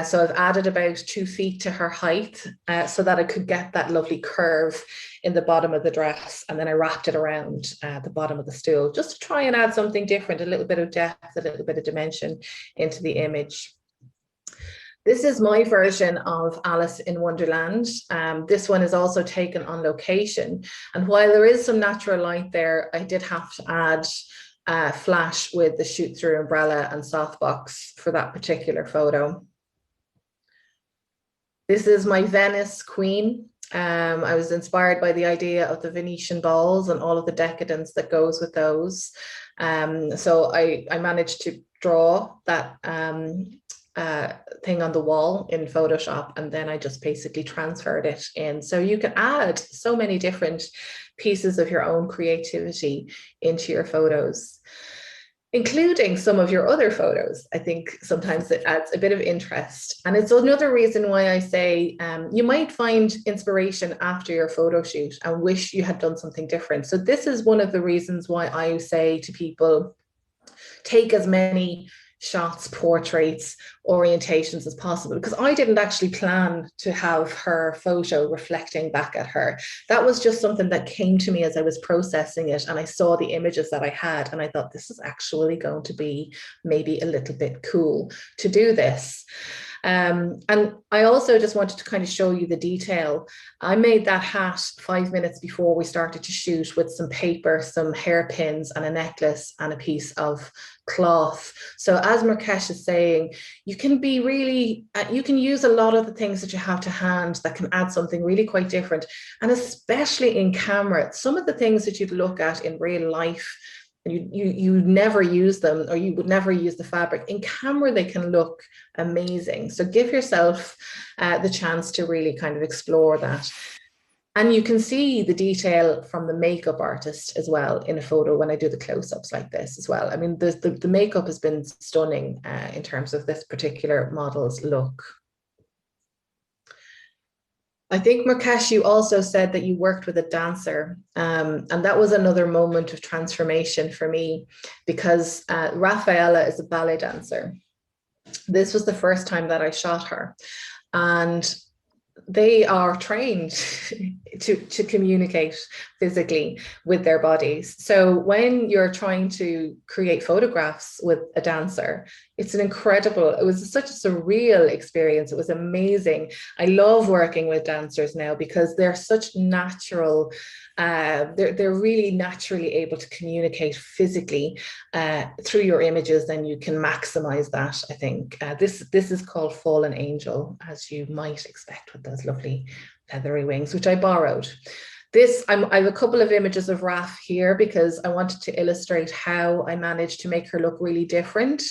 So I've added about 2 feet to her height so that I could get that lovely curve in the bottom of the dress. And then I wrapped it around the bottom of the stool just to try and add something different, a little bit of depth, a little bit of dimension into the image. This is my version of Alice in Wonderland. This one is also taken on location. And while there is some natural light there, I did have to add flash with the shoot through umbrella and softbox for that particular photo. This is my Venice Queen. I was inspired by the idea of the Venetian balls and all of the decadence that goes with those. So I managed to draw that thing on the wall in Photoshop, and then I just basically transferred it in. So you can add so many different pieces of your own creativity into your photos, including some of your other photos. I think sometimes it adds a bit of interest. And it's another reason why I say you might find inspiration after your photo shoot and wish you had done something different. So this is one of the reasons why I say to people, take as many shots, portraits, orientations as possible, because I didn't actually plan to have her photo reflecting back at her. That was just something that came to me as I was processing it, and I saw the images that I had, and I thought this is actually going to be maybe a little bit cool to do this. And I also just wanted to kind of show you the detail. I made that hat 5 minutes before we started to shoot with some paper, some hairpins and a necklace and a piece of cloth. So as Mukesh is saying, you can be really, you can use a lot of the things that you have to hand that can add something really quite different. And especially in camera, some of the things that you'd look at in real life, you never use them, or you would never use the fabric. In camera, they can look amazing. So give yourself the chance to really kind of explore that. And you can see the detail from the makeup artist as well in a photo when I do the close-ups like this as well. I mean, the makeup has been stunning in terms of this particular model's look. I think, Mukesh, you also said that you worked with a dancer, and that was another moment of transformation for me, because Rafaela is a ballet dancer. This was the first time that I shot her, and they are trained to communicate physically with their bodies. So when you're trying to create photographs with a dancer, it's an incredible, it was such a surreal experience. It was amazing. I love working with dancers now because they're such natural, they're really naturally able to communicate physically through your images, and you can maximize that, I think. This is called Fallen Angel, as you might expect, with those lovely feathery wings, which I borrowed. This, I have a couple of images of Raf here because I wanted to illustrate how I managed to make her look really different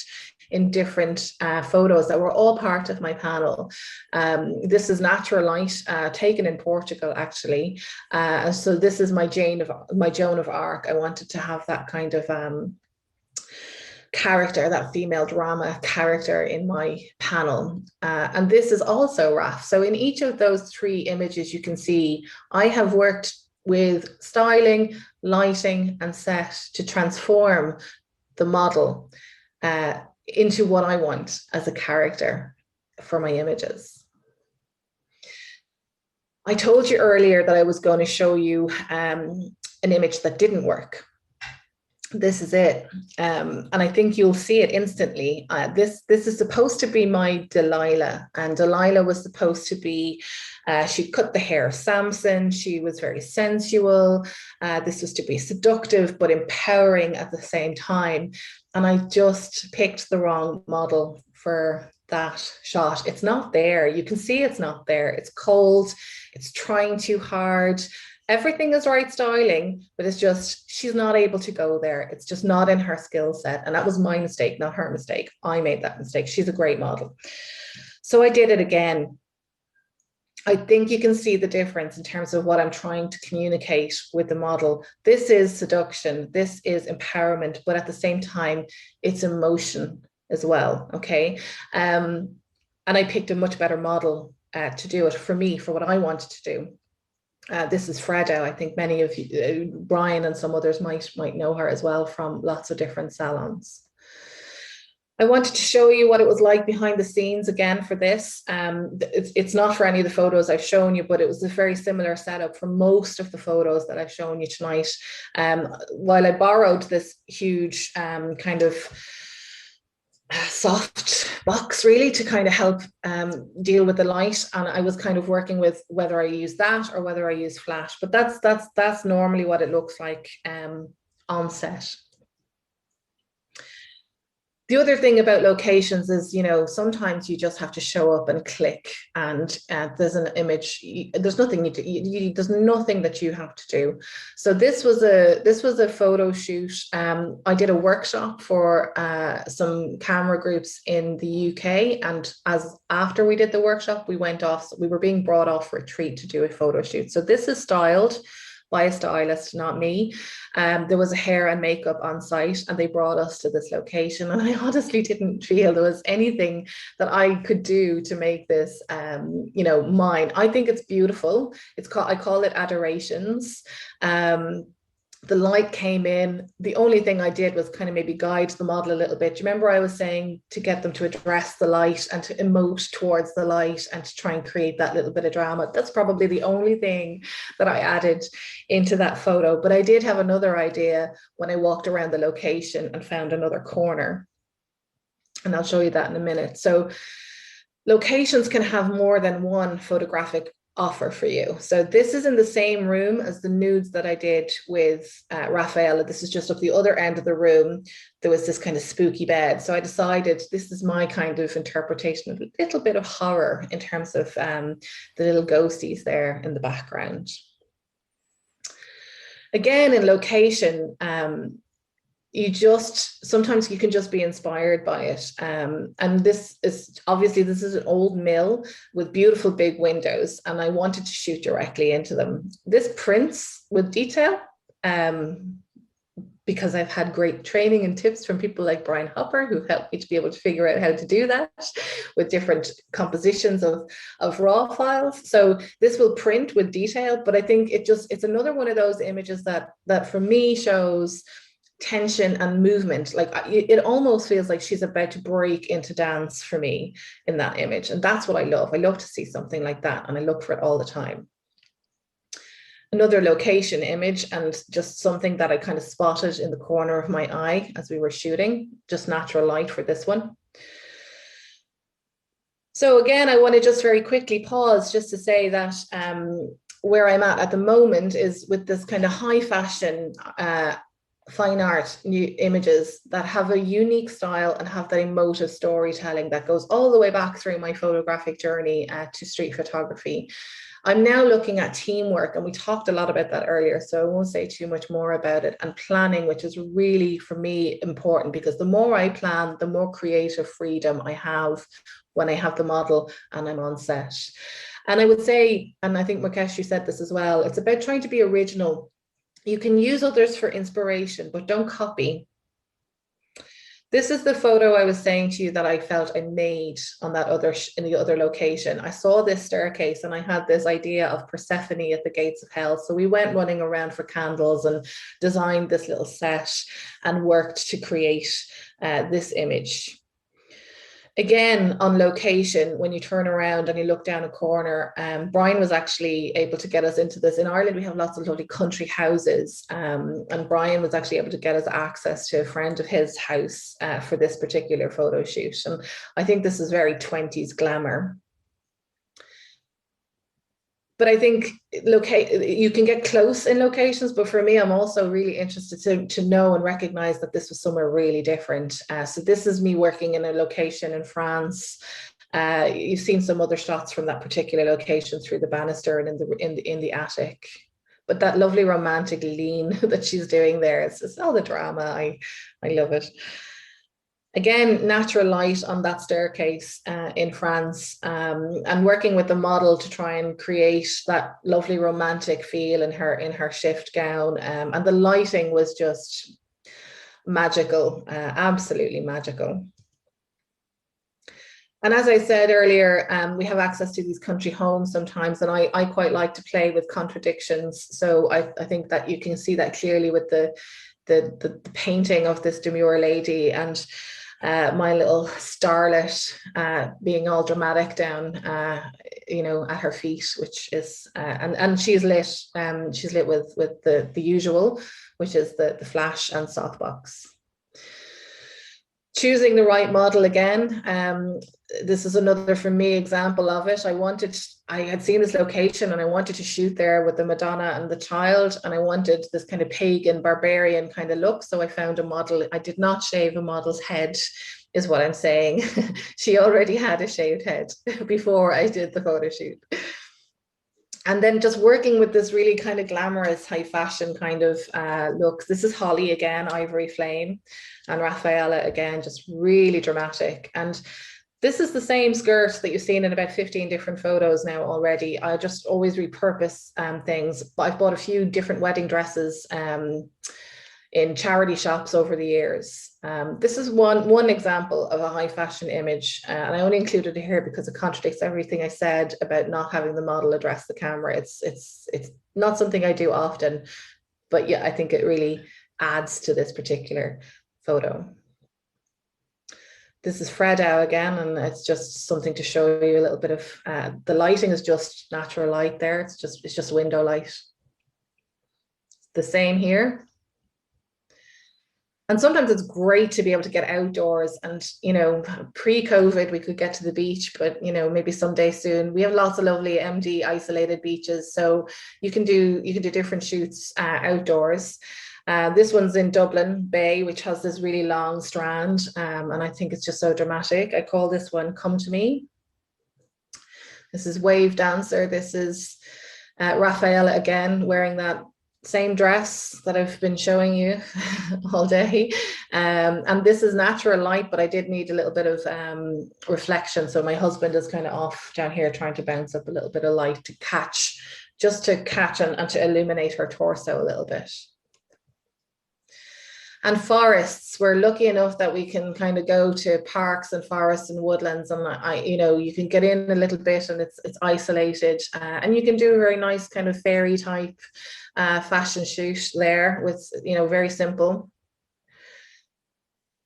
in different photos that were all part of my panel. This is natural light taken in Portugal, actually. And so this is my Joan of Arc. I wanted to have that kind of character, that female drama character in my panel. And this is also Raf. So in each of those 3 images, you can see I have worked with styling, lighting, and set to transform the model into what I want as a character for my images. I told you earlier that I was going to show you an image that didn't work. this is it. And I think you'll see it instantly. This is supposed to be my Delilah, and Delilah was supposed to be, she cut the hair of Samson. She was very sensual. This was to be seductive, but empowering at the same time. And I just picked the wrong model for that shot. It's not there. You can see it's not there. It's cold. It's trying too hard. Everything is right styling, but it's just, she's not able to go there. It's just not in her skill set. And that was my mistake, not her mistake. I made that mistake. She's a great model. So I did it again. I think you can see the difference in terms of what I'm trying to communicate with the model. This is seduction. This is empowerment, but at the same time, it's emotion as well, okay? And I picked a much better model to do it for me, for what I wanted to do. This is Fredo. I think many of you, Brian and some others might know her as well from lots of different salons. I wanted to show you what it was like behind the scenes again for this. It's not for any of the photos I've shown you, but it was a very similar setup for most of the photos that I've shown you tonight. While I borrowed this huge kind of soft box really to kind of help deal with the light, and I was kind of working with whether I use that or whether I use flash, but that's normally what it looks like on set. The other thing about locations is, you know, sometimes you just have to show up and click, and there's an image. There's nothing there's nothing that you have to do. So this was a photo shoot. I did a workshop for some camera groups in the UK, and after we did the workshop, we went off. We were being brought off retreat to do a photo shoot. So this is styled by a stylist, not me. There was a hair and makeup on site, and they brought us to this location. And I honestly didn't feel there was anything that I could do to make this, you know, mine. I think it's beautiful. I call it Adorations. The light came in. The only thing I did was kind of maybe guide the model a little bit. Do you remember I was saying to get them to address the light and to emote towards the light and to try and create that little bit of drama? That's probably the only thing that I added into that photo. But I did have another idea when I walked around the location and found another corner. And I'll show you that in a minute. So locations can have more than one photographic offer for you. So this is in the same room as the nudes that I did with Rafaela. This is just up the other end of the room. There was this kind of spooky bed. So I decided this is my kind of interpretation of a little bit of horror in terms of the little ghosties there in the background. Again, in location, sometimes you can just be inspired by it. And this is an old mill with beautiful big windows, and I wanted to shoot directly into them. This prints with detail, because I've had great training and tips from people like Brian Hopper, who helped me to be able to figure out how to do that with different compositions of raw files. So this will print with detail, but I think it's another one of those images that for me shows tension and movement. Like it almost feels like she's about to break into dance for me in that image. And that's what I love. I love to see something like that, and I look for it all the time. Another location image, and just something that I kind of spotted in the corner of my eye as we were shooting, just natural light for this one. So again, I want to just very quickly pause just to say that where I'm at the moment is with this kind of high fashion fine art new images that have a unique style and have that emotive storytelling that goes all the way back through my photographic journey to street photography. I'm now looking at teamwork, and we talked a lot about that earlier, so I won't say too much more about it, and planning, which is really for me important, because the more I plan, the more creative freedom I have when I have the model and I'm on set. And I would say, and I think Mukesh, you said this as well, it's about trying to be original. You can use others for inspiration, but don't copy. This is the photo I was saying to you that I felt I made on that in the other location. I saw this staircase and I had this idea of Persephone at the gates of hell. So we went running around for candles and designed this little set and worked to create this image. Again, on location, when you turn around and you look down a corner, Brian was actually able to get us into this. In Ireland, we have lots of lovely country houses, and Brian was actually able to get us access to a friend of his house for this particular photo shoot. And I think this is very 20s glamour. But I think you can get close in locations, but for me, I'm also really interested to know and recognize that this was somewhere really different. So this is me working in a location in France. You've seen some other shots from that particular location through the banister and in the attic. But that lovely romantic lean that she's doing there, it's all the drama. I love it. Again, natural light on that staircase in France, and working with the model to try and create that lovely romantic feel in her shift gown. And the lighting was just magical, absolutely magical. And as I said earlier, we have access to these country homes sometimes, and I quite like to play with contradictions. So I think that you can see that clearly with the painting of this demure lady, and my little starlet being all dramatic down, you know, at her feet, which is and she's lit with the usual, which is the flash and softbox. Choosing the right model again. This is another, for me, example of it. I had seen this location and I wanted to shoot there with the Madonna and the child, and I wanted this kind of pagan barbarian kind of look. So I found a model. I did not shave a model's head, is what I'm saying. She already had a shaved head before I did the photo shoot. And then just working with this really kind of glamorous high fashion kind of looks. This is Holly again, Ivory Flame, and Raffaella again, just really dramatic. And this is the same skirt that you've seen in about 15 different photos now already. I just always repurpose things. I've bought a few different wedding dresses in charity shops over the years. This is one example of a high fashion image, and I only included it here because it contradicts everything I said about not having the model address the camera. It's not something I do often, but yeah, I think it really adds to this particular photo. This is Fredo again, and it's just something to show you a little bit of the lighting is just natural light there. It's just window light. The same here. And sometimes it's great to be able to get outdoors, and, you know, pre-COVID, we could get to the beach, but, you know, maybe someday soon. We have lots of lovely MD isolated beaches, so you can do different shoots outdoors. This one's in Dublin Bay, which has this really long strand, and I think it's just so dramatic. I call this one Come to Me. This is Wave Dancer. This is Raffaella again, wearing that same dress that I've been showing you all day. And this is natural light, but I did need a little bit of reflection. So my husband is kind of off down here trying to bounce up a little bit of light to catch, just to catch and to illuminate her torso a little bit. And forests, we're lucky enough that we can kind of go to parks and forests and woodlands, and you know, you can get in a little bit and it's isolated, and you can do a very nice kind of fairy type fashion shoot there with, you know, very simple.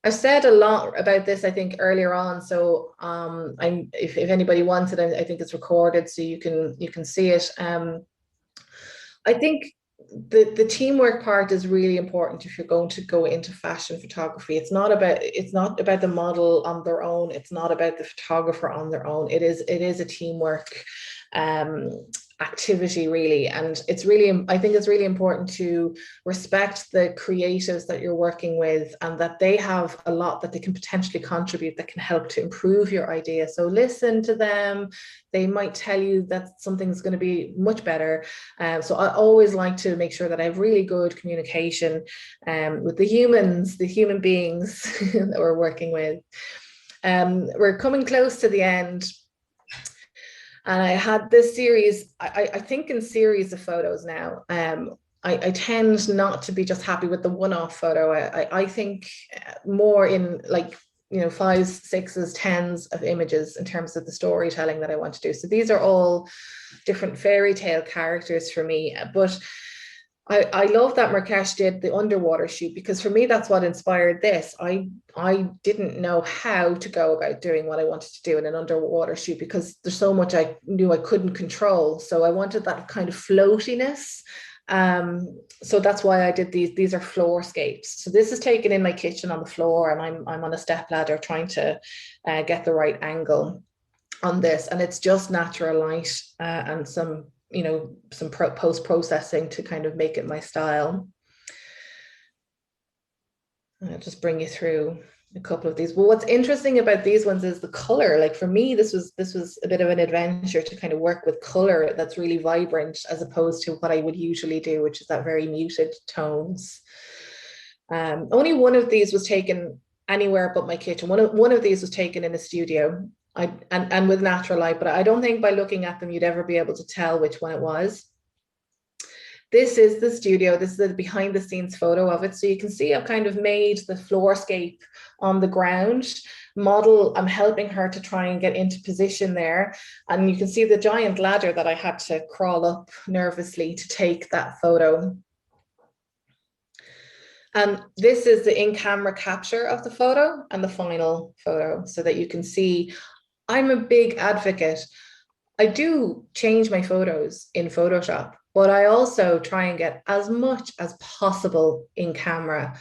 I've said a lot about this, I think, earlier on, so if anybody wants it, I think it's recorded so you can see it. I think the teamwork part is really important if you're going to go into fashion photography. It's not about the model on their own. It's not about the photographer on their own. It is a teamwork activity, really. And I think it's really important to respect the creatives that you're working with, and that they have a lot that they can potentially contribute that can help to improve your idea. So listen to them. They might tell you that something's going to be much better. So I always like to make sure that I have really good communication with the human beings that we're working with. We're coming close to the end. And I had this series, I think in series of photos now. I tend not to be just happy with the one-off photo. I think more in, like, you know, 5s, 6s, 10s of images in terms of the storytelling that I want to do. So these are all different fairy tale characters for me, but I love that Mukesh did the underwater shoot, because for me, that's what inspired this. I didn't know how to go about doing what I wanted to do in an underwater shoot, because there's so much I knew I couldn't control. So I wanted that kind of floatiness. So that's why I did these. These are floorscapes. So this is taken in my kitchen on the floor, and I'm on a step ladder trying to get the right angle on this. And it's just natural light and some post-processing to kind of make it my style. I'll just bring you through a couple of these. Well, what's interesting about these ones is the color. Like for me, this was a bit of an adventure to kind of work with color that's really vibrant, as opposed to what I would usually do, which is that very muted tones. Only one of these was taken anywhere but my kitchen. One of these was taken in a studio. And with natural light, but I don't think by looking at them you'd ever be able to tell which one it was. This is the studio. This is the behind the scenes photo of it. So you can see I've kind of made the floorscape on the ground. Model, I'm helping her to try and get into position there. And you can see the giant ladder that I had to crawl up nervously to take that photo. And this is the in-camera capture of the photo and the final photo, so that you can see I'm a big advocate. I do change my photos in Photoshop, but I also try and get as much as possible in camera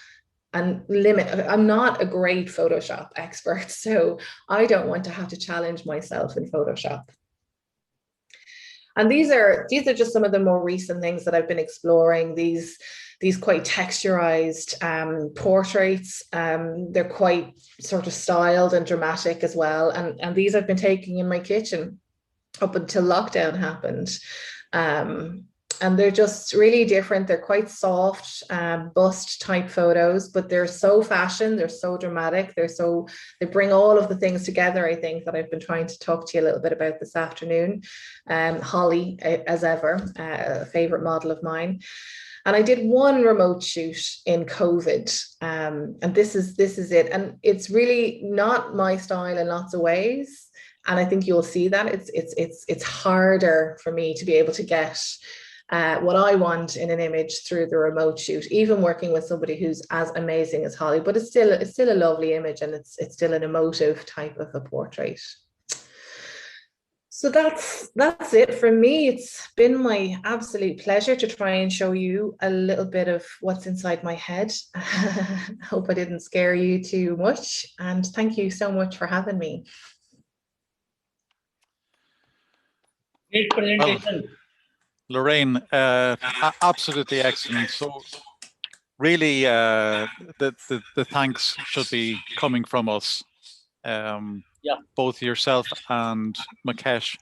and limit. I'm not a great Photoshop expert, so I don't want to have to challenge myself in Photoshop. And these are just some of the more recent things that I've been exploring. These quite texturized portraits. They're quite sort of styled and dramatic as well. And these I've been taking in my kitchen up until lockdown happened. And they're just really different. They're quite soft, bust type photos, but they're so fashion, they're so dramatic, they bring all of the things together, I think, that I've been trying to talk to you a little bit about this afternoon. Holly, as ever, a favorite model of mine. And I did one remote shoot in COVID, and this is it. And it's really not my style in lots of ways. And I think you'll see that it's harder for me to be able to get what I want in an image through the remote shoot, even working with somebody who's as amazing as Holly. But it's still a lovely image, and it's still an emotive type of a portrait. So that's it from me. It's been my absolute pleasure to try and show you a little bit of what's inside my head. Hope I didn't scare you too much, and thank you so much for having me. Great presentation. Well, Lorraine, absolutely excellent. So really, the thanks should be coming from us. Yeah. Both yourself and Mukesh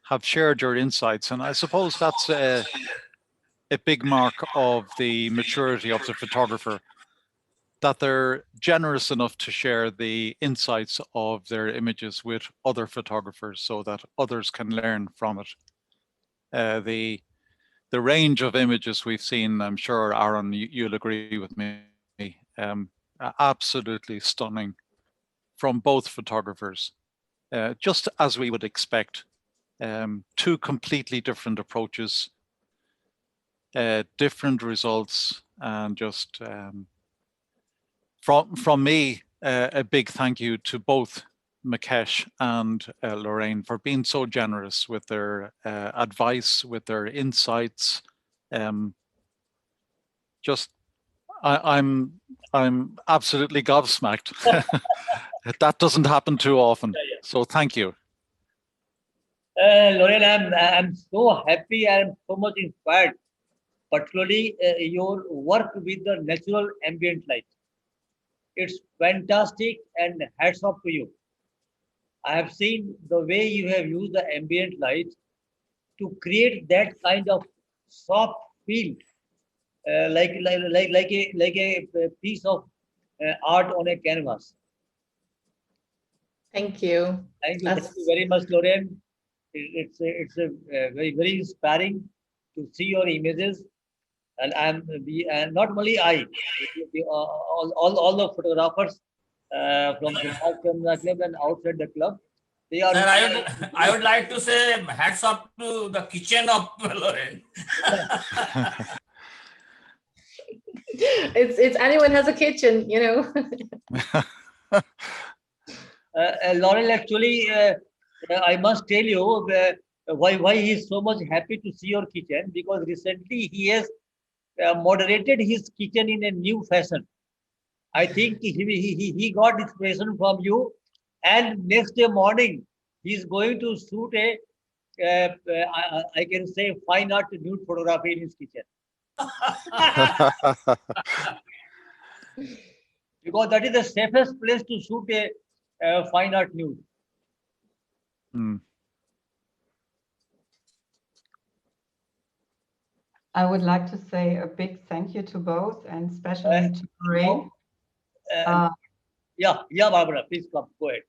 have shared your insights, and I suppose that's a big mark of the maturity of the photographer, that they're generous enough to share the insights of their images with other photographers so that others can learn from it. The range of images we've seen, I'm sure, Aaron, you'll agree with me, absolutely stunning from both photographers, just as we would expect. Two completely different approaches, different results, and just from me, a big thank you to both Mukesh and Lorraine for being so generous with their advice, with their insights. Just, I'm absolutely gobsmacked. That doesn't happen too often. So thank you. Lorraine, I'm so happy and so much inspired, particularly your work with the natural ambient light. It's fantastic, and hats off to you. I have seen the way you have used the ambient light to create that kind of soft feel, like a piece of art on a canvas. Thank you. Thank you very much, Lorraine. It's very inspiring to see your images, and not only all the photographers from the club and outside the club. They are. Sir, I would like to say hats off to the kitchen of Lorraine. It's anyone has a kitchen, you know. Laurel, actually, I must tell you why he is so much happy to see your kitchen, because recently he has moderated his kitchen in a new fashion. I think he got inspiration from you, and next day morning he is going to shoot a I can say fine art nude photography in his kitchen. Because that is the safest place to shoot a fine art nude. I would like to say a big thank you to both, and especially to Lorraine. Yeah, Barbara, please come, go ahead.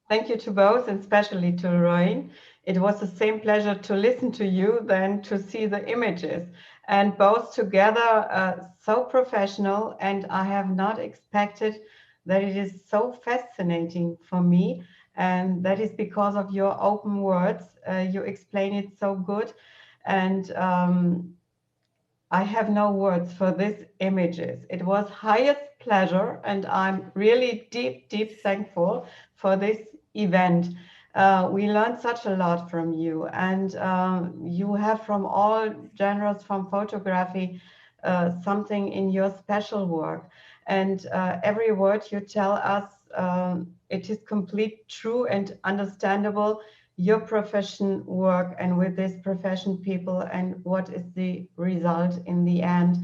Thank you to both, and especially to Lorraine. It was the same pleasure to listen to you than to see the images. And both together, so professional, and I have not expected that it is so fascinating for me. And that is because of your open words. You explain it so good. And I have no words for these images. It was highest pleasure, and I'm really deep thankful for this event. We learned such a lot from you, and you have from all genres, from photography, something in your special work. And every word you tell us, it is complete, true, and understandable. Your profession work, and with this profession people, and what is the result in the end,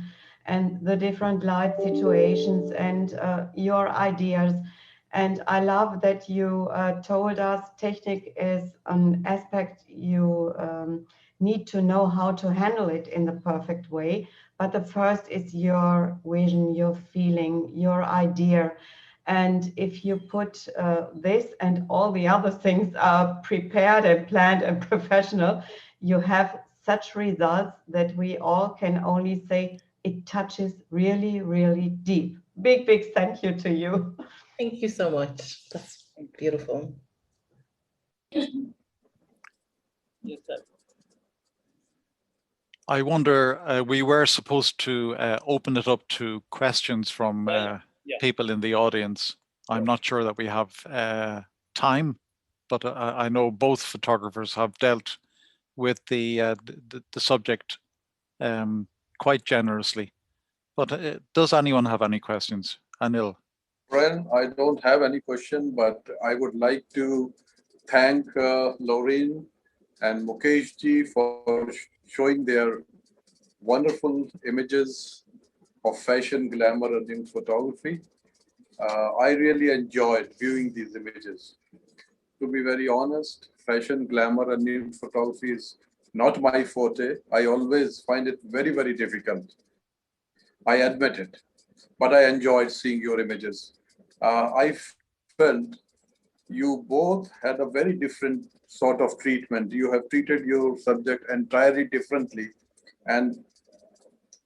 and the different light situations, and your ideas. And I love that you told us technique is an aspect you need to know how to handle it in the perfect way. But the first is your vision, your feeling, your idea. And if you put this and all the other things are prepared and planned and professional, you have such results that we all can only say it touches really, really deep. Big thank you to you. Thank you so much. That's beautiful. Yes, sir. I wonder, we were supposed to open it up to questions from people in the audience. I'm not sure that we have time, but I know both photographers have dealt with the subject quite generously. But does anyone have any questions? Anil? Lorraine, I don't have any question, but I would like to thank Lorraine and Mukesh ji for showing their wonderful images of fashion, glamour, and nude photography. I really enjoyed viewing these images. To be very honest, fashion, glamour, and nude photography is not my forte. I always find it very, very difficult. I admit it, but I enjoyed seeing your images. I felt you both had a very different sort of treatment. You have treated your subject entirely differently, and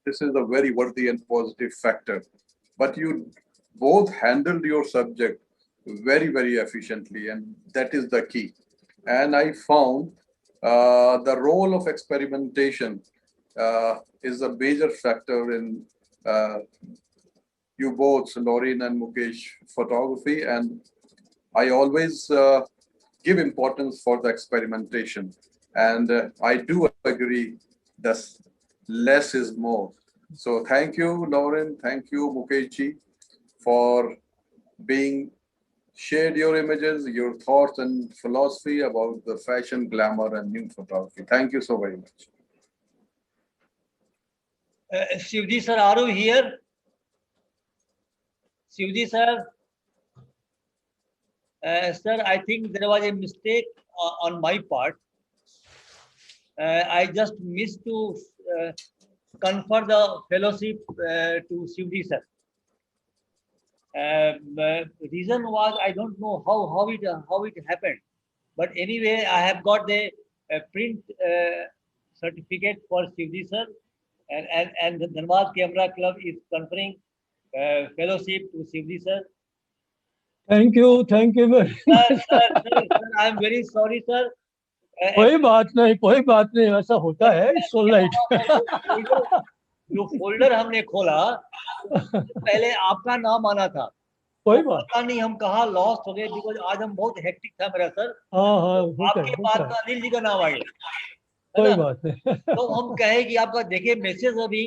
this is a very worthy and positive factor. But you both handled your subject very, very efficiently, and that is the key. And I found the role of experimentation is a major factor in you both, Lorraine and Mukesh, photography. And I always give importance for the experimentation. And I do agree that less is more. So thank you, Lorraine. Thank you, Mukesh, for shared your images, your thoughts and philosophy about the fashion, glamour, and nude photography. Thank you so very much. Shivji sir, are you here? Shivji sir? Sir, I think there was a mistake on my part. I just missed to confer the fellowship to Shivji sir. Reason was I don't know how it happened, but anyway I have got the print certificate for Shivji sir, and the Dhanbad Camera Club is conferring fellowship to Shivji sir. Thank you very much. Sir, I am very sorry, sir. कोई बात नहीं, ऐसा होता है. It's all right. जो folder हमने खोला पहले आपका नाम आना था, कोई बात पता नहीं हम कहाँ लॉस्ट हो गए, बिकॉज आज हम बहुत हेक्टिक था मेरा सर। आपके बाद में अनिल जी का नाम आ गया, कोई बात नहीं। तो हम कहे कि आपका देखिए मैसेज अभी,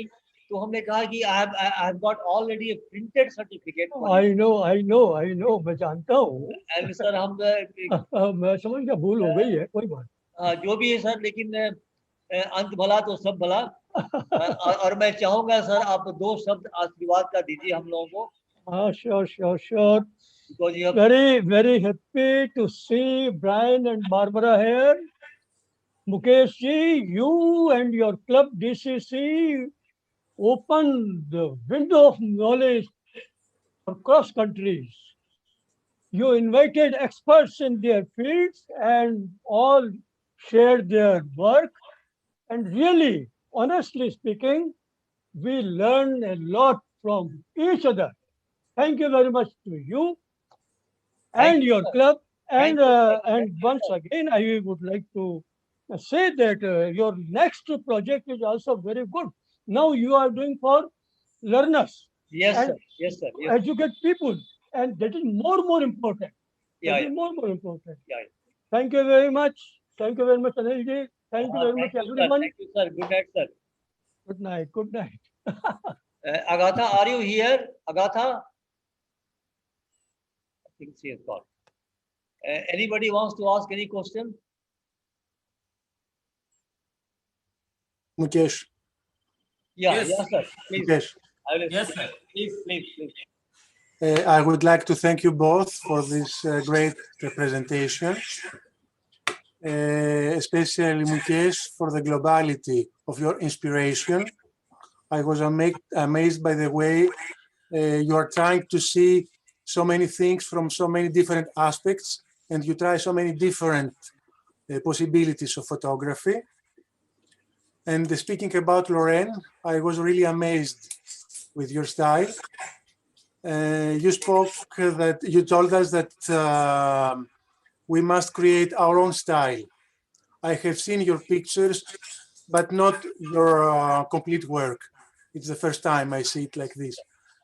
तो हमने कहा कि I have got already a printed certificate. I know मैं जानता हूँ। एंड सर हम मैं समझ गया भूल हो गई है, कोई बात। जो भी है सर, लेकिन अंत भला तो सब भला। और मैं चाहूंगा सर आप 2 शब्द आशीर्वाद का दीजिए हम लोगों को। Sure. Very happy to see Brian and Barbara here. Mukesh ji, you and your club DCC open the window of knowledge across countries. You invited experts in their fields and all shared their work. And really, honestly speaking, we learned a lot from each other. Thank you very much to you and your club. And once again, I would like to say that your next project is also very good. Now you are doing for learners. Yes, and sir. Yes, sir. Yes. Educate people, and that is more important. Yeah, That is more important. Yeah. Thank you very much. Thank you very much, Anilji. Thank you very much, everyone. Thank you, sir. Good night, sir. Good night. Good night. Agatha, are you here? Agatha? I think she has got. Anybody wants to ask any question? Mukesh. Yes, sir. Please. Mukesh. Yes, sir. Please. I would like to thank you both for this great presentation, especially Mukesh for the globality of your inspiration. I was amazed by the way you are trying to see so many things from so many different aspects, and you try so many different possibilities of photography. And speaking about Lorraine, I was really amazed with your style. You told us that we must create our own style. I have seen your pictures, but not your complete work. It's the first time I see it like this.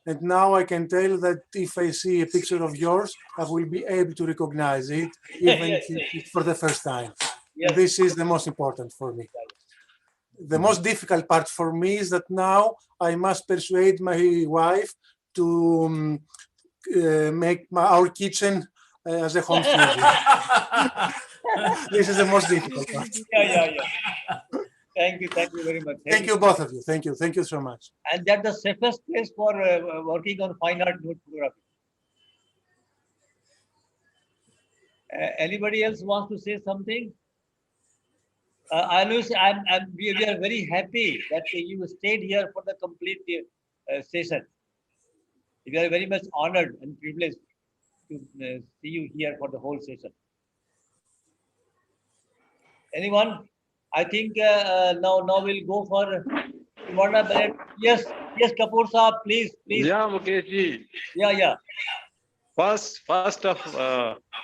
And now I can tell that if I see a picture of yours, I will be able to recognize it, even if it's for the first time. And this is the most important for me. The most difficult part for me is that now I must persuade my wife to make our kitchen as a home studio. This is the most difficult part. Yeah. Thank you very much. Thank you, both of you. Thank you so much. And that's the safest place for working on fine art nude photography. Anybody else wants to say something? We are very happy that you stayed here for the complete session. We are very much honored and privileged to see you here for the whole session. Anyone? I think now we'll go for Yes, Kapoor Saab, please. Yeah, Mukesh ji. Yeah. First of,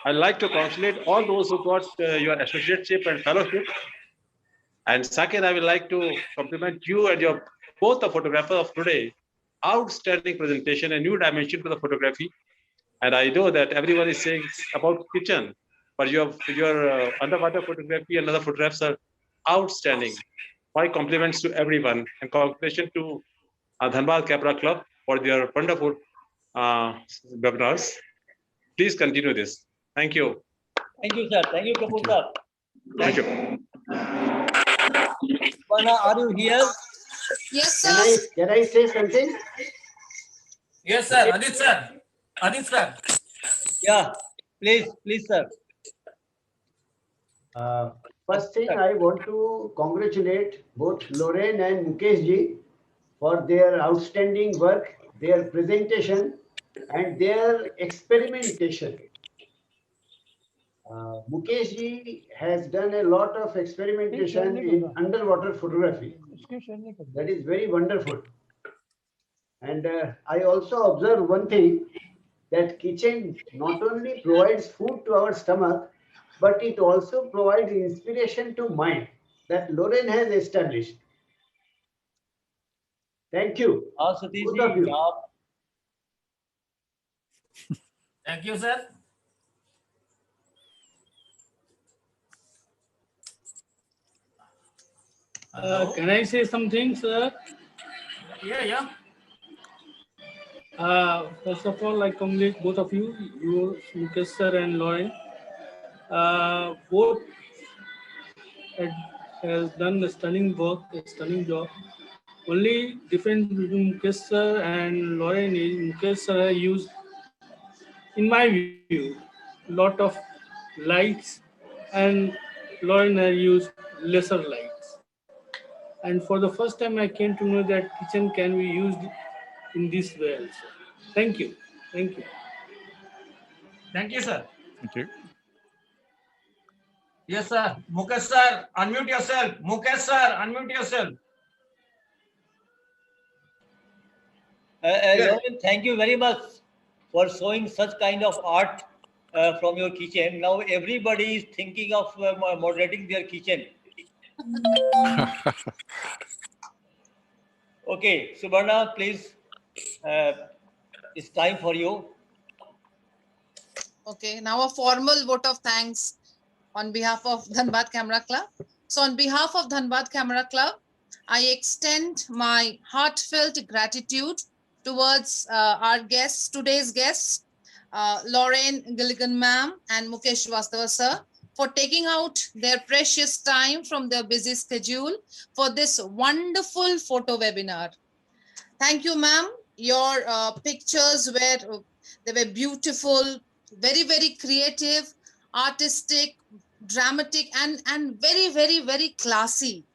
I'd like to congratulate all those who got your associateship and fellowship. And second, I would like to compliment you and both the photographers of today. Outstanding presentation, a new dimension to the photography. And I know that everyone is saying about kitchen, but your underwater photography and other photographs are outstanding. My compliments to everyone, and congratulations to Dhanbad Capra Club for their wonderful webinars. Please continue this. Thank you. Thank you, sir. Thank you, Kapoor sir. Thank you. Are you here? Yes, sir. Can I say something? Yes, sir. Adit sir. Yeah, please, sir. First thing, I want to congratulate both Lorraine and Mukesh ji for their outstanding work, their presentation, and their experimentation. Mukesh ji has done a lot of experimentation in underwater photography. That is very wonderful. And I also observe one thing, that kitchen not only provides food to our stomach, but it also provides inspiration to mind that Lorraine has established. Thank you. Satish Both of ji, you. Thank you, sir. Can I say something, sir? Yeah. First of all, I congratulate both of you, Mukesh sir and Lorraine. Both has done a stunning work, a stunning job. Only difference between Mukesh sir and Lorraine is Mukesh sir used, in my view, lot of lights, and Lorraine used lesser lights. And for the first time, I came to know that kitchen can be used in this way also. Thank you. Thank you. Thank you, sir. Thank you. Yes, sir. Mukesh sir, unmute yourself. Mukesh sir, unmute yourself. Lorraine, thank you very much for showing such kind of art from your kitchen. Now everybody is thinking of moderating their kitchen. Okay, Subarna, please. It's time for you. Okay, now a formal vote of thanks on behalf of Dhanbad Camera Club. So on behalf of Dhanbad Camera Club, I extend my heartfelt gratitude towards our guests, today's guests, Lorraine Gilligan ma'am and Mukesh Srivastava sir, for taking out their precious time from their busy schedule for this wonderful photo webinar. Thank you, ma'am. Your pictures they were beautiful, very, very creative, artistic, dramatic, and very, very, very classy.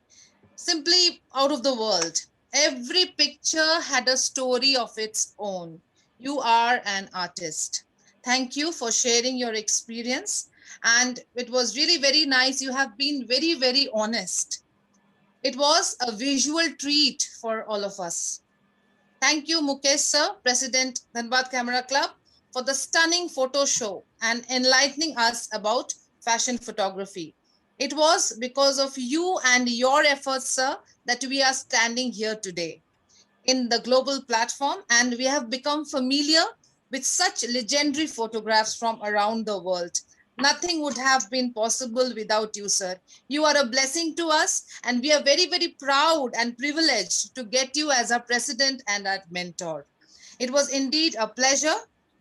Simply out of the world. Every picture had a story of its own. You are an artist. Thank you for sharing your experience. And it was really very nice. You have been very, very honest. It was a visual treat for all of us. Thank you, Mukesh sir, President Dhanbad Camera Club, for the stunning photo show and enlightening us about fashion photography. It was because of you and your efforts, sir, that we are standing here today in the global platform, and we have become familiar with such legendary photographs from around the world. Nothing would have been possible without you, sir. You are a blessing to us, and we are very, very proud and privileged to get you as our president and our mentor. It was indeed a pleasure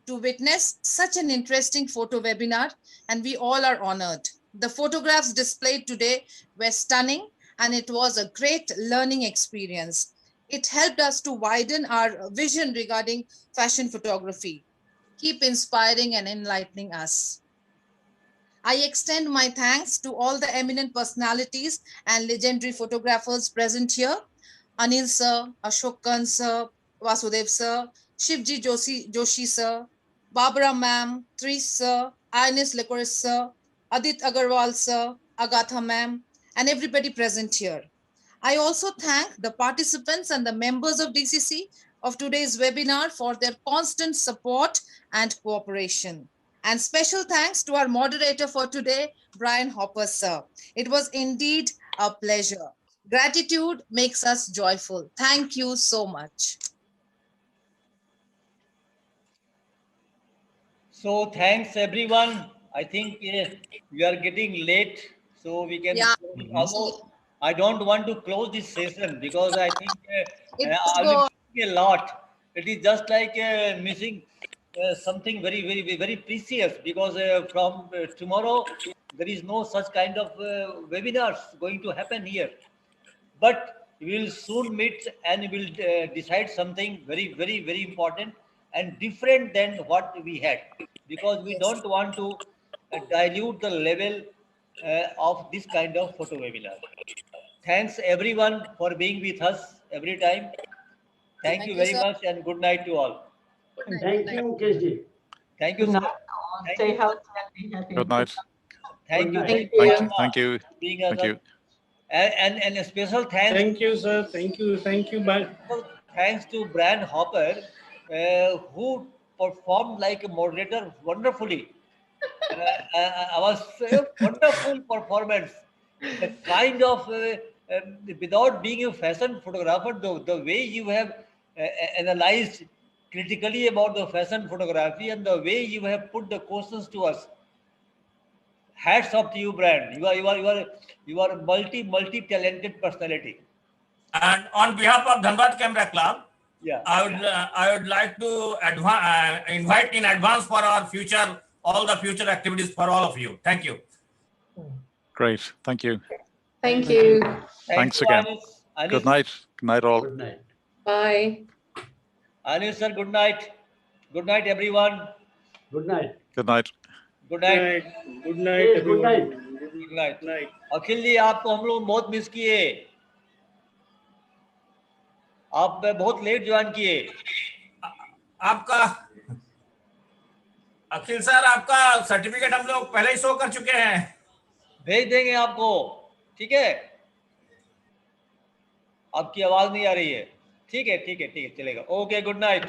to witness such an interesting photo webinar, and we all are honored. The photographs displayed today were stunning, and it was a great learning experience. It helped us to widen our vision regarding fashion photography. Keep inspiring and enlightening us. I extend my thanks to all the eminent personalities and legendary photographers present here. Anil sir, Ashok Khan sir, Vasudev sir, Shivji Joshi sir, Barbara ma'am, Trish sir, Ines Licorice sir, Adit Agarwal sir, Agatha ma'am, and everybody present here. I also thank the participants and the members of DCC of today's webinar for their constant support and cooperation. And special thanks to our moderator for today, Brian Hopper, sir. It was indeed a pleasure. Gratitude makes us joyful. Thank you so much. So thanks everyone. I think we are getting late, so we can. Yeah. Although I don't want to close this session because I think I'll go. be missing a lot. It is just like missing something very, very, very precious because from tomorrow there is no such kind of webinars going to happen here. But we will soon meet and we will decide something very, very, very important and different than what we had, because we don't want to dilute the level of this kind of photo webinar. Thanks everyone for being with us every time. Thank you very much and good night to all. Thank you, Mukesh ji. Thank you, Good sir. night. Stay healthy and be happy. Good night. Thank you. Good Thank you. Thank you. Being us Thank you. And a special thanks. Thank you, sir. Thank you. Thank you. Bye. Thanks to Brian Hopper, who performed like a moderator wonderfully. Was a wonderful performance. The kind of without being a fashion photographer, the way you have analyzed critically about the fashion photography and the way you have put the questions to us, hats off to you, Brian. You are a multi talented personality. And on behalf of Dhanbad Camera Club, yeah, I would like to invite in advance for our future, all the future activities for all of you. Thank you. Great. Thank you. Thank you. Thanks again. Anis. Good night. Good night, all. Good night. Bye. Anis sir, good night. Good night, everyone. Good night. Good night. Good night. Good night, Yes, everyone. good night. Good night. Good night. अखिल जी, आपको हम लोग बहुत miss किए, आप बहुत late join किए। आपका अखिल sir, आपका सर्टिफिकेट हम लोग पहले ही शो कर चुके हैं, भेज देंगे आपको, ठीक है? आपकी आवाज नहीं आ रही है, ठीक है, चलेगा। Okay, good night.